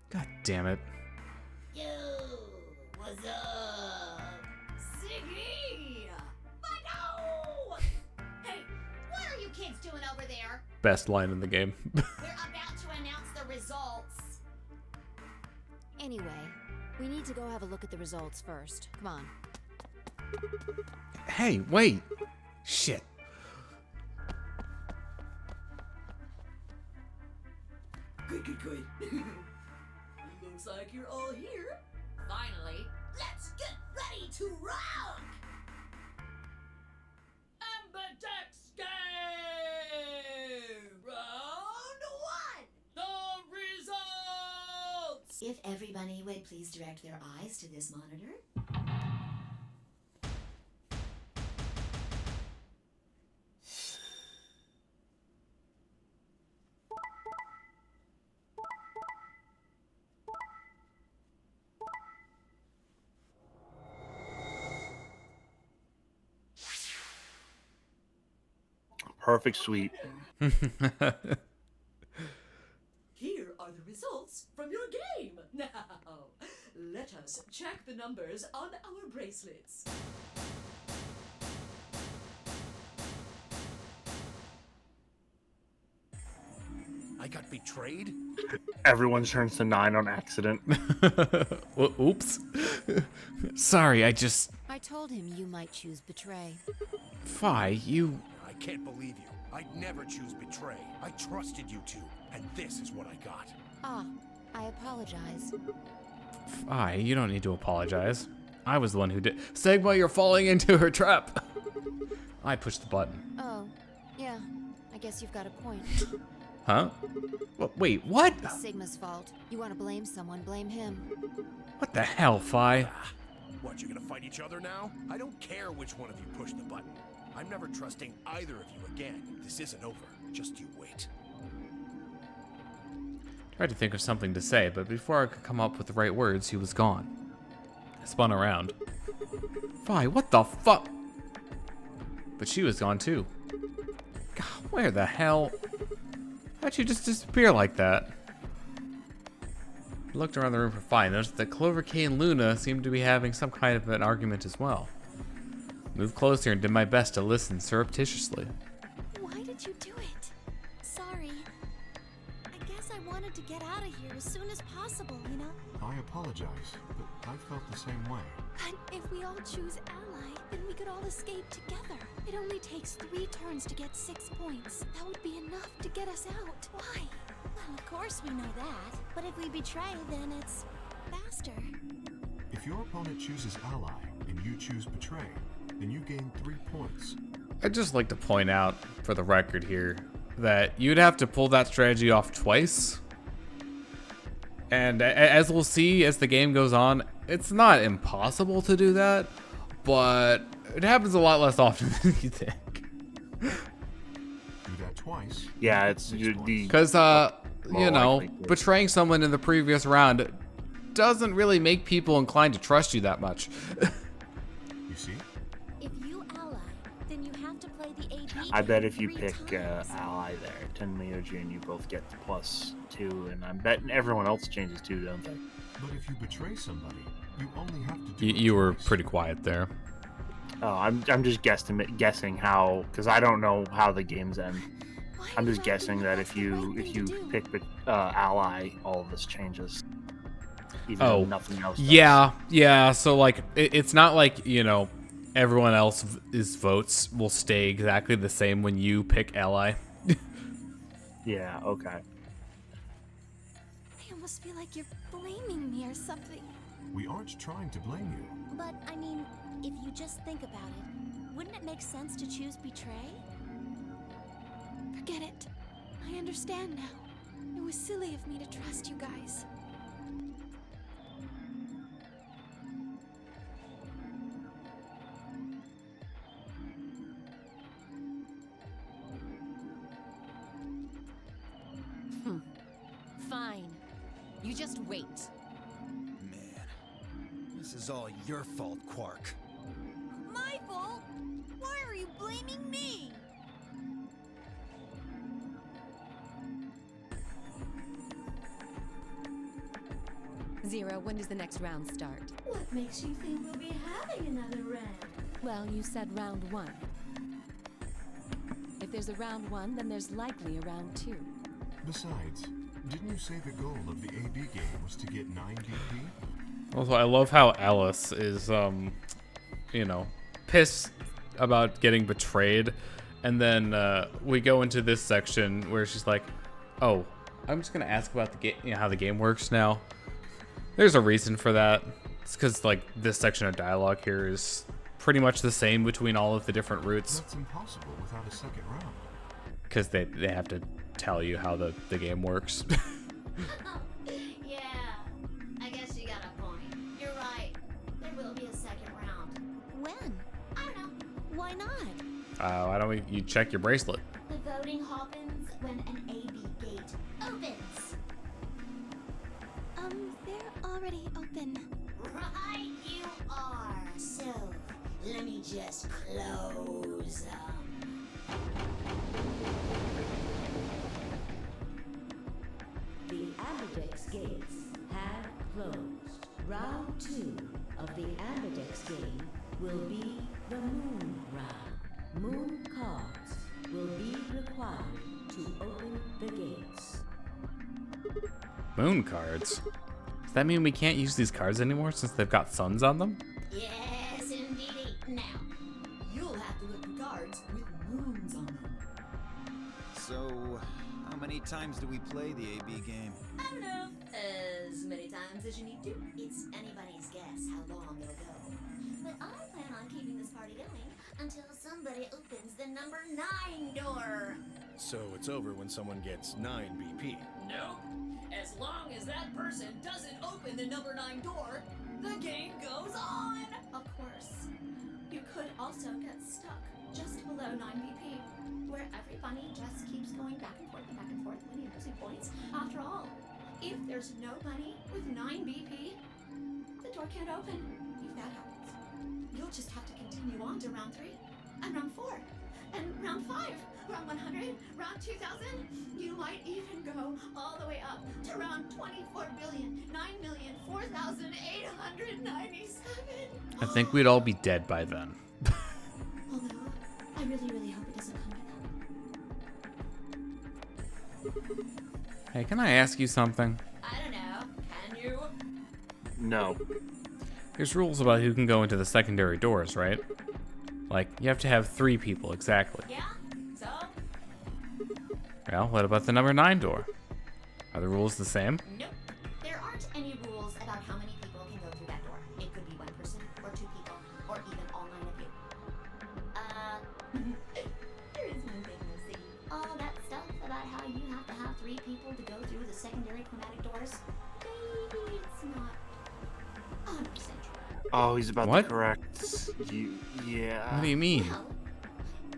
God damn it. Yo, what's up? Siggy! Fido! Hey, what are you kids doing over there? Best line in the game. We're about to announce the results. Anyway, we need to go have a look at the results first. Come on. Hey, wait. Shit. Good. Looks like you're all here. Finally. Let's get ready to rock! AMBIDEX Game! Round 1! The results! If everybody would please direct their eyes to this monitor. Perfect sweep. Here are the results from your game. Now, let us check the numbers on our bracelets. I got betrayed? Everyone turns to 9 on accident. Oops. Sorry, I told him you might choose betray. Fi, you... I can't believe you. I'd never choose betray. I trusted you two, and this is what I got. Ah, I apologize. Fi, you don't need to apologize. I was the one who did... Sigma, you're falling into her trap! I pushed the button. Oh, yeah. I guess you've got a point. Huh? Wait, what? It's Sigma's fault. You want to blame someone, blame him. What the hell, Fi? What, you gonna fight each other now? I don't care which one of you pushed the button. I'm never trusting either of you again. This isn't over. Just you wait. Tried to think of something to say, but before I could come up with the right words, he was gone. I spun around. Vi, what the fuck? But she was gone too. God, where the hell? How'd you just disappear like that? I looked around the room for Vi and noticed that Clover K and Luna seemed to be having some kind of an argument as well. Moved closer and did my best to listen surreptitiously. Why did you do it? Sorry. I guess I wanted to get out of here as soon as possible, you know? I apologize, but I felt the same way. But if we all choose ally, then we could all escape together. It only takes 3 turns to get 6 points. That would be enough to get us out. Why? Well, of course we know that. But if we betray, then it's faster. If your opponent chooses ally and you choose betray, then you gain 3 points. I'd just like to point out, for the record here, that you'd have to pull that strategy off twice. And as we'll see as the game goes on, it's not impossible to do that, but it happens a lot less often than you think. Do that twice. Yeah, it's the because you know, betraying someone in the previous round doesn't really make people inclined to trust you that much. You see? If you ally, then you have to play the AB. I bet if you pick ally there, Tenmyoji and you both get the +2, and I'm betting everyone else changes too, don't they? But if you betray somebody, you only have to do You were pretty quiet there. Oh, I'm just guessing how, because I don't know how the games end. I'm just guessing that if you pick ally, all of this changes. Even though nothing else does. Yeah. So like, it's not like, you know, everyone else's votes will stay exactly the same when you pick ally. Yeah. Okay. I almost feel like you're blaming me or something. We aren't trying to blame you. But, I mean, if you just think about it, wouldn't it make sense to choose betray? Forget it. I understand now. It was silly of me to trust you guys. Fine. You just wait. Man, this is all your fault, Quark. My fault? Why are you blaming me? Zero, when does the next round start? What makes you think we'll be having another round? Well, you said round 1. If there's a round 1, then there's likely a round 2. Besides, didn't you say the goal of the AB game was to get 9 BP? Also, I love how Alice is, you know, pissed about getting betrayed, and then we go into this section where she's like, "Oh, I'm just gonna ask about the game, you know, how the game works now." There's a reason for that. It's because like this section of dialogue here is pretty much the same between all of the different routes. That's impossible without a second round. Because they have to tell you how the game works. Yeah, I guess you got a point. You're right. There will be a second round. When? I don't know. Why not? Why don't you check your bracelet? The voting happens when an AB gate opens. They're already open. Right you are. So, let me just close them. The AMBIDEX gates have closed. Round 2 of the AMBIDEX game will be the Moon round. Moon cards will be required to open the gates. Moon cards? Does that mean we can't use these cards anymore since they've got suns on them? Yes, indeedy. Now, you'll have to look for cards with moons on them. So, how many times do we play the AB game? I don't know. As many times as you need to. It's anybody's guess how long it'll go. But I plan on keeping this party going until somebody opens the number 9 door. So it's over when someone gets 9 BP. Nope. As long as that person doesn't open the number 9 door, the game goes on. Of course. You could also get stuck just below 9 BP, where every bunny just keeps going back and forth, winning and losing points. After all, if there's no bunny with 9 BP, the door can't open if that happens. you'll just have to continue on to round 3, and round 4, and round 5, round 100, round 2000. You might even go all the way up to round 24,9,004,897. I think we'd all be dead by then. Although, I really hope it doesn't come to that. Hey, can I ask you something? I don't know. Can you? No. There's rules about who can go into the secondary doors, right? Like, you have to have 3 people exactly. Yeah? So? Well, what about the number 9 door? Are the rules the same? Nope. There aren't any rules about how many people can go through that door. It could be 1 person, or 2 people, or even all 9 of you. There is one thing, Lucy. All that stuff about how you have to have 3 people to go through the secondary chromatic doors, maybe it's not 100% true. Oh, he's about What? to correct you. Yeah. What do you mean? Well,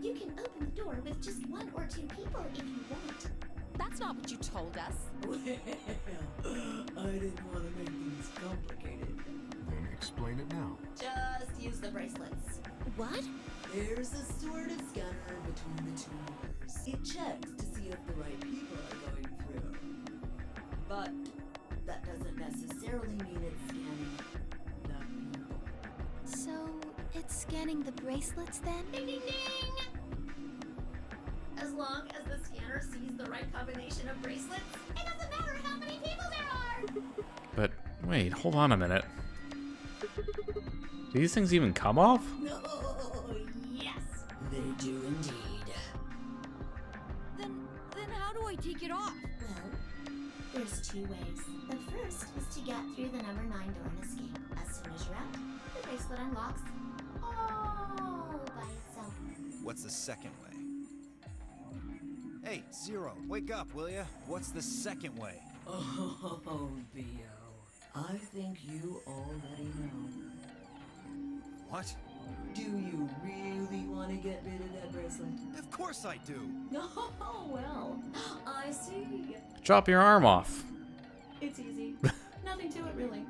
you can open the door with just 1 or 2 people if you want. That's not what you told us. Well, I didn't want to make things complicated. Then explain it now. Just use the bracelets. What? There's a sort of scanner between the 2 doors. It checks to see if the right people are going through. But that doesn't necessarily mean it's scanning the people. So, it's scanning the bracelets then? Ding ding ding! As long as the scanner sees the right combination of bracelets, it doesn't matter how many people there are! But, wait, hold on a minute. Do these things even come off? No, yes! They do indeed. Then how do I take it off? Well, there's 2 ways. The first is to get through the number 9 door and escape. As soon as you're out, the bracelet unlocks all by itself. What's the second way? Hey, Zero, wake up, will ya? What's the second way? Oh, Theo. I think you already know. What? Do you really want to get rid of that bracelet? Of course I do. Oh, well, I see. Chop your arm off. It's easy. Nothing to it, really.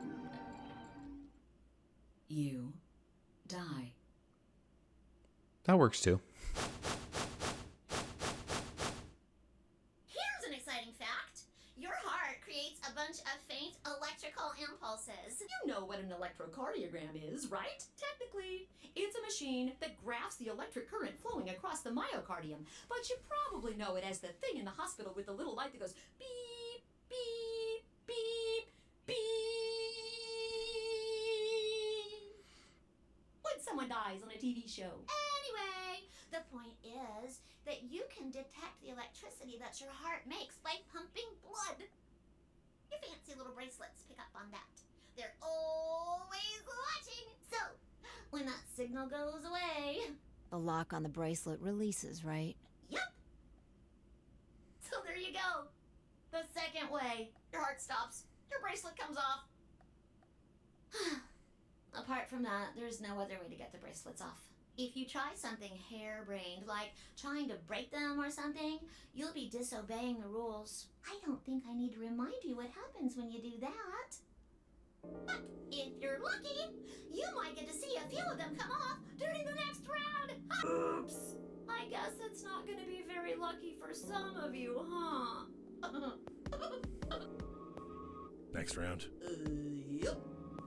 You die. That works too. Here's an exciting fact. Your heart creates a bunch of faint electrical impulses. You know what an electrocardiogram is, right? Technically, it's a machine that graphs the electric current flowing across the myocardium. But you probably know it as the thing in the hospital with the little light that goes beep, beep, beep, beep. When someone dies on a TV show. Anyway, the point is that you can detect the electricity that your heart makes by pumping blood. Your fancy little bracelets pick up on that. They're always watching. So, when that signal goes away... The lock on the bracelet releases, right? Yep. So there you go. The second way. Your heart stops. Your bracelet comes off. Apart from that, there's no other way to get the bracelets off. If you try something harebrained, like trying to break them or something, you'll be disobeying the rules. I don't think I need to remind you what happens when you do that. But if you're lucky, you might get to see a few of them come off during the next round. Oops. I guess it's not going to be very lucky for some of you, huh? Next round. Yep.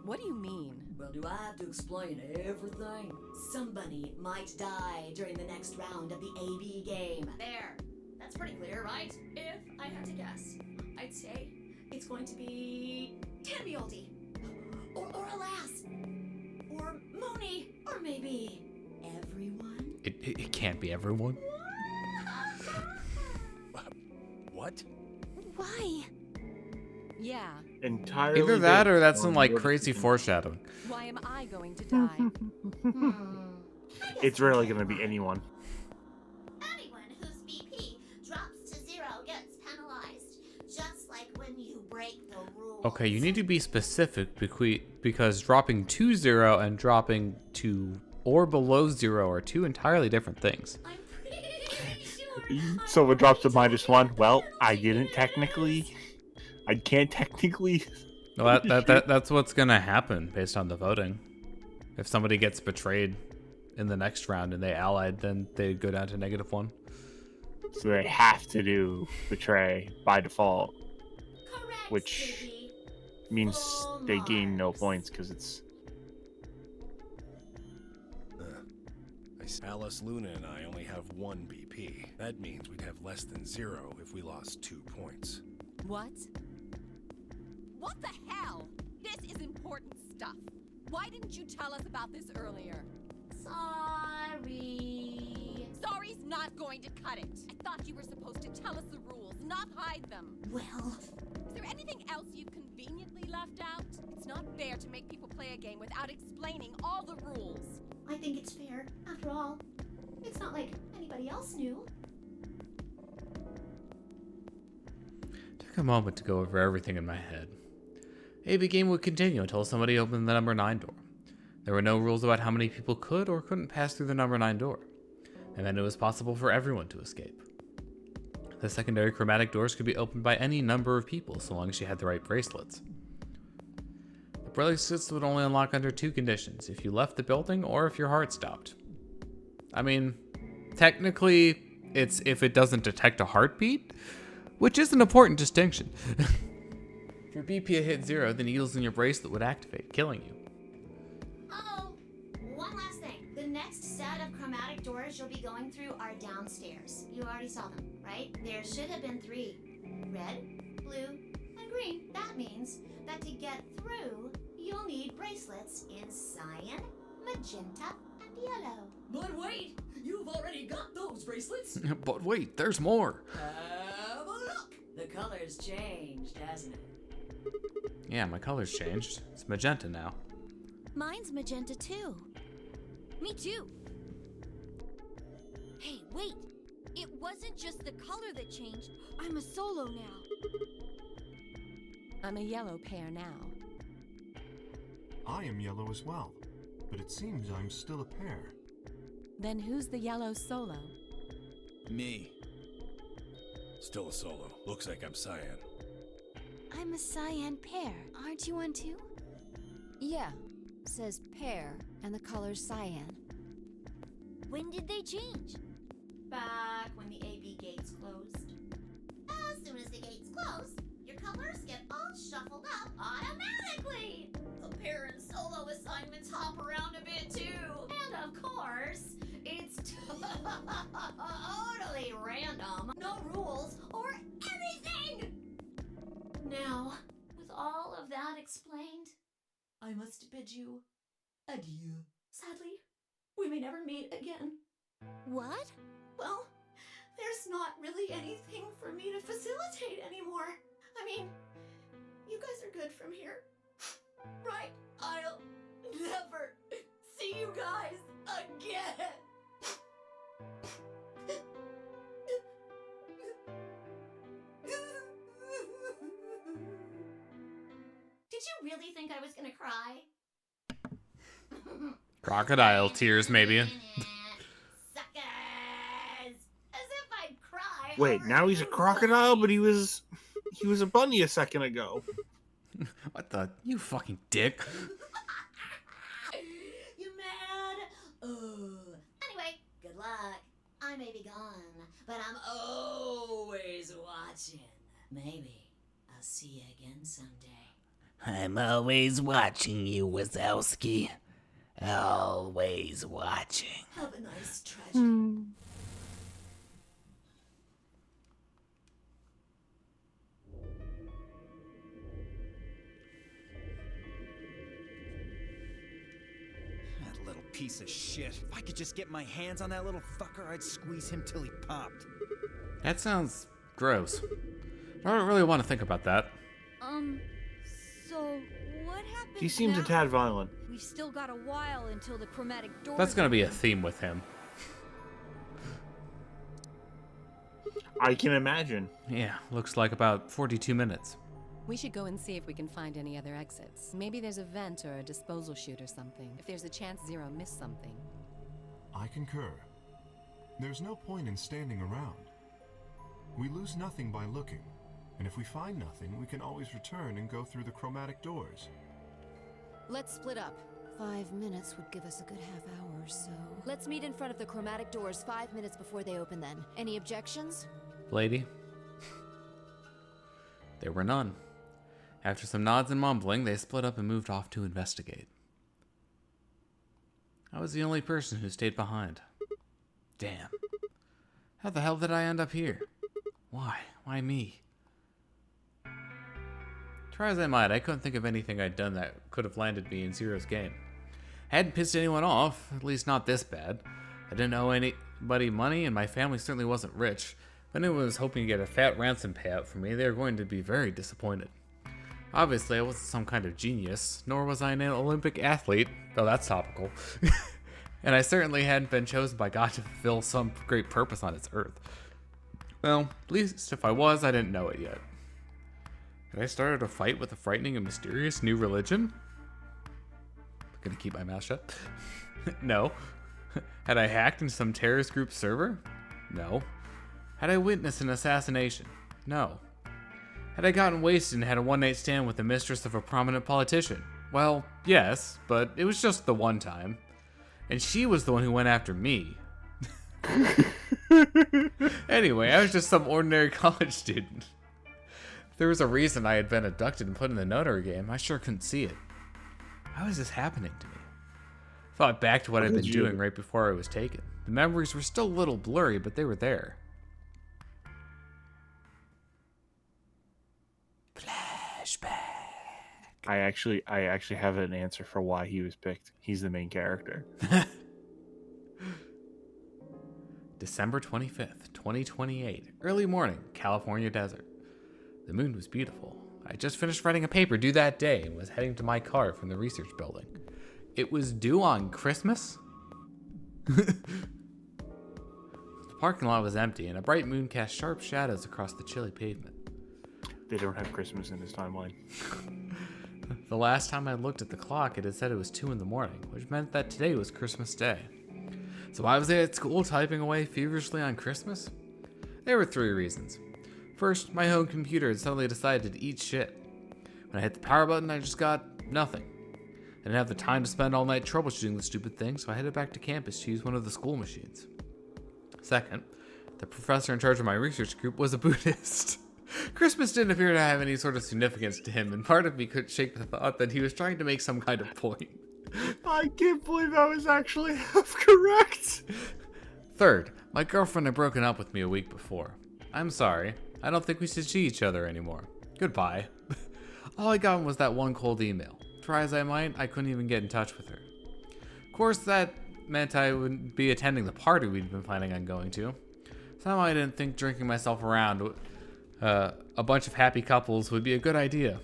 What do you mean? Well, do I have to explain everything? Somebody might die during the next round of the AB game. There. That's pretty clear, right? If I had to guess, I'd say it's going to be Tambioldi. Or Alas. Or Mooney. Or maybe everyone. It can't be everyone. What? Why? Yeah. Entirely. Either that or that's based some on like your crazy decision. foreshadowing. Why am I going to die? It's rarely going to be anyone. Anyone whose BP drops to 0 gets penalized, just like when you break the rules. Okay, you need to be specific because dropping to 0 and dropping to or below 0 are 2 entirely different things. I'm pretty sure. Someone drops a -1. Well, I didn't technically. I can't technically. Well, that's what's gonna happen based on the voting. If somebody gets betrayed in the next round and they allied, then they go down to -1. So they have to do betray by default, which means they gain no points because it's. Alice, Luna, and I only have 1 BP. That means we'd have less than 0 if we lost 2 points. What? What the hell? This is important stuff. Why didn't you tell us about this earlier? Sorry. Sorry's not going to cut it. I thought you were supposed to tell us the rules, not hide them. Well... Is there anything else you've conveniently left out? It's not fair to make people play a game without explaining all the rules. I think it's fair. After all, it's not like anybody else knew. Took a moment to go over everything in my head. AB game would continue until somebody opened the number 9 door. There were no rules about how many people could or couldn't pass through the number 9 door, and then it was possible for everyone to escape. The secondary chromatic doors could be opened by any number of people so long as you had the right bracelets. The bracelets would only unlock under 2 conditions: if you left the building or if your heart stopped. I mean, technically, it's if it doesn't detect a heartbeat, which is an important distinction. If your BP had hit 0, the needles in your bracelet would activate, killing you. Oh, one last thing. The next set of chromatic doors you'll be going through are downstairs. You already saw them, right? There should have been 3. Red, blue, and green. That means that to get through, you'll need bracelets in cyan, magenta, and yellow. But wait, you've already got those bracelets. But wait, there's more. Have a look. The color's changed, hasn't it? Yeah, my color's changed. It's magenta now. Mine's magenta too. Me too. Hey, wait. It wasn't just the color that changed. I'm a solo now. I'm a yellow pair now. I am yellow as well, but it seems I'm still a pair. Then who's the yellow solo? Me. Still a solo. Looks like I'm cyan. I'm a cyan pair. Aren't you one too? Yeah, says pear, and the color's cyan. When did they change? Back when the AB gates closed. As soon as the gates close, your colors get all shuffled up automatically. The pair and solo assignments hop around a bit too. And of course, it's totally random. No rules or anything. Now, with all of that explained, I must bid you adieu. Sadly, we may never meet again. What? Well, there's not really anything for me to facilitate anymore. I mean, you guys are good from here, right? I'll never see you guys again. Did you really think I was gonna cry? Crocodile tears, maybe. Suckers! As if I'd cry. Wait, now he's a crocodile, but he was a bunny a second ago. What the? You fucking dick. You mad? Anyway, good luck. I may be gone, but I'm always watching. Maybe I'll see you again someday. I'm always watching you, Wazowski. Always watching. Have a nice tragedy. That little piece of shit. If I could just get my hands on that little fucker, I'd squeeze him till he popped. That sounds gross. I don't really want to think about that. So what happens He seems now? a tad violent. We've still got a while until the chromatic doors. That's gonna be a theme with him. I can imagine. Yeah, looks like about 42 minutes. We should go and see if we can find any other exits. Maybe there's a vent or a disposal chute or something. If there's a chance Zero missed something. I concur. There's no point in standing around. We lose nothing by looking, and if we find nothing, we can always return and go through the chromatic doors. Let's split up. 5 minutes would give us a good half hour, so... Let's meet in front of the Chromatic Doors 5 minutes before they open then. Any objections? Lady? There were none. After some nods and mumbling, they split up and moved off to investigate. I was the only person who stayed behind. Damn. How the hell did I end up here? Why? Why me? Try as I might, I couldn't think of anything I'd done that could have landed me in Zero's game. I hadn't pissed anyone off, at least not this bad. I didn't owe anybody money, and my family certainly wasn't rich. If anyone was hoping to get a fat ransom payout from me, they were going to be very disappointed. Obviously, I wasn't some kind of genius, nor was I an Olympic athlete, though that's topical. And I certainly hadn't been chosen by God to fulfill some great purpose on its earth. Well, at least if I was, I didn't know it yet. Had I started a fight with a frightening and mysterious new religion? Gonna keep my mouth shut? No. Had I hacked into some terrorist group server? No. Had I witnessed an assassination? No. Had I gotten wasted and had a one-night stand with the mistress of a prominent politician? Well, yes, but it was just the one time. And she was the one who went after me. Anyway, I was just some ordinary college student. If there was a reason I had been abducted and put in the Nonary Game, I sure couldn't see it. How was this happening to me? I thought back to what I'd been doing right before I was taken. The memories were still a little blurry, but they were there. Flashback. I actually have an answer for why he was picked. He's the main character. December 25th, 2028. Early morning, California desert. The moon was beautiful. I had just finished writing a paper due that day and was heading to my car from the research building. It was due on Christmas? The parking lot was empty and a bright moon cast sharp shadows across the chilly pavement. They don't have Christmas in this timeline. The last time I looked at the clock, it had said it was 2 in the morning, which meant that today was Christmas Day. So why was I at school typing away feverishly on Christmas? There were 3 reasons. First, my home computer had suddenly decided to eat shit. When I hit the power button, I just got nothing. I didn't have the time to spend all night troubleshooting the stupid thing, so I headed back to campus to use one of the school machines. Second, the professor in charge of my research group was a Buddhist. Christmas didn't appear to have any sort of significance to him, and part of me couldn't shake the thought that he was trying to make some kind of point. I can't believe I was actually half correct. Third, my girlfriend had broken up with me a week before. I'm sorry. I don't think we should see each other anymore. Goodbye. All I got was that one cold email. Try as I might, I couldn't even get in touch with her. Of course, that meant I wouldn't be attending the party we'd been planning on going to. Somehow I didn't think drinking myself around a bunch of happy couples would be a good idea.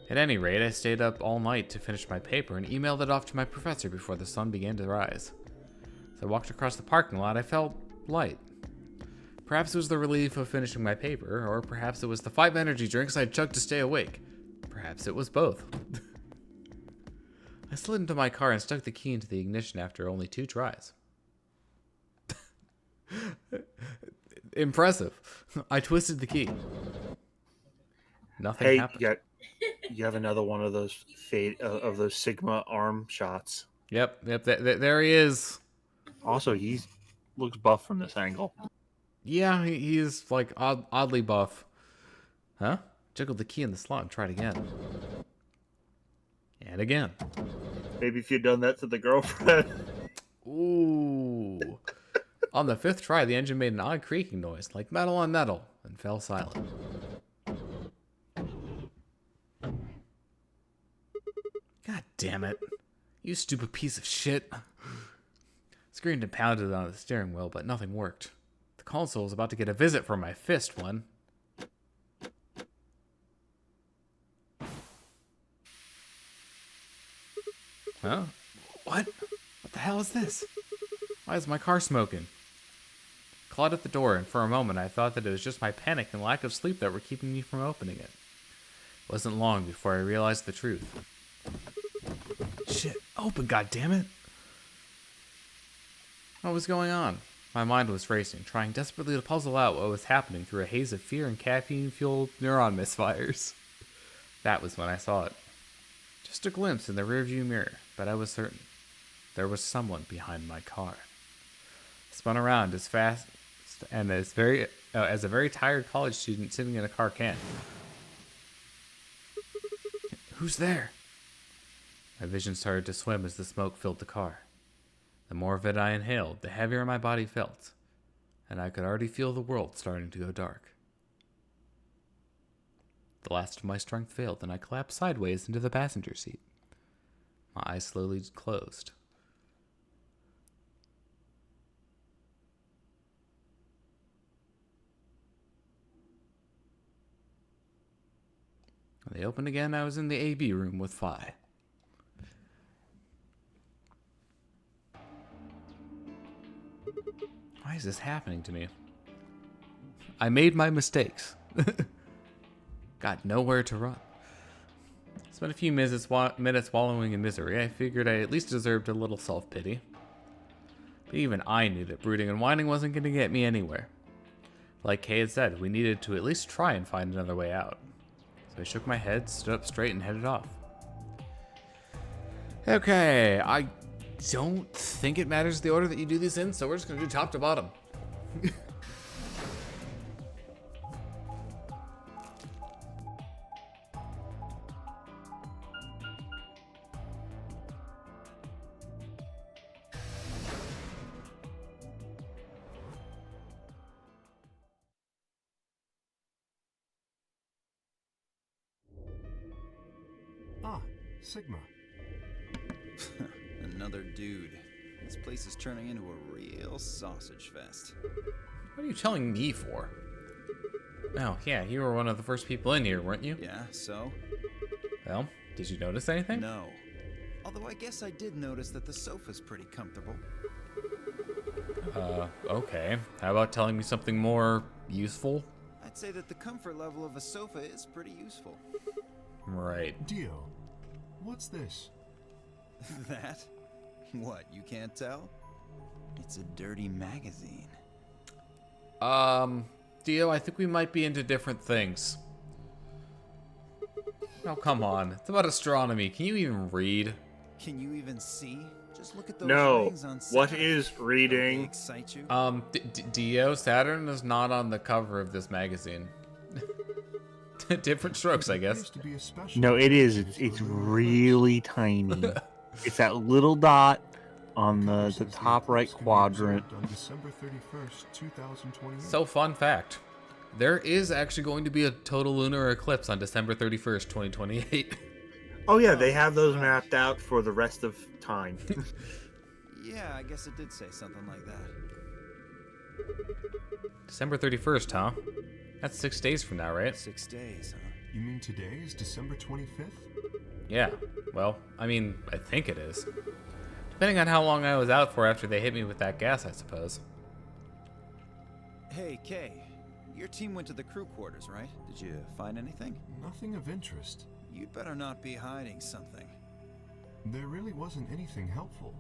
At any rate, I stayed up all night to finish my paper and emailed it off to my professor before the sun began to rise. As I walked across the parking lot, I felt light. Perhaps it was the relief of finishing my paper, or perhaps it was the 5 energy drinks I'd chugged to stay awake. Perhaps it was both. I slid into my car and stuck the key into the ignition after only 2 tries. Impressive. I twisted the key. Nothing happened. You have another one of those of those Sigma arm shots. Yep. There he is. Also, he looks buff from this angle. Yeah, he's like oddly buff. Huh? Jiggled the key in the slot and tried again. And again. Maybe if you'd done that to the girlfriend. Ooh. On the 5th try, the engine made an odd creaking noise, like metal on metal, and fell silent. God damn it. You stupid piece of shit. Screamed and pounded on the steering wheel, but nothing worked. The console was about to get a visit from my fist when... Huh? What? What the hell is this? Why is my car smoking? Clawed at the door, and for a moment I thought that it was just my panic and lack of sleep that were keeping me from opening it. It wasn't long before I realized the truth. Shit, open, goddammit! What was going on? My mind was racing, trying desperately to puzzle out what was happening through a haze of fear and caffeine-fueled neuron misfires. That was when I saw it. Just a glimpse in the rearview mirror, but I was certain there was someone behind my car. I spun around as fast and as a very tired college student sitting in a car can. Who's there? My vision started to swim as the smoke filled the car. The more of it I inhaled, the heavier my body felt, and I could already feel the world starting to go dark. The last of my strength failed, and I collapsed sideways into the passenger seat. My eyes slowly closed. When they opened again, I was in the AB room with Phi. Why is this happening to me? I made my mistakes. Got nowhere to run. Spent a few minutes wallowing in misery. I figured I at least deserved a little self-pity. But even I knew that brooding and whining wasn't going to get me anywhere. Like Kay had said, we needed to at least try and find another way out. So I shook my head, stood up straight, and headed off. Okay, I don't think it matters the order that you do these in, so we're just going to do top to bottom. Ah, Sigma. Another dude. This place is turning into a real sausage fest. What are you telling me for? Oh, yeah, you were one of the first people in here, weren't you? Yeah, so? Well, did you notice anything? No. Although I guess I did notice that the sofa's pretty comfortable. Okay. How about telling me something more useful? I'd say that the comfort level of a sofa is pretty useful. Right. Dio, what's this? That? What, you can't tell? It's a dirty magazine. Dio, I think we might be into different things. Oh, come on. It's about astronomy. Can you even read? Can you even see? Just look at those No. rings on What Saturn. is reading? Don't they excite you? Dio, Saturn is not on the cover of this magazine. Different strokes, I guess. No, it is. It's really tiny. It's that little dot on the top right quadrant. On December 31st, 2028. So, fun fact. There is actually going to be a total lunar eclipse on December 31st, 2028. Oh yeah, they have those mapped out for the rest of time. Yeah, I guess it did say something like that. December 31st, huh? That's 6 days from now, right? 6 days, huh? You mean today is December 25th? Yeah. Well, I mean, I think it is. Depending on how long I was out for after they hit me with that gas, I suppose. Hey, Kay. Your team went to the crew quarters, right? Did you find anything? Nothing of interest. You'd better not be hiding something. There really wasn't anything helpful.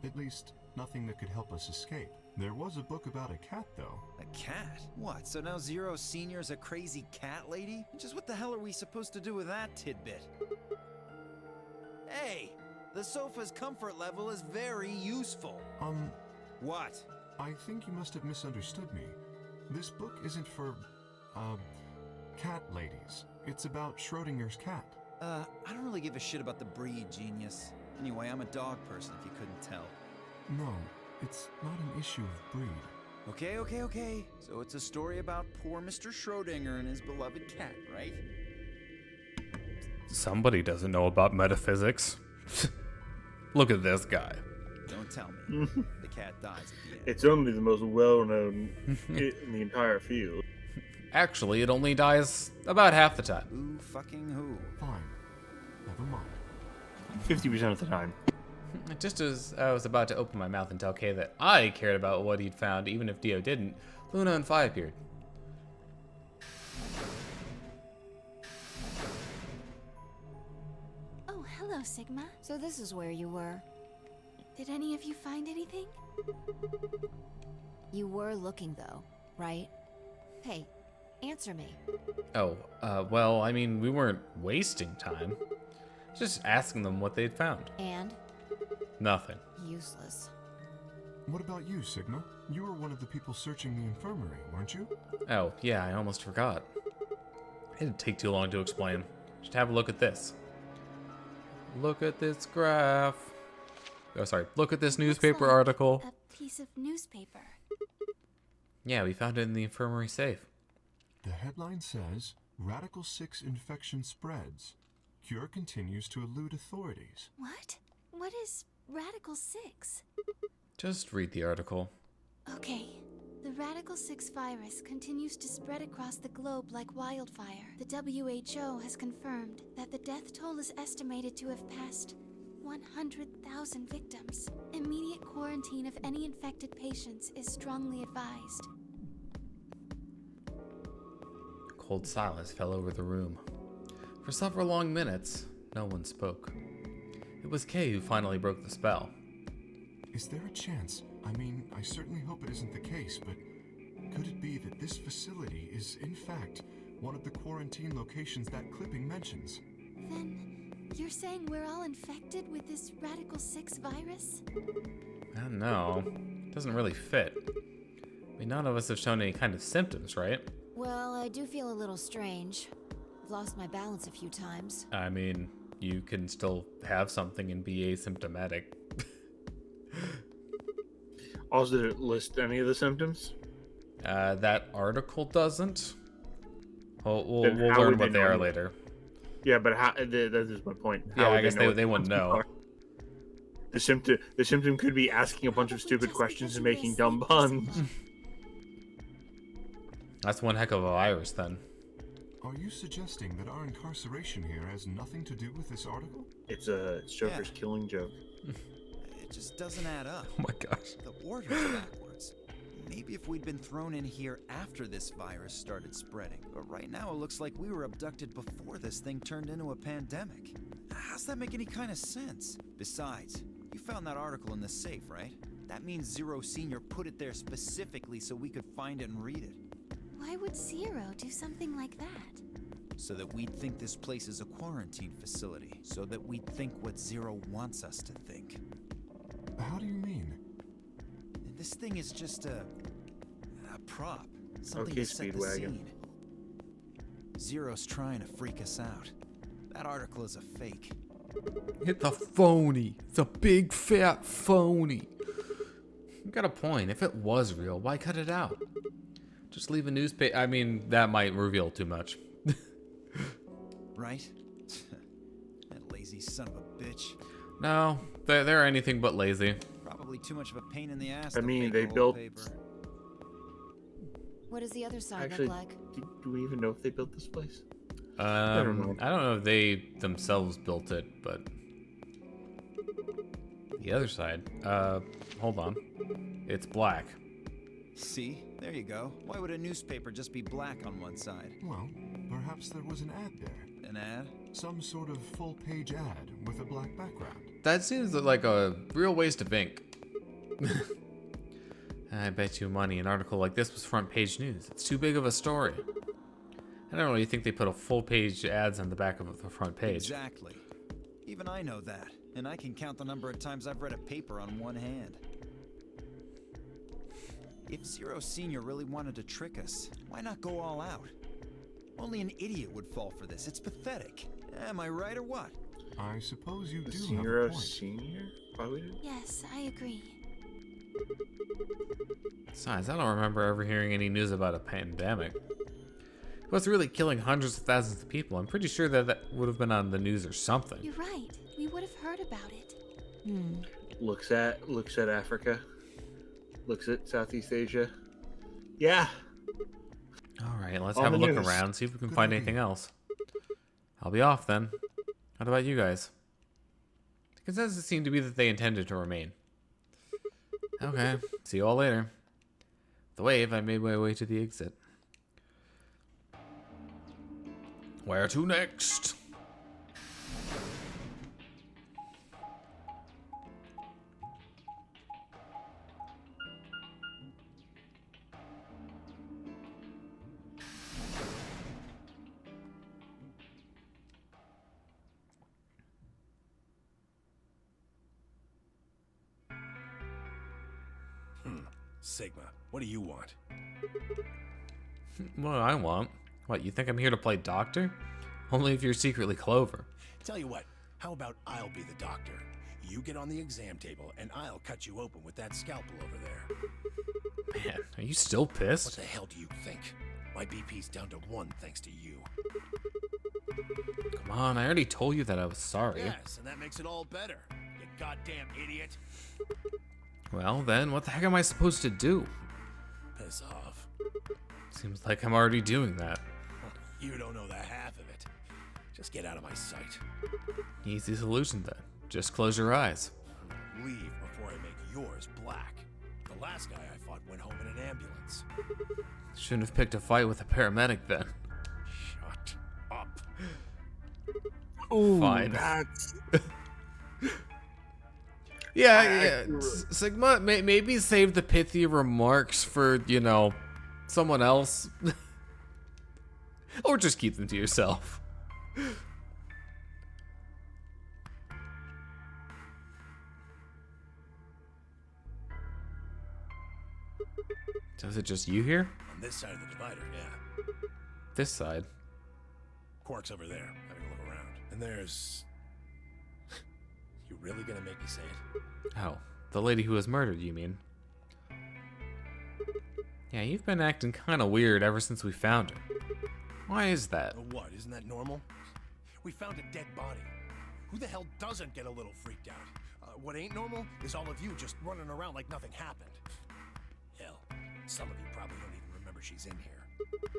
At least, nothing that could help us escape. There was a book about a cat, though. A cat? What, so now Zero Senior's a crazy cat lady? Just what the hell are we supposed to do with that tidbit? Hey! The sofa's comfort level is very useful. What? I think you must have misunderstood me. This book isn't for, cat ladies. It's about Schrodinger's cat. I don't really give a shit about the breed, genius. Anyway, I'm a dog person, if you couldn't tell. No, it's not an issue of breed. Okay. So it's a story about poor Mr. Schrodinger and his beloved cat, right? Somebody doesn't know about metaphysics. Look at this guy. Don't tell me. The cat dies at the end. It's only the most well-known in the entire field. Actually, it only dies about half the time. Who fucking who? Fine. Never mind. 50% of the time. Just as I was about to open my mouth and tell Kay that I cared about what he'd found, even if Dio didn't, Luna and Phi appeared. Oh, hello, Sigma. So this is where you were. Did any of you find anything? You were looking, though, right? Hey, answer me. Oh, well, I mean, we weren't wasting time. Just asking them what they'd found. And? Nothing. Useless. What about you, Sigma? You were one of the people searching the infirmary, weren't you? Oh, yeah, I almost forgot. It didn't take too long to explain. Just have a look at this. Look at this graph. Oh, sorry. Look at this newspaper Looks like article. A piece of newspaper. Yeah, we found it in the infirmary safe. The headline says, Radical 6 infection spreads. Cure continues to elude authorities. What? What is Radical 6? Just read the article. Okay. The Radical 6 virus continues to spread across the globe like wildfire. The WHO has confirmed that the death toll is estimated to have passed 100,000 victims. Immediate quarantine of any infected patients is strongly advised. Cold silence fell over the room. For several long minutes, no one spoke. It was Kay who finally broke the spell. Is there a chance? I mean, I certainly hope it isn't the case, but could it be that this facility is, in fact, one of the quarantine locations that clipping mentions? Then, you're saying we're all infected with this Radical 6 virus? I don't know. It doesn't really fit. I mean, none of us have shown any kind of symptoms, right? Well, I do feel a little strange. I've lost my balance a few times. I mean, you can still have something and be asymptomatic. Also, did it list any of the symptoms? That article doesn't. We'll Then how learn would what they they know? are later. Yeah, but how? That is my point. Yeah, How would I guess know they what wouldn't the know. symptoms are? The symptom could be asking a bunch of stupid questions and making dumb puns. That's one heck of a virus, then. Are you suggesting that our incarceration here has nothing to do with this article? It's Joker's killing joke. It just doesn't add up. Oh my gosh. The order's backwards. Maybe if we'd been thrown in here after this virus started spreading. But right now it looks like we were abducted before this thing turned into a pandemic. How's that make any kind of sense? Besides, you found that article in the safe, right? That means Zero Senior put it there specifically so we could find it and read it. Why would Zero do something like that? So that we'd think this place is a quarantine facility. So that we'd think what Zero wants us to think. How do you mean? This thing is just a prop. Something Okay, to set the Speedwagon. scene. Zero's trying to freak us out. That article is a fake. It's a phony. It's a big fat phony. You got a point. If it was real, why cut it out? Just leave a newspaper. I mean, that might reveal too much. Right? That lazy son of a bitch. No, they're anything but lazy. Probably too much of a pain in the ass. I to mean, fake they old built- paper. What does the other side Actually, look like? do we even know if they built this place? I don't know. I don't know if they themselves built it, but the other side. Hold on. It's black. See? There you go. Why would a newspaper just be black on one side? Well, perhaps there was an ad there. An ad? Some sort of full-page ad with a black background. That seems like a real waste of ink. I bet you money an article like this was front page news. It's too big of a story. I don't really think they put a full page ads on the back of the front page. Exactly. Even I know that, and I can count the number of times I've read a paper on one hand. If Zero Senior really wanted to trick us, why not go all out? Only an idiot would fall for this. It's pathetic. Am I right or what? I suppose you do have a Zero point. Senior? Why would it? Yes, I agree. Besides, I don't remember ever hearing any news about a pandemic. It was really killing hundreds of thousands of people. I'm pretty sure that would have been on the news or something. You're right. We would have heard about it. Looks at Africa. Looks at Southeast Asia. Yeah. All right, let's On have a the look news. around, see if we can Good find idea. anything else. I'll be off then. What about you guys? The consensus seemed to be that they intended to remain. Okay, see you all later. The wave, I made my way to the exit. Where to next? Sigma, what do you want? What do I want? What, you think I'm here to play doctor? Only if you're secretly Clover. Tell you what, how about I'll be the doctor? You get on the exam table, and I'll cut you open with that scalpel over there. Man, are you still pissed? What the hell do you think? My BP's down to 1 thanks to you. Come on, I already told you that I was sorry. Yes, and that makes it all better. You goddamn idiot. Well then, what the heck am I supposed to do? Piss off. Seems like I'm already doing that. You don't know the half of it. Just get out of my sight. Easy solution then. Just close your eyes. Leave before I make yours black. The last guy I fought went home in an ambulance. Shouldn't have picked a fight with a paramedic then. Shut up. Ooh, Fine. That's... Yeah. Sigma, maybe save the pithy remarks for, you know, someone else. Or just keep them to yourself. So is it just you here? On this side of the divider, yeah. This side? Quark's over there, having a look around. And there's... You really gonna make me say it? Oh, the lady who was murdered, you mean? Yeah, you've been acting kind of weird ever since we found her. Why is that? What, isn't that normal? We found a dead body. Who the hell doesn't get a little freaked out? What ain't normal is all of you just running around like nothing happened. Hell, some of you probably don't even remember she's in here.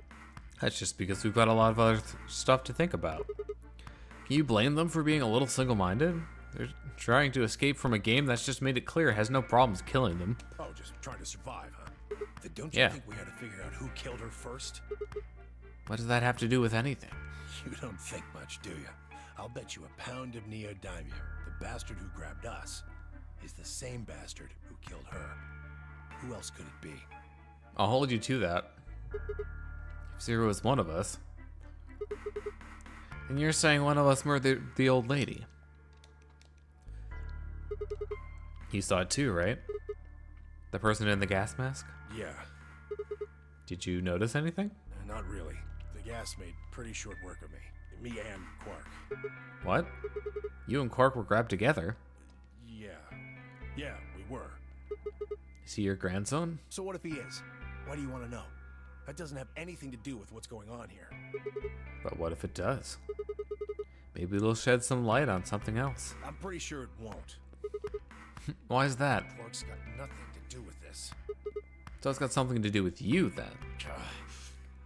That's just because we've got a lot of other stuff to think about. Can you blame them for being a little single-minded? They're trying to escape from a game that's just made it clear it has no problems killing them. Oh, just trying to survive, huh? Then don't you Yeah. think we ought to figure out who killed her first? What does that have to do with anything? You don't think much, do you? I'll bet you a pound of neodymium the bastard who grabbed us is the same bastard who killed her. Who else could it be? I'll hold you to that. If Zero is one of us, then you're saying one of us murdered the old lady. You saw it too, right? The person in the gas mask? Yeah, Did you notice anything? not really. The gas made pretty short work of me. Me and Quark. What? You and Quark were grabbed together? Yeah, we were. Is he your grandson? So what if he is? Why do you want to know? That doesn't have anything to do with what's going on here. But what if it does? Maybe it'll shed some light on something else. I'm pretty sure it won't. Why is that? Quark's got nothing to do with this. So it's got something to do with you then.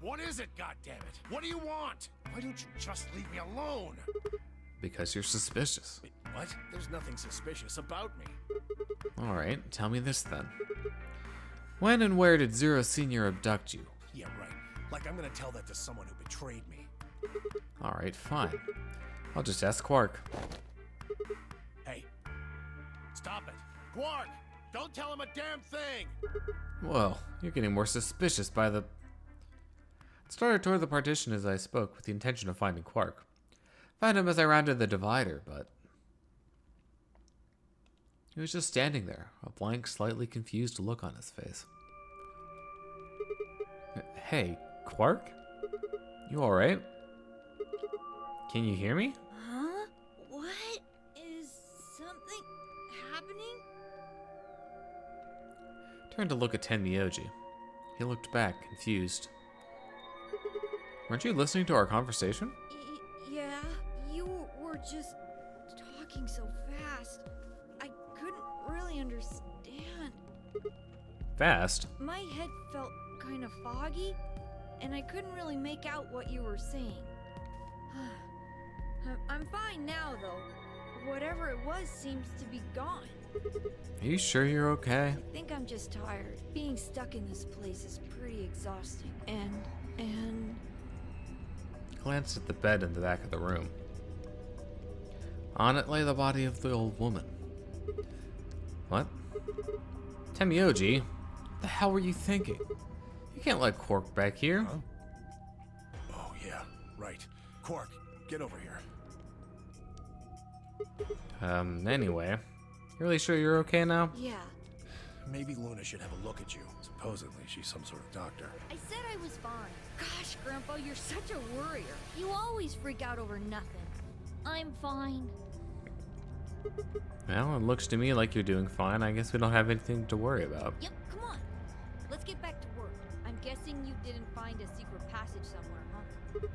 What is it, goddammit? What do you want? Why don't you just leave me alone? Because you're suspicious. Wait, what? There's nothing suspicious about me. Alright, tell me this then. When and where did Zero Senior abduct you? Yeah, right. Like I'm gonna tell that to someone who betrayed me. Alright, fine. I'll just ask Quark. Hey, stop it. Quark! Don't tell him a damn thing! Well, you're getting more suspicious by the... I started toward the partition as I spoke with the intention of finding Quark. Found him as I rounded the divider, but... he was just standing there, a blank, slightly confused look on his face. Hey, Quark? You alright? Can you hear me? Huh? What? Is something happening? Turned to look at Tenmyoji. He looked back, confused. Weren't you listening to our conversation? Yeah, you were just talking so fast. I couldn't really understand. Fast? My head felt kind of foggy, and I couldn't really make out what you were saying. I'm fine now, though. Whatever it was seems to be gone. Are you sure you're okay? I think I'm just tired. Being stuck in this place is pretty exhausting. And... Glanced at the bed in the back of the room. On it lay the body of the old woman. What? Tenmyoji, what the hell were you thinking? You can't let Quark back here. Huh? Oh, yeah, right. Quark, get over here. Anyway. You really sure you're okay now? yeah. maybe Luna should have a look at you. Supposedly, she's some sort of doctor. I said I was fine. Gosh, Grandpa, you're such a worrier. You always freak out over nothing. I'm fine. Well, it looks to me like you're doing fine. I guess we don't have anything to worry about. Yep, come on. Let's get back to work. I'm guessing you didn't find a secret passage somewhere, huh?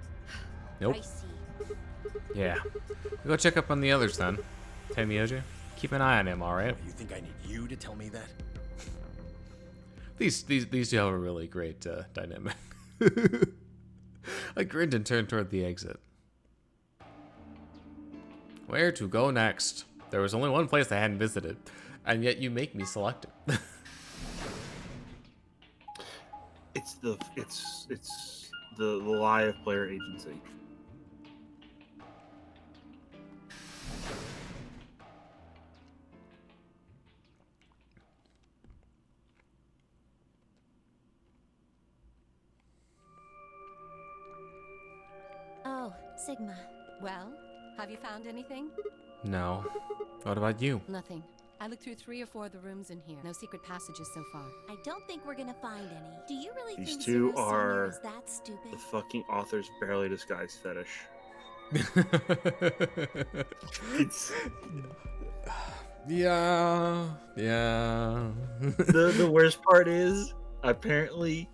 Nope. I see. Yeah. Go check up on the others then. Hey, Miyoji, keep an eye on him, alright? You think I need you to tell me that? These two have a really great dynamic. I grinned and turned toward the exit. Where to go next? There was only one place I hadn't visited, and yet you make me select it. It's the lie of player agency. Oh, Sigma. Well, have you found anything? No. What about you? Nothing. I looked through 3 or 4 of the rooms in here. No secret passages so far. I don't think we're gonna find any. Do you really These think two Zero Senior are is that stupid? the fucking author's barely disguised fetish. It's yeah. the worst part is apparently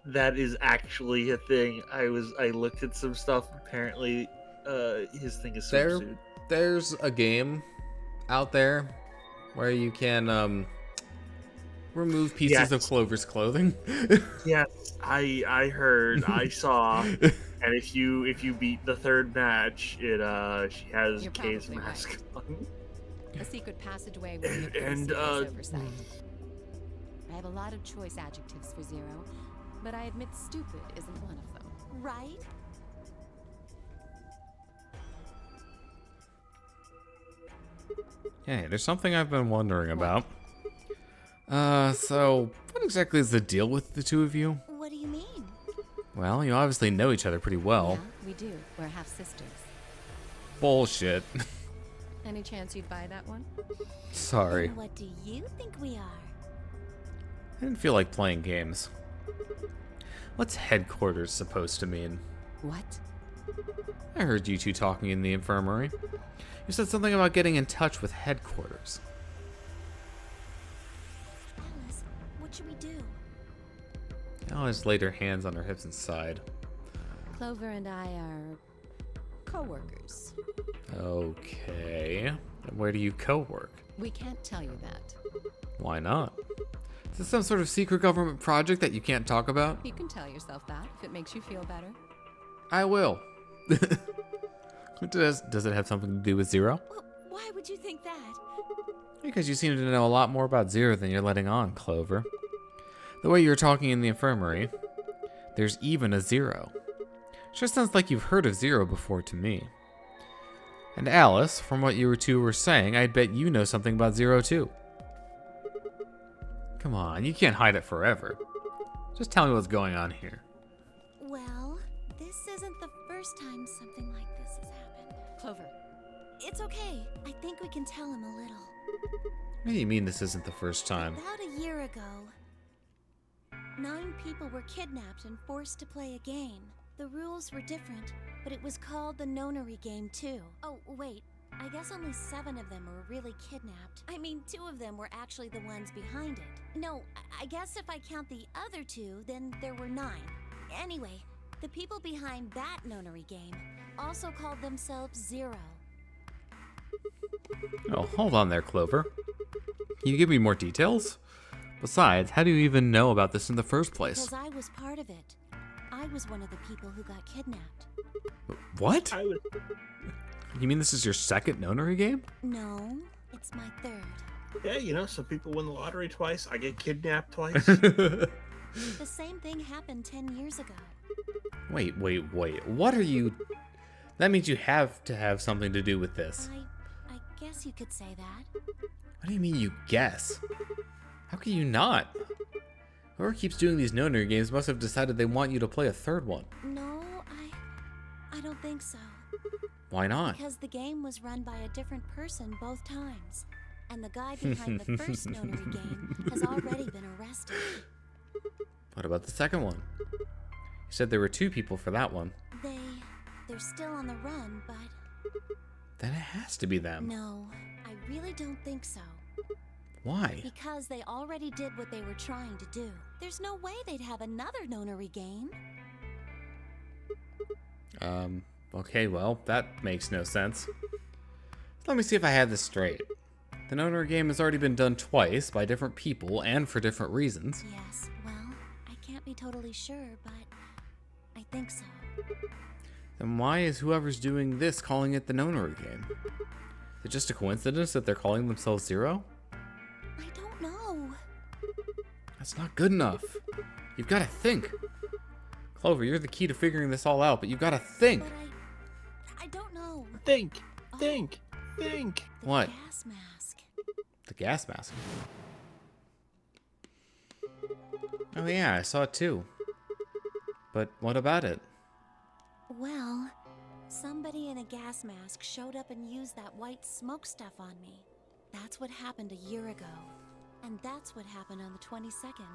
that is actually a thing. I looked at some stuff. Apparently, his thing is swimsuit. There's a game out there where you can remove pieces of Clover's clothing. Yes, I heard, I saw, and if you beat the 3rd match, she has Kay's mask on. A secret passageway will be And oversight. I have a lot of choice adjectives for Zero, but I admit stupid isn't one of them. Right? Hey, there's something I've been wondering about. So, what exactly is the deal with the two of you? What do you mean? Well, you obviously know each other pretty well. Yeah, we do. We're half sisters. Bullshit. Any chance you'd buy that one? Sorry. And what do you think we are? I didn't feel like playing games. What's headquarters supposed to mean? What? I heard you two talking in the infirmary. You said something about getting in touch with headquarters. Alice, what should we do? Alice laid her hands on her hips and sighed. Clover and I are co-workers. Okay. And where do you co-work? We can't tell you that. Why not? Is this some sort of secret government project that you can't talk about? You can tell yourself that if it makes you feel better. I will. Does it have something to do with Zero? Well, why would you think that? Because you seem to know a lot more about Zero than you're letting on, Clover. The way you're talking in the infirmary, there's even a Zero. Sure sounds like you've heard of Zero before to me. And Alice, from what you two were saying, I'd bet you know something about Zero too. Come on, you can't hide it forever. Just tell me what's going on here. Well, this isn't the first time something like this has happened. Clover. It's okay. I think we can tell him a little. What do you mean this isn't the first time? About a year ago, 9 people were kidnapped and forced to play a game. The rules were different, but it was called the Nonary Game too. Oh, wait. I guess only 7 of them were really kidnapped. I mean, 2 of them were actually the ones behind it. No, I guess if I count the other 2, then there were 9. Anyway, the people behind that Nonary Game also called themselves Zero. Oh, hold on there, Clover. Can you give me more details? Besides, how do you even know about this in the first place? Because I was part of it. I was one of the people who got kidnapped. What? You mean this is your second Nonary game? No, it's my 3rd. Yeah, you know, some people win the lottery twice. I get kidnapped twice. The same thing happened 10 years ago. Wait. What are you... That means you have to have something to do with this. I guess you could say that. What do you mean you guess? How can you not? Whoever keeps doing these Nonary games must have decided they want you to play a 3rd one. No, I don't think so. Why not? Because the game was run by a different person both times. And the guy behind the first Nonary game has already been arrested. What about the second one? You said there were 2 people for that one. They're still on the run, but... Then it has to be them. No, I really don't think so. Why? Because they already did what they were trying to do. There's no way they'd have another Nonary game. Okay, well, that makes no sense. Let me see if I had this straight. The Nonary game has already been done twice by different people and for different reasons. Yes, well, I can't be totally sure, but I think so. Then why is whoever's doing this calling it the Nonary game? Is it just a coincidence that they're calling themselves Zero? I don't know. That's not good enough. You've got to think. Clover, you're the key to figuring this all out, but you've got to think. But I don't know. Think. The What? gas mask. The gas mask. Oh yeah, I saw it too. But what about it? Well, somebody in a gas mask showed up and used that white smoke stuff on me. That's what happened a year ago. And that's what happened on the 22nd.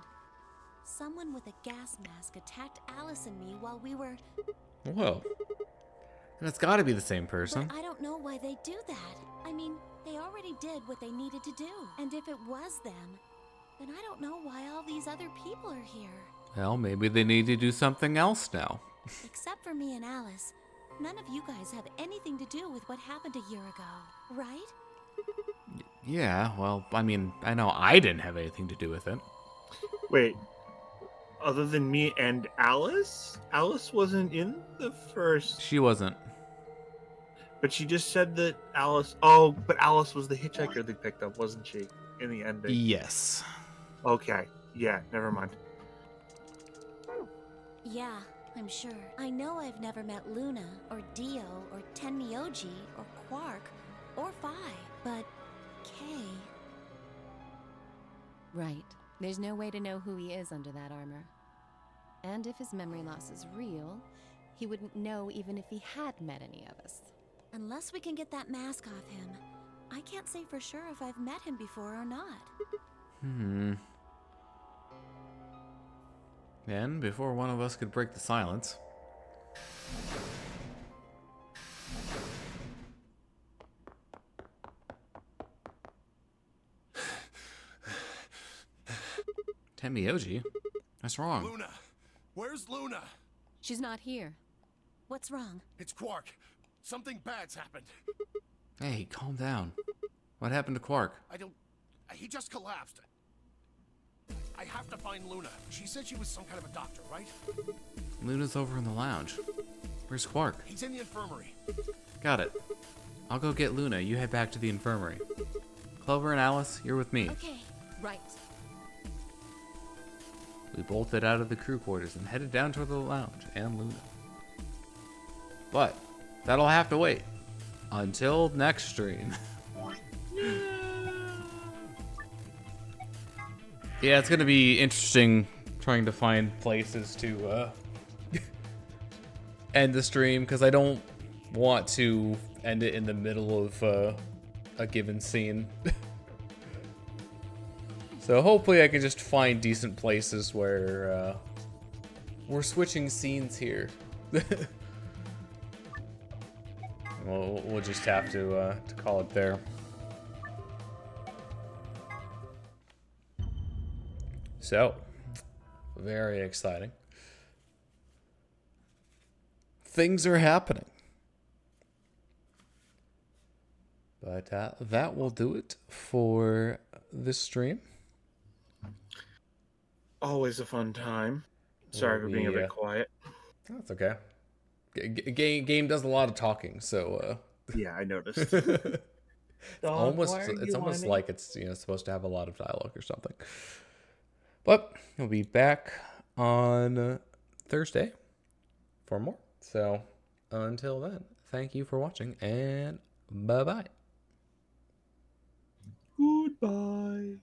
Someone with a gas mask attacked Alice and me while we were... Whoa. And it's gotta be the same person. But I don't know why they do that. I mean, they already did what they needed to do. And if it was them, then I don't know why all these other people are here. Well, maybe they need to do something else now. Except for me and Alice, none of you guys have anything to do with what happened a year ago, right? Yeah, well, I mean, I know I didn't have anything to do with it. Wait, other than me and Alice? Alice wasn't in the first... She wasn't. But she just said that Alice... Oh, but Alice was the hitchhiker they picked up, wasn't she? In the ending. Yes. Okay. Yeah, never mind. Yeah, I'm sure. I know I've never met Luna, or Dio, or Tenmyoji, or Quark, or Phi, but Kay... Right. There's no way to know who he is under that armor. And if his memory loss is real, he wouldn't know even if he had met any of us. Unless we can get that mask off him, I can't say for sure if I've met him before or not. And before one of us could break the silence... Tenmyoji? What's wrong? Luna! Where's Luna? She's not here. What's wrong? It's Quark. Something bad's happened. Hey, calm down. What happened to Quark? He just collapsed. I have to find Luna. She said she was some kind of a doctor, right? Luna's over in the lounge. Where's Quark? He's in the infirmary. Got it. I'll go get Luna. You head back to the infirmary. Clover and Alice, you're with me. Okay. Right. We bolted out of the crew quarters and headed down toward the lounge and Luna. But that'll have to wait until next stream. Yeah, it's gonna be interesting trying to find places to end the stream, because I don't want to end it in the middle of a given scene. So hopefully I can just find decent places where we're switching scenes here. We'll just have to call it there. So, very exciting. Things are happening. But that will do it for this stream. Always a fun time. Sorry for being a bit quiet. That's okay. Game does a lot of talking, so yeah, I noticed. It's almost like it's supposed to have a lot of dialogue or something. But we'll be back on Thursday for more. So until then, thank you for watching, and bye-bye. Goodbye.